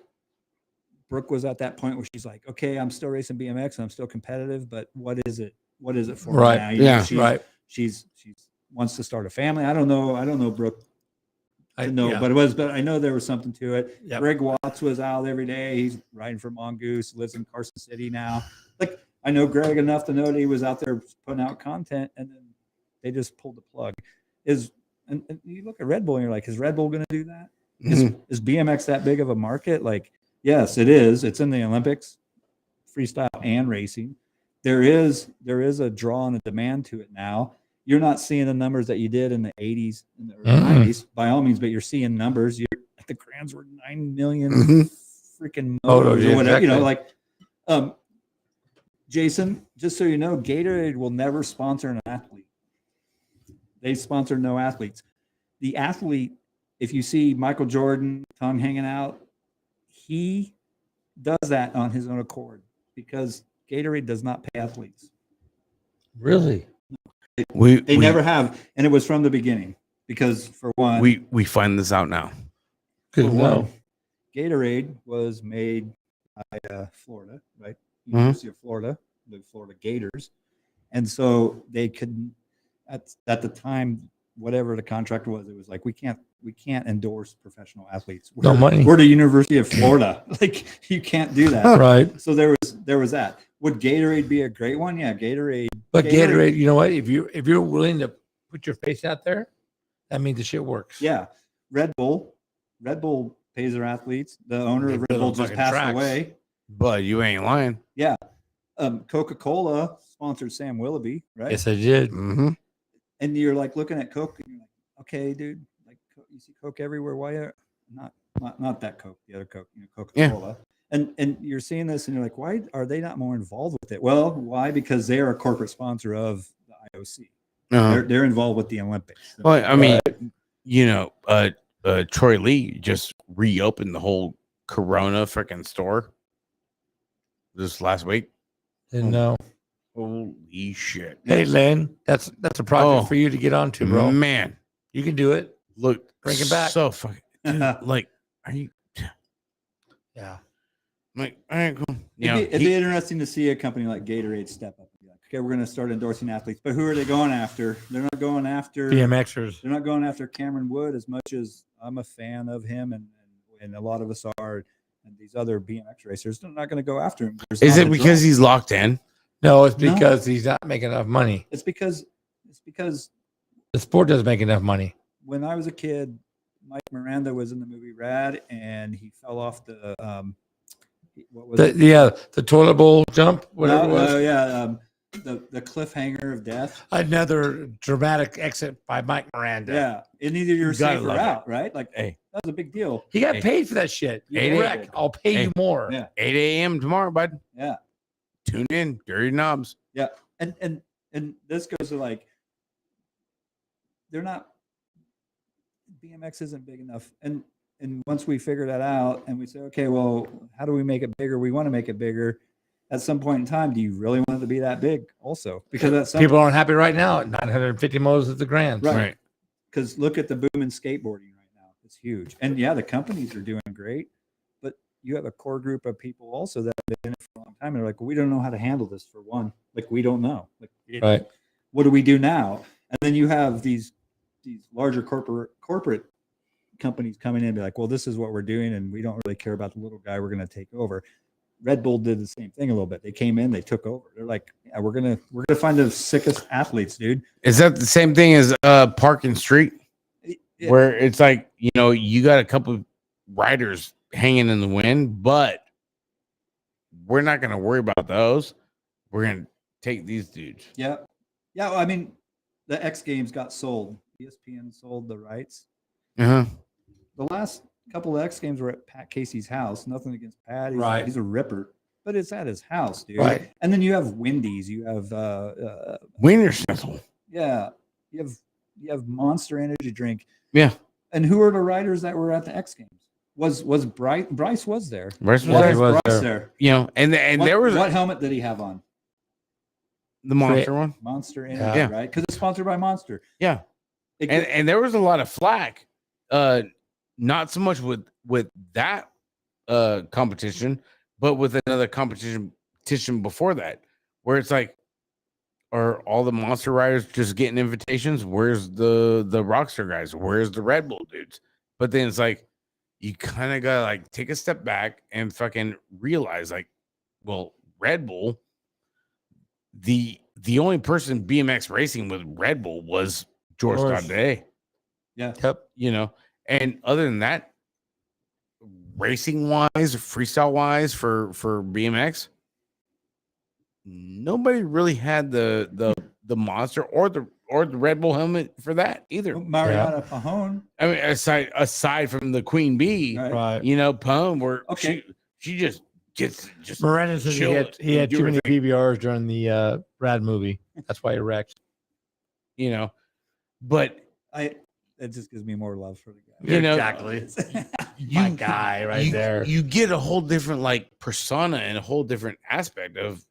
was at that point where she's like, okay, I'm still racing BMX and I'm still competitive, but what is it? What is it for Right. me now? You know, Yeah. Right. She's wants to start a family. I don't know Brooke I to know, yeah. but I know there was something to it. Yep. Greg Watts was out every day. He's riding for Mongoose, lives in Carson City now. Like, I know Greg enough to know that he was out there putting out content, and then they just pulled the plug. Is And you look at Red Bull and you're like, is Red Bull going to do that? Mhm. Is BMX that big of a market? Like, yes, it is. It's in the Olympics, freestyle and racing. There is a draw and a demand to it now. You're not seeing the numbers that you did in the 80s and the early 90s by all means, but you're seeing numbers. The Grands were 9 million freaking motors or whatever. Exactly. You know, like Jason, just so you know, Gatorade will never sponsor an athlete. They sponsor no athletes. The athlete, if you see Michael Jordan tongue hanging out, he does that on his own accord because Gatorade does not pay athletes. Really? They never have, and it was from the beginning because for one, we find this out now. Good no. Gatorade was made by Florida, right? University of Florida, the Florida Gators, and so they could at the time, whatever the contract was, it was like we can't endorse professional athletes. No money. We're the University of Florida, like you can't do that, Right? So there was that. Would Gatorade be a great one? Yeah, Gatorade. But Gatorade, you know what? If you're willing to put your face out there, that means the shit works. Yeah, Red Bull pays their athletes. The owner of Red Bull just passed away. But you ain't lying. Yeah, Coca-Cola sponsored Sam Willoughby, right? Yes, I did. Mm-hmm. And you're like looking at Coke, and you're like, okay, dude, like you see Coke everywhere. Why are not that Coke, the other Coke, Coca-Cola. Yeah. And you're seeing this, and you're like, why are they not more involved with it? Well, why? Because they are a corporate sponsor of the IOC. They're involved with the Olympics. Well, I mean, you know, Troy Lee just reopened the whole Corona freaking store this last week. Didn't know. Holy shit! Hey, Len, that's a project for you to get onto, bro. Man, you can do it. Look, bring it back. So fucking like, are you? Yeah. Like, all right, cool. It'd be interesting to see a company like Gatorade step up and be like, okay, we're going to start endorsing athletes, but who are they going after? They're not going after BMXers. They're not going after Cameron Wood as much as I'm a fan of him, and a lot of us are. And these other BMX racers, they're not going to go after him. Is it because he's locked in? No, it's because he's not making enough money. It's because the sport doesn't make enough money. When I was a kid, Mike Miranda was in the movie Rad, and he fell off the what was it? The toilet bowl jump, whatever it was. The cliffhanger of death. Another dramatic exit by Mike Miranda. Yeah, and either you're safe or out, right? Like, hey, that was a big deal. He got paid for that shit. I'll pay you more. Yeah. 8 a.m. tomorrow, bud. Yeah. Tune in, Dirty Knobs. Yeah, and this goes to like, they're not. BMX isn't big enough, and once we figure that out, and we say, okay, well, how do we make it bigger? We want to make it bigger. At some point in time, do you really want it to be that big? Also, because people aren't happy right now at 950 motors at the Grand. Right. Because look at the boom in skateboarding right now; it's huge. And yeah, the companies are doing great, but you have a core group of people also that have been in it for a long time, and they're like, well, we don't know how to handle this. For one, like we don't know. Like, right. What do we do now? And then you have these larger corporate companies coming in and be like, well, this is what we're doing, and we don't really care about the little guy. We're going to take over. Red Bull did the same thing a little bit. They came in, they took over. They're like, yeah, we're gonna find the sickest athletes, dude. Is that the same thing as Park and Street, where it's like, you know, you got a couple of riders hanging in the wind, but we're not gonna worry about those. We're gonna take these dudes. Yeah. Well, I mean, the X Games got sold. ESPN sold the rights. The last couple of X Games were at Pat Casey's house. Nothing against Pat. He's a ripper, but it's at his house, dude. Right. And then you have Wendy's. You have Wiener Schnitzel. Yeah. You have Monster Energy drink. Yeah. And who are the riders that were at the X Games? Was Bryce was there? Bryce was there. You know, and there was what helmet did he have on? The Monster one. Monster Energy, right? Because it's sponsored by Monster. Yeah. And there was a lot of flack. Not so much with that competition, but with another competition before that, where it's like, are all the Monster riders just getting invitations? Where's the Rockstar guys? Where's the Red Bull dudes? But then it's like, you kind of gotta like take a step back and fucking realize, like, well, Red Bull, the only person BMX racing with Red Bull was George Day. Yeah. Yep. You know, and other than that, racing wise, freestyle wise for BMX, nobody really had the monster or the Red Bull helmet for that either. Mariana Pajón. I mean, aside from the Queen Bee, Right. you know, Pone, where Okay. she just gets just Miranda says he had do too her many thing. PBRs during the Rad movie. That's why he wrecked. You know, but It just gives me more love for the guy. you know, Exactly. My guy right there. You get a whole different like persona and a whole different aspect of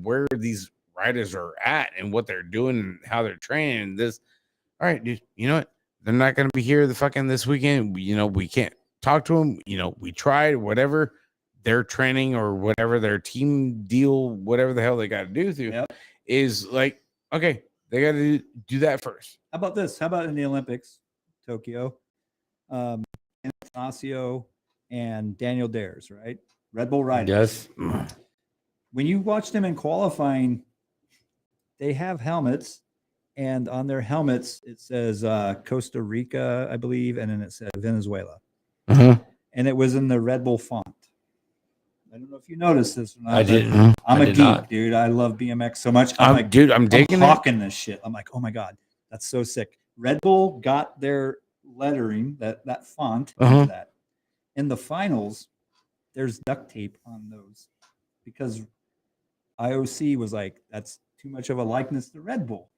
where these riders are at and what they're doing and how they're training. And this, all right, dude. You know what? They're not going to be here this weekend. You know, we can't talk to them. You know, we tried whatever their training or whatever their team deal, whatever the hell they got to do through is like, okay, they got to do that first. How about this? How about in the Olympics, Tokyo, Anastasio and Daniel Dares, right? Red Bull riders. Yes. When you watch them in qualifying, they have helmets, and on their helmets it says Costa Rica, I believe, and then it said Venezuela, and it was in the Red Bull font. I don't know if you noticed this or not. I didn't. I'm I a did geek, not. dude. I love BMX so much. I'm like, dude, I'm digging I'm it. hawking this shit. I'm like, oh my god, that's so sick. Red Bull got their lettering, that font, into that. In the finals, there's duct tape on those because IOC was like, that's too much of a likeness to Red Bull.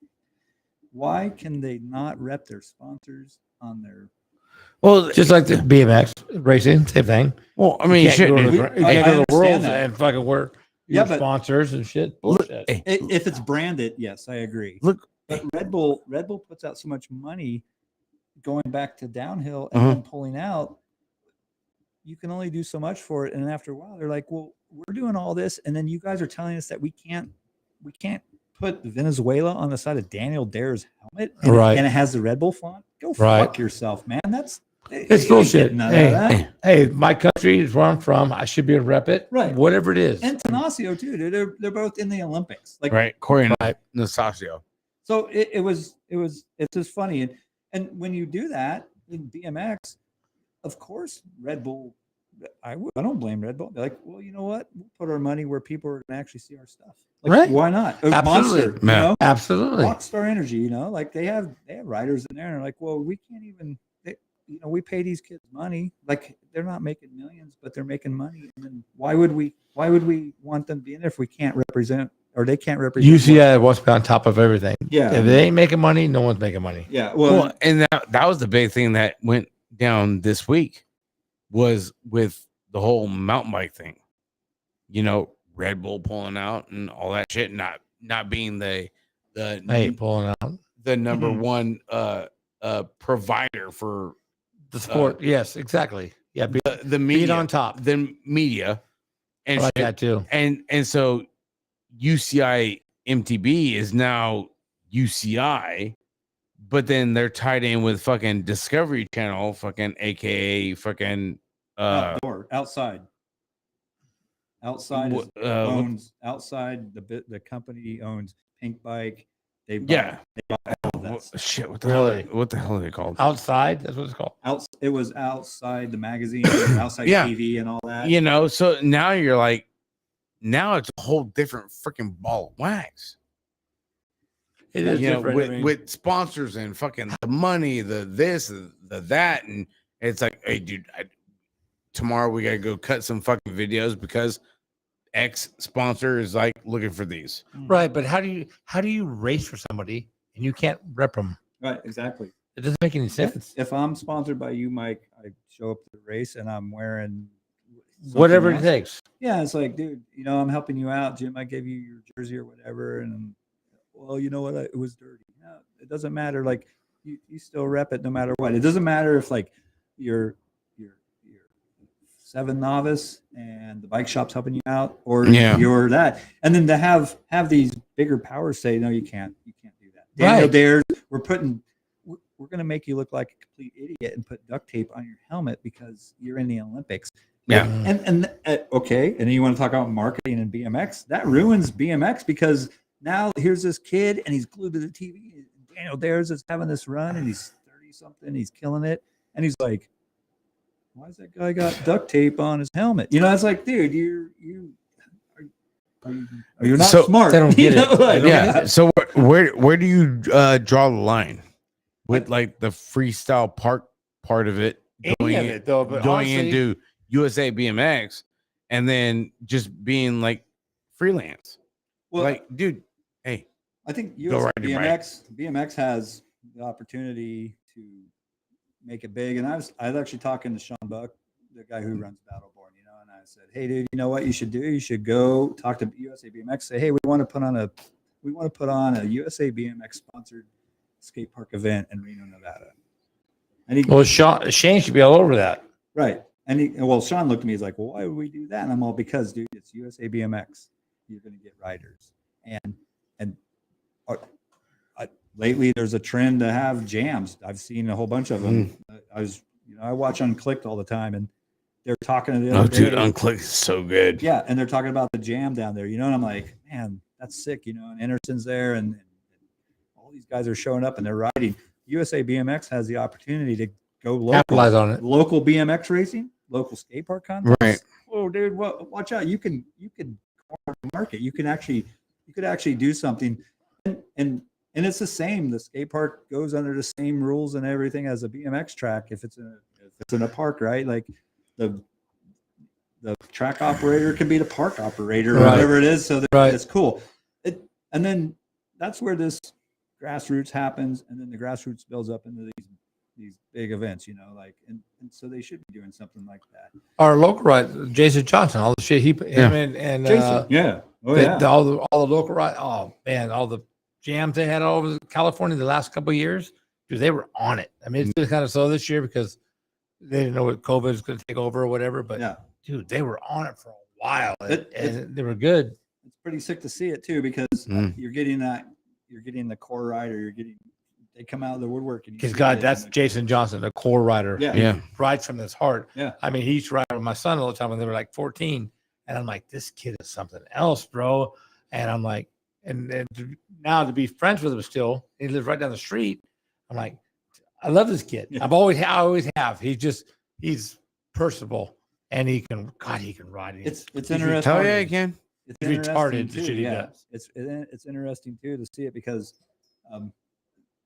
Why can they not rep their sponsors on their? Well, just like the BMX racing, same thing. Well, I mean, You can't go to dude. the, you can't go to the world understand that. and fucking work Yeah, your but- sponsors and shit. Bullshit. Hey, If it's branded, yes, I agree. look, But Red Bull puts out so much money going back to downhill and then pulling out. You can only do so much for it, and after a while, they're like, "Well, we're doing all this, and then you guys are telling us that we can't put Venezuela on the side of Daniel Dare's helmet, and, Right. and it has the Red Bull font. Go Right. fuck yourself, man. That's It's you ain't bullshit. getting none of that. Hey, my country is where I'm from. I should be able to rep it. Right. Whatever it is. And Tanasio too. They're both in the Olympics. Like right, Corey and Right. Nastasio. So it's just funny. And when you do that in BMX, of course, Red Bull, I don't blame Red Bull. They're like, well, you know what? We'll put our money where people are going to actually see our stuff. Like, Right. why not? Absolutely. Monster, you know? Absolutely. Rockstar Energy, you know, like they have riders in there and they're like, well, we can't even, we pay these kids money. Like they're not making millions, but they're making money. And then why would we want them being there if we can't represent or they can't represent? UCI wants to be on top of everything. Yeah. If they ain't making money, no one's making money. Yeah. Well, and that was the big thing that went down this week was with the whole mountain bike thing. You know, Red Bull pulling out and all that shit, not being the I ain't pulling out the number one provider for the sport. Yes, exactly. Yeah, the media being on top. the media and I like shit. that too. And so UCI MTB is now UCI, but then they're tied in with fucking Discovery Channel, fucking AKA fucking outside owns outside the company owns Pink Bike. They bought all this. shit. What Really? What the hell are they called? Outside, that's what it's called. It was outside the magazine, outside Yeah. TV, and all that. You know, so now you're like, now it's a whole different freaking ball of wax. It is You know, different. I mean, with sponsors and fucking the money, the this, the that, and it's like, hey, dude, tomorrow we gotta go cut some fucking videos because X sponsor is like looking for these. right, but how do you race for somebody and you can't rep them? Right, exactly. It doesn't make any sense. If I'm sponsored by you, Mike, I show up to the race and I'm wearing something Whatever it else. takes. Yeah, it's like, dude, I'm helping you out, Jim. I gave you your jersey or whatever, and well, you know what? It was dirty. No, it doesn't matter. Like you still rep it no matter what. It doesn't matter if like you're 7 novice and the bike shop's helping you out, or you're that. And then to have these bigger powers say, no, you can't do that. Daniel Dares, we're going to make you look like a complete idiot and put duct tape on your helmet because you're in the Olympics. Yeah. And okay. And then you want to talk about marketing and BMX? That ruins BMX because now here's this kid and he's glued to the TV. Daniel Dares is having this run and he's 40 something. He's killing it. And he's like, why's that guy got duct tape on his helmet? You know, it's like, dude, you're not So- smart. They don't get it. Like, Yeah. So where do you draw the line with like the freestyle park part of it Any of it though, but going honestly, into USA BMX and then just being like freelance? well, Like, dude, hey, I think Go US ride your bike. BMX has the opportunity to make it big. And I was actually talking to Sean Buck, the guy who runs Battleborn, you know, and I said, hey, dude, you know what you should do? You should go talk to USA BMX. Say, hey, we want to put on a USA BMX sponsored skate park event in Reno, Nevada. And he, well, Shane should be all over that. right. And Sean looked at me. He's like, well, why would we do that? And I'm all, because, dude, it's USA BMX. You're going to get riders. And lately there's a trend to have jams. I've seen a whole bunch of them. I watch Unclicked all the time, and they're talking to the other dude, day. Unclick is so good. Yeah, and they're talking about the jam down there, you know, and I'm like, man, that's sick, you know, and Anderson's there, and all these guys are showing up and they're riding. USA BMX has the opportunity to go local, Capitalize on it. local BMX racing, local skate park contests. Right. Oh, dude, watch out! You can corner the market. You could actually do something, and it's the same. The skate park goes under the same rules and everything as a BMX track. If it's in a park, right? Like the track operator can be the park operator, or Right. whatever it is. So Right. it's cool. And then that's where this grassroots happens, and then the grassroots builds up into these big events, you know, like, and so they should be doing something like that. Our local ride, Jason Johnson, all the shit him and Jason, yeah, all the local ride. Oh man, all the jams they had all over California the last couple of years, dude, they were on it. I mean, it's been kind of slow this year because they didn't know what COVID was going to take over or whatever. But yeah, dude, they were on it for a while, It- and they were good. it's pretty sick to see it too, because you're getting the core rider, they come out of the woodwork, and Because God, that's Jason Johnson, the core rider. Yeah. He Yeah. rides from his heart. Yeah. I mean, he used to ride with my son all the time when they were like 14, and I'm like, this kid is something else, bro. And I'm like, and now to be friends with him still, he lives right down the street. I'm like, I love this kid. Yeah. I always have. He's personable, and he can ride. it's He's interesting. Hell yeah, you can. It's He's retarded, interesting, the too, shit he yeah. does. It's interesting too to see it, because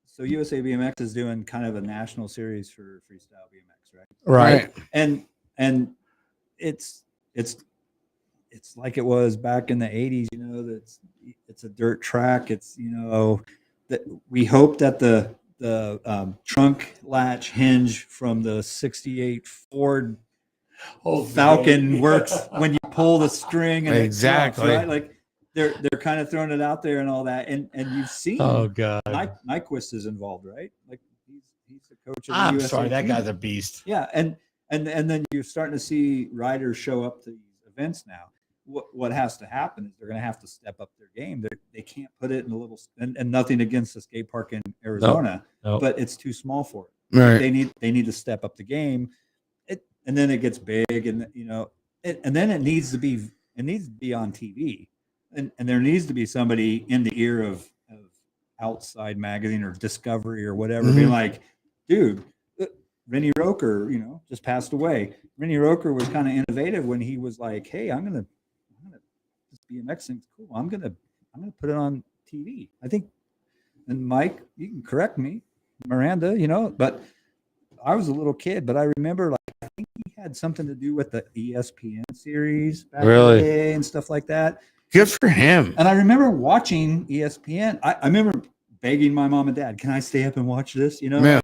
so USA BMX is doing kind of a national series for freestyle BMX, right? right. And it's like it was back in the 80s, you know, that it's a dirt track. It's, you know, that we hope that the trunk latch hinge from the 68 Ford Falcon works when you pull the string, and Exactly. it drops, right? Like they're kind of throwing it out there and all that, and you've seen Oh God. Nyquist is involved, right? Like he's the coach of the I'm USA sorry, that team. guy's a beast. Yeah, and then you're starting to see riders show up to these events now. What has to happen is they're going to have to step up their game. They can't put it in a little, and nothing against the skate park in Arizona, No. but it's too small for it. Right. They need to step up the game, and then it gets big, and you know, and then it needs to be on TV, and there needs to be somebody in the ear of Outside Magazine or Discovery or whatever, being like, dude, Rennie Roker, you know, just passed away. Rennie Roker was kind of innovative when he was like, hey, I'm gonna this BMX thing's cool. I'm gonna put it on TV. I think, and Mike, you can correct me, Miranda, you know, but I was a little kid, but I remember, like, I think he had something to do with the ESPN series back in Really? the day and stuff like that. Good for him. And I remember watching ESPN. I remember begging my mom and dad, can I stay up and watch this? You know, Yeah.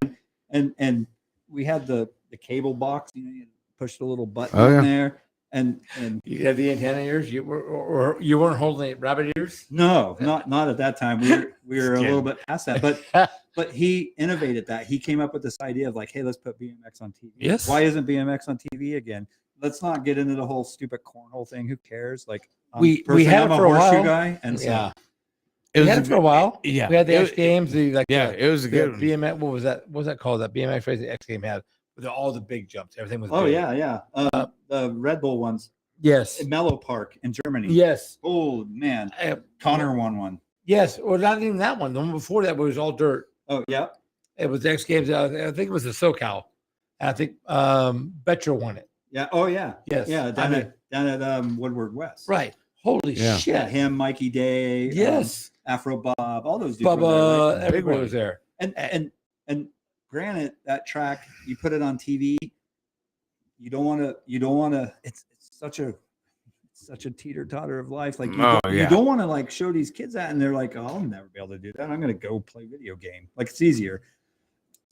and we had the cable box, you know, you pushed a little button Oh, yeah. in there. And You had the antenna ears. You were, or you weren't holding the rabbit ears. no, not at that time. We were a little bit past that, but he innovated that. He came up with this idea of like, hey, let's put BMX on TV. Yes. Why isn't BMX on TV again? Let's not get into the whole stupid cornhole thing. Who cares? Like, We personally, had I'm it a for a horseshoe while. guy, and so Yeah, It we had it for a while. Yeah. We had the It X was- Games. it was a good one. BMX. What was that called? That BMX race the X Game had with all the big jumps. Everything was. oh big. yeah. The Red Bull ones Yes. in Mellow Park in Germany. Yes. Oh man, Uh, Connor won one. Yes. Or not even that one. The one before that was all dirt. Oh yeah. It was X Games. I think it was the SoCal. And I think Betcher won it. Yeah. Oh yeah. Yes. Yeah. Down at Woodward West. Right. Holy Yeah. shit. Yeah. Him, Mikey Day. Yes. Afro Bob. All those dudes. were Bubba, there, right? everybody was there. And granted, that track, you put it on TV, you don't want to. It's such a teeter totter of life. Like you don't want to like show these kids that, and they're like, oh, I'll never be able to do that. I'm gonna go play video game. Like it's easier.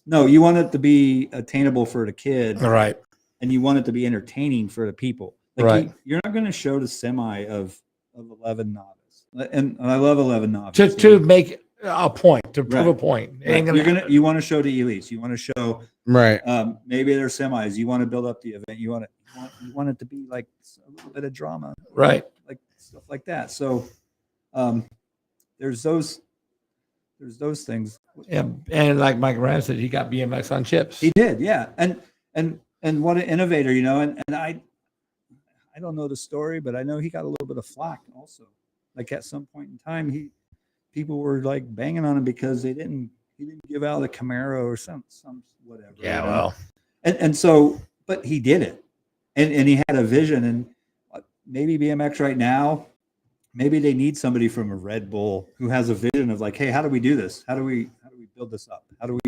No, you want it to be attainable for the kid, Right. and you want it to be entertaining for the people. Like Right. You're not gonna show the semi of 11 novice, and I love 11 novice To make a point, to prove Right. a point. It Right. ain't gonna You want to show the elites. You want to show Right. maybe they're semis. You want to build up the event. You want it to be like a little bit of drama, Right. like stuff like that. So there's those things. Yeah. And like Mike Rand said, he got BMX on chips. He did, yeah. And what an innovator, you know. And I don't know the story, but I know he got a little bit of flack also. Like at some point in time, people were like banging on him because he didn't give out the Camaro or some whatever. Yeah, you know? well. And so, but he did it, and he had a vision. And maybe BMX right now, maybe they need somebody from a Red Bull who has a vision of like, hey, how do we do this? How do we build this up? How do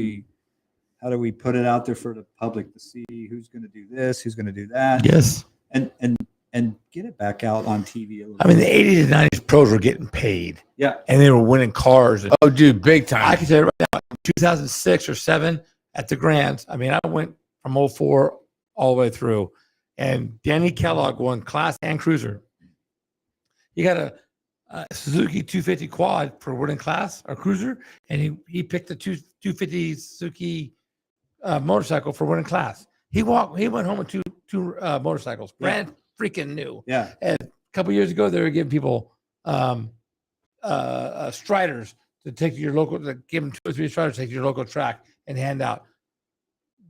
we put it out there for the public to see who's going to do this, who's going to do that? Yes. And get it back out on TV. I mean, the 80s and 90s pros were getting paid. Yeah. And they were winning cars. And Oh, dude, big time. I can tell you right now, 2006 or 7 at the Grands. I mean, I went from 04 all the way through. And Danny Kellogg won class and cruiser. He got a Suzuki 250 quad for winning class or cruiser. And he picked the 250 Suzuki motorcycle for winning class. He went home with two motorcycles, brand freaking new. Yeah. And a couple years ago, they were giving people striders to take to your local, to give them 2 or 3 striders to take to your local track and hand out.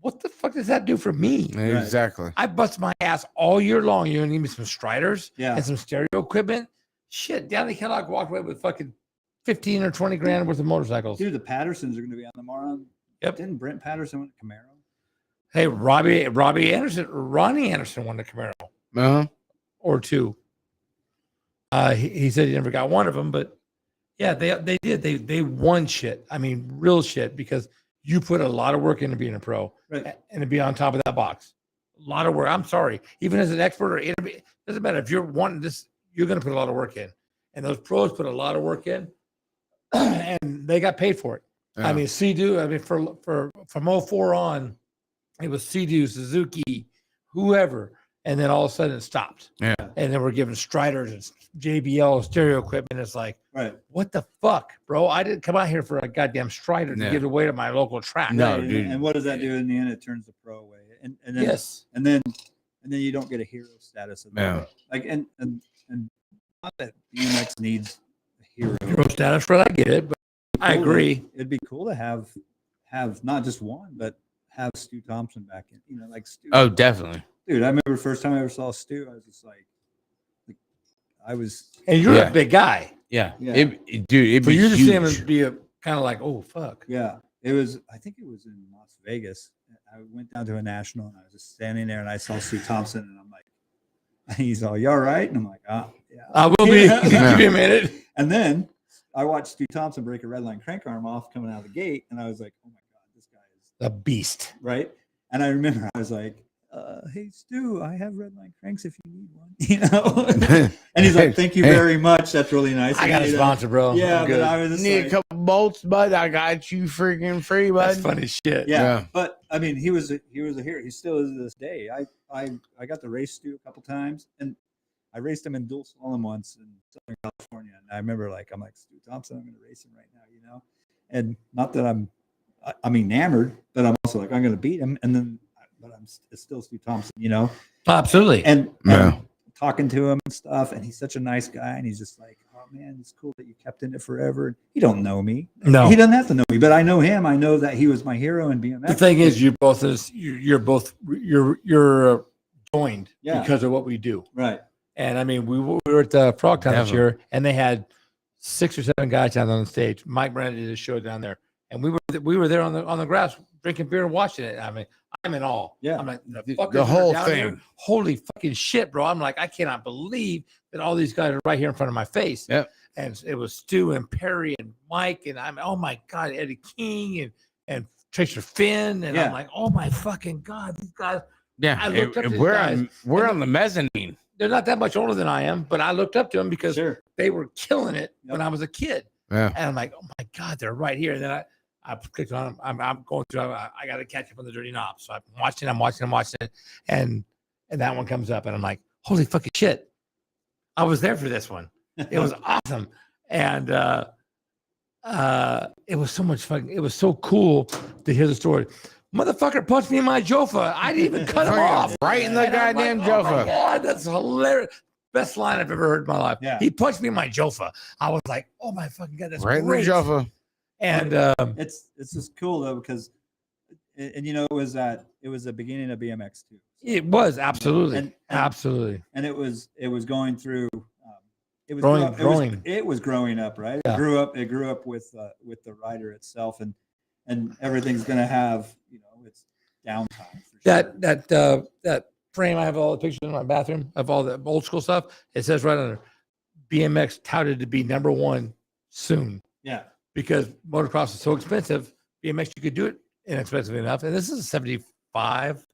What the fuck does that do for me? Exactly. I bust my ass all year long. You're gonna need me some striders and some stereo equipment. Shit, Danny Kellogg walked away with fucking 15 or 20 grand worth of motorcycles. Dude, the Pattersons are going to be on tomorrow. Yep. Didn't Brent Patterson win a Camaro? Hey, Ronnie Anderson won the Camaro. Uh-huh. Or 2. He said he never got one of them, but yeah, they did. They won shit. I mean, real shit, because you put a lot of work into being a pro, Right. And to be on top of that box. A lot of work. I'm sorry, even as an expert or intermediate, doesn't matter if you're wanting this. You're going to put a lot of work in, and those pros put a lot of work in, and they got paid for it. Yeah. I mean, Sea-Doo. I mean, from 04 on, it was Sea-Doo, Suzuki, whoever. And then all of a sudden it stopped. Yeah. And then we're giving Striders and JBL stereo equipment. It's like, Right. what the fuck, bro? I didn't come out here for a goddamn Strider to Yeah. give it away to my local track. No, Right, dude. And what does that do in the end? It turns the pro away. And then Yes. and then you don't get a hero status of Yeah. like and not that BMX needs a hero. Hero status, but I get it. But I Cool. agree. It'd be cool to have not just one, but have Stu Thompson back in. You know, like Stu. Oh, definitely. Dude, I remember the first time I ever saw Stu, I was just like I was And you're Yeah. a big guy. Yeah. Yeah. Dude, it'd For be you to see him huge. and be a kind of like, oh, fuck. yeah. It was I think it was in Las Vegas. I went down to a national and I was just standing there and I saw Stu Thompson and I'm like, he's all, you all right? And I'm like, oh, yeah. I will be. Yeah. Give me a minute. And then I watched Stu Thompson break a red line crank arm off coming out of the gate, and I was like, "Oh my god, this guy is A beast. right." And I remember I was like, "Hey Stu, I have red line cranks if you need one," you know. And he's like, "Thank you very much. That's really nice." I got a You know? sponsor, bro. Yeah, I'm good. but I was just Need a like, couple bolts, bud. I got you freaking free, bud. That's funny shit. yeah. Yeah. But I mean, he was a hero. He still is to this day. I got to race Stu a couple times, and I raced him in dual slalom once in Southern California. And I remember I'm like, Stu Thompson, I'm going to race him right now, you know? And not that I'm enamored, but I'm also like, I'm going to beat him. And then, but it's still Stu Thompson, you know? Absolutely. And Yeah. talking to him and stuff. And he's such a nice guy. And he's just like, oh man, it's cool that you kept in it forever. He don't know me. No. He doesn't have to know me, but I know him. I know that he was my hero in BMX. The thing is, you're joined Yeah. because of what we do. Right. And I mean, we were at the Frogtown this Definitely. year, and they had 6 or 7 guys down on the stage. Mike Brandon did a show down there, and we were there on the grass drinking beer and watching it. I mean, I'm in awe. Yeah. I'm like The whole down thing. here, holy fucking shit, bro. I'm like, I cannot believe that all these guys are right here in front of my face. Yep. And it was Stu and Perry and Mike, and I'm, oh my God, Eddie King and Tracer Finn, and I'm like, oh my fucking God, these guys. Yeah, I looked up to these we're guys, we're on the mezzanine. They're not that much older than I am, but I looked up to them because they were killing it when I was a kid. Yeah. And I'm like, oh my God, they're right here. And then I clicked on them. I'm going through, I got to catch up on the dirty knobs. So I'm watching it. And that one comes up and I'm like, holy fucking shit. I was there for this one. It was awesome. And it was so much fun. It was so cool to hear the story. Motherfucker punched me in my Jofa. I didn't even cut him off. Right in the goddamn Jofa. Oh my Jofa. God, that's hilarious. Best line I've ever heard in my life. Yeah. He punched me in my Jofa. I was like, oh my fucking God, that's Right great. in the Jofa. And it's just cool though, because it was the beginning of BMX too. it was absolutely, and it was going through. It was growing. It was growing up, right? Yeah. It grew up with the rider itself, and everything's gonna have its downtime. For sure. That frame, I have all the pictures in my bathroom of all the old school stuff. It says right under BMX touted to be #1 soon. Yeah. Because motocross is so expensive, BMX you could do it inexpensively enough. And this is a 75,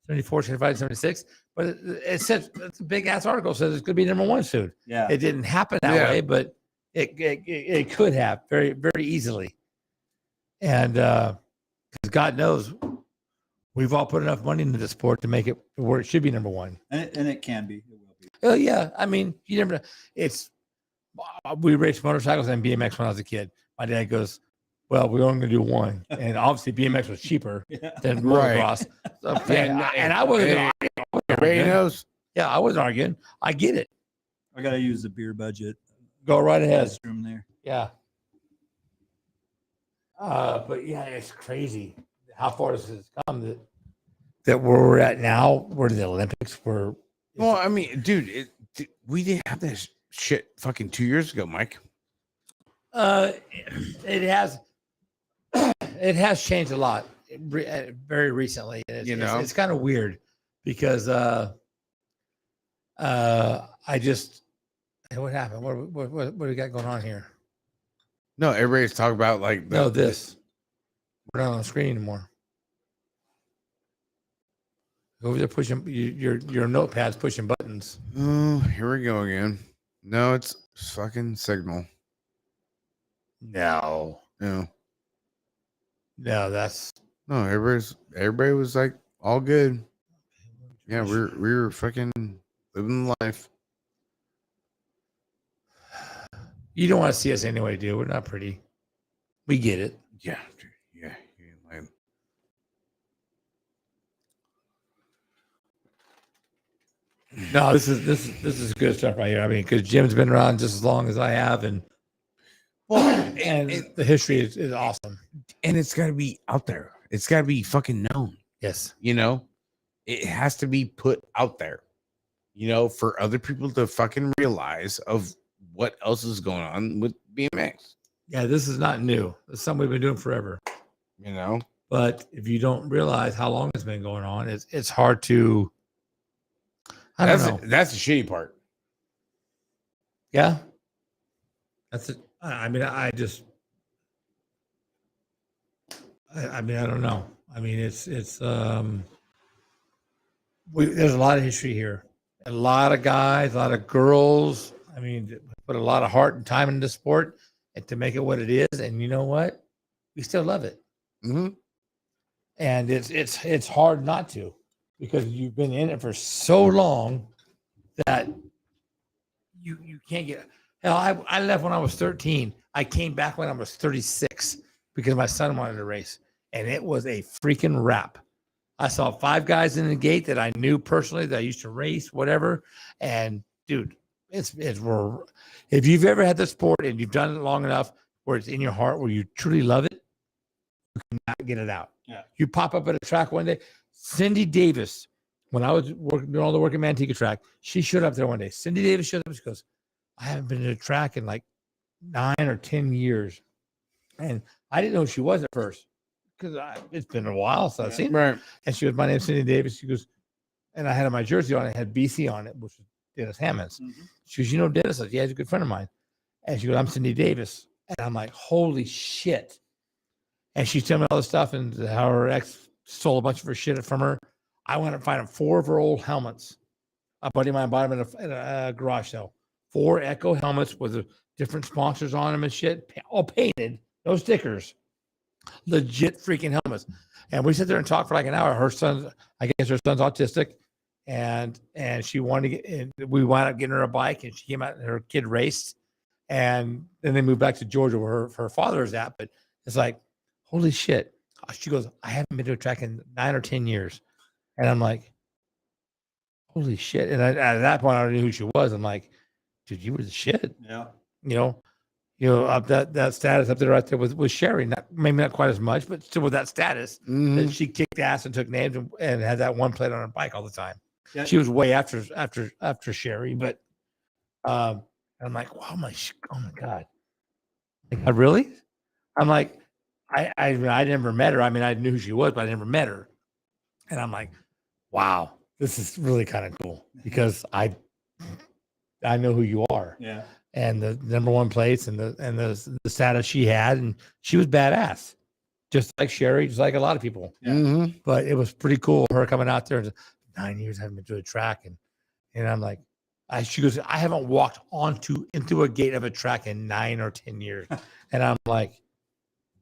74, 75, 76. But it says it's a big ass article says it's going to be #1 soon. Yeah. It didn't happen that way, but it could have very, very easily. And because God knows, we've all put enough money into the sport to make it where it should be #1. And it can be. It will be. Oh yeah, I mean, you never know. It's we raced motorcycles and BMX when I was a kid. My dad goes, "Well, we're only going to do one," and obviously BMX was cheaper than motocross. So, and I wasn't. Everybody knows. Yeah, I wasn't arguing. I get it. I got to use the beer budget. Go right ahead. Restroom there. Yeah. But yeah, it's crazy how far this has come that where we're at now, where the Olympics were. Well, I mean, dude, we didn't have this shit fucking 2 years ago, Mike. It has changed a lot very recently. It's kind of weird because what happened? What do we got going on here? No, everybody's talking about like this. We're not on the screen anymore. Over there pushing your notepad's pushing buttons. Oh, here we go again. No, it's fucking Signal. No, that's no. Everybody was like all good. Yeah, we were fucking living the life. You don't want to see us anyway, dude. We're not pretty. We get it. Yeah, dude, yeah. Like, no, this is good stuff right here. I mean, because Jim's been around just as long as I have, and the history is awesome. And it's got to be out there. It's got to be fucking known. Yes, it has to be put out there. For other people to fucking realize of what else is going on with BMX. Yeah, this is not new. It's something we've been doing forever. But if you don't realize how long it's been going on, it's hard to. I don't know. That's the shitty part. Yeah, that's it. I mean, I don't know. I mean, there's a lot of history here. A lot of guys, a lot of girls. I mean, put a lot of heart and time into the sport and to make it what it is. And you know what? We still love it. Mm-hmm. And it's hard not to, because you've been in it for so long that you can't get. Hell, I left when I was 13. I came back when I was 36 because my son wanted to race, and it was a freaking wrap. I saw 5 guys in the gate that I knew personally that I used to race, whatever. And dude, it's if you've ever had the sport and you've done it long enough where it's in your heart, where you truly love it, you cannot get it out. Yeah. You pop up at a track one day. Cindy Davis, when I was doing all the work at Manteca track, she showed up there one day. Cindy Davis showed up. She goes, I haven't been to a track in like 9 or 10 years. And I didn't know who she was at first because it's been a while since I've seen her. Right. And she goes, my name's Cindy Davis. She goes, and I had my jersey on. It had BC on it, which was Dennis Hammonds. Mm-hmm. She goes, you know Dennis? I said, yeah, he's a good friend of mine. And she goes, I'm Cindy Davis. And I'm like, holy shit. And she's telling me all this stuff and how her ex stole a bunch of her shit from her. I went and found 4 of her old helmets. A buddy of mine bought them in a garage sale. 4 Echo helmets with different sponsors on them and shit, all painted, no stickers. Legit freaking helmets. And we sit there and talk for like an hour. Her son, I guess her son's autistic. And she wanted to get, and we wound up getting her a bike, and she came out and her kid raced. And then they moved back to Georgia where her father is at. But it's like, holy shit. She goes, I haven't been to a track in 9 or 10 years. And I'm like, holy shit. And at that point, I already knew who she was. I'm like, dude, you were the shit. Yeah. You know, up that status up there right there with Sherry. Maybe not quite as much, but still with that status that she kicked ass and took names and had that one plate on her bike all the time. Yeah. She was way after Sherry, but I'm like, wow, oh my God. Like, really? I'm like, I never met her. I mean, I knew who she was, but I never met her. And I'm like, wow, this is really kind of cool because I know who you are. Yeah. And the number 1 place and the status she had, and she was badass, just like Sherry, just like a lot of people. Yeah. But it was pretty cool her coming out there. 9 years I haven't been to a track, and I'm like, she goes, I haven't walked into a gate of a track in 9 or 10 years, and I'm like,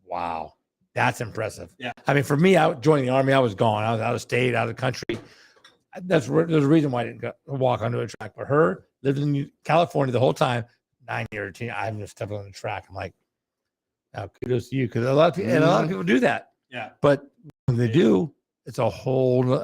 wow, that's impressive. Yeah. I mean, for me, joining the Army, I was gone. I was out of state, out of the country. There's a reason why I didn't walk onto a track. But her lived in California the whole time. 9 years, 10, I haven't stepped on the track. I'm like, now kudos to you, because a lot of people do that. Yeah. But when they do, it's a whole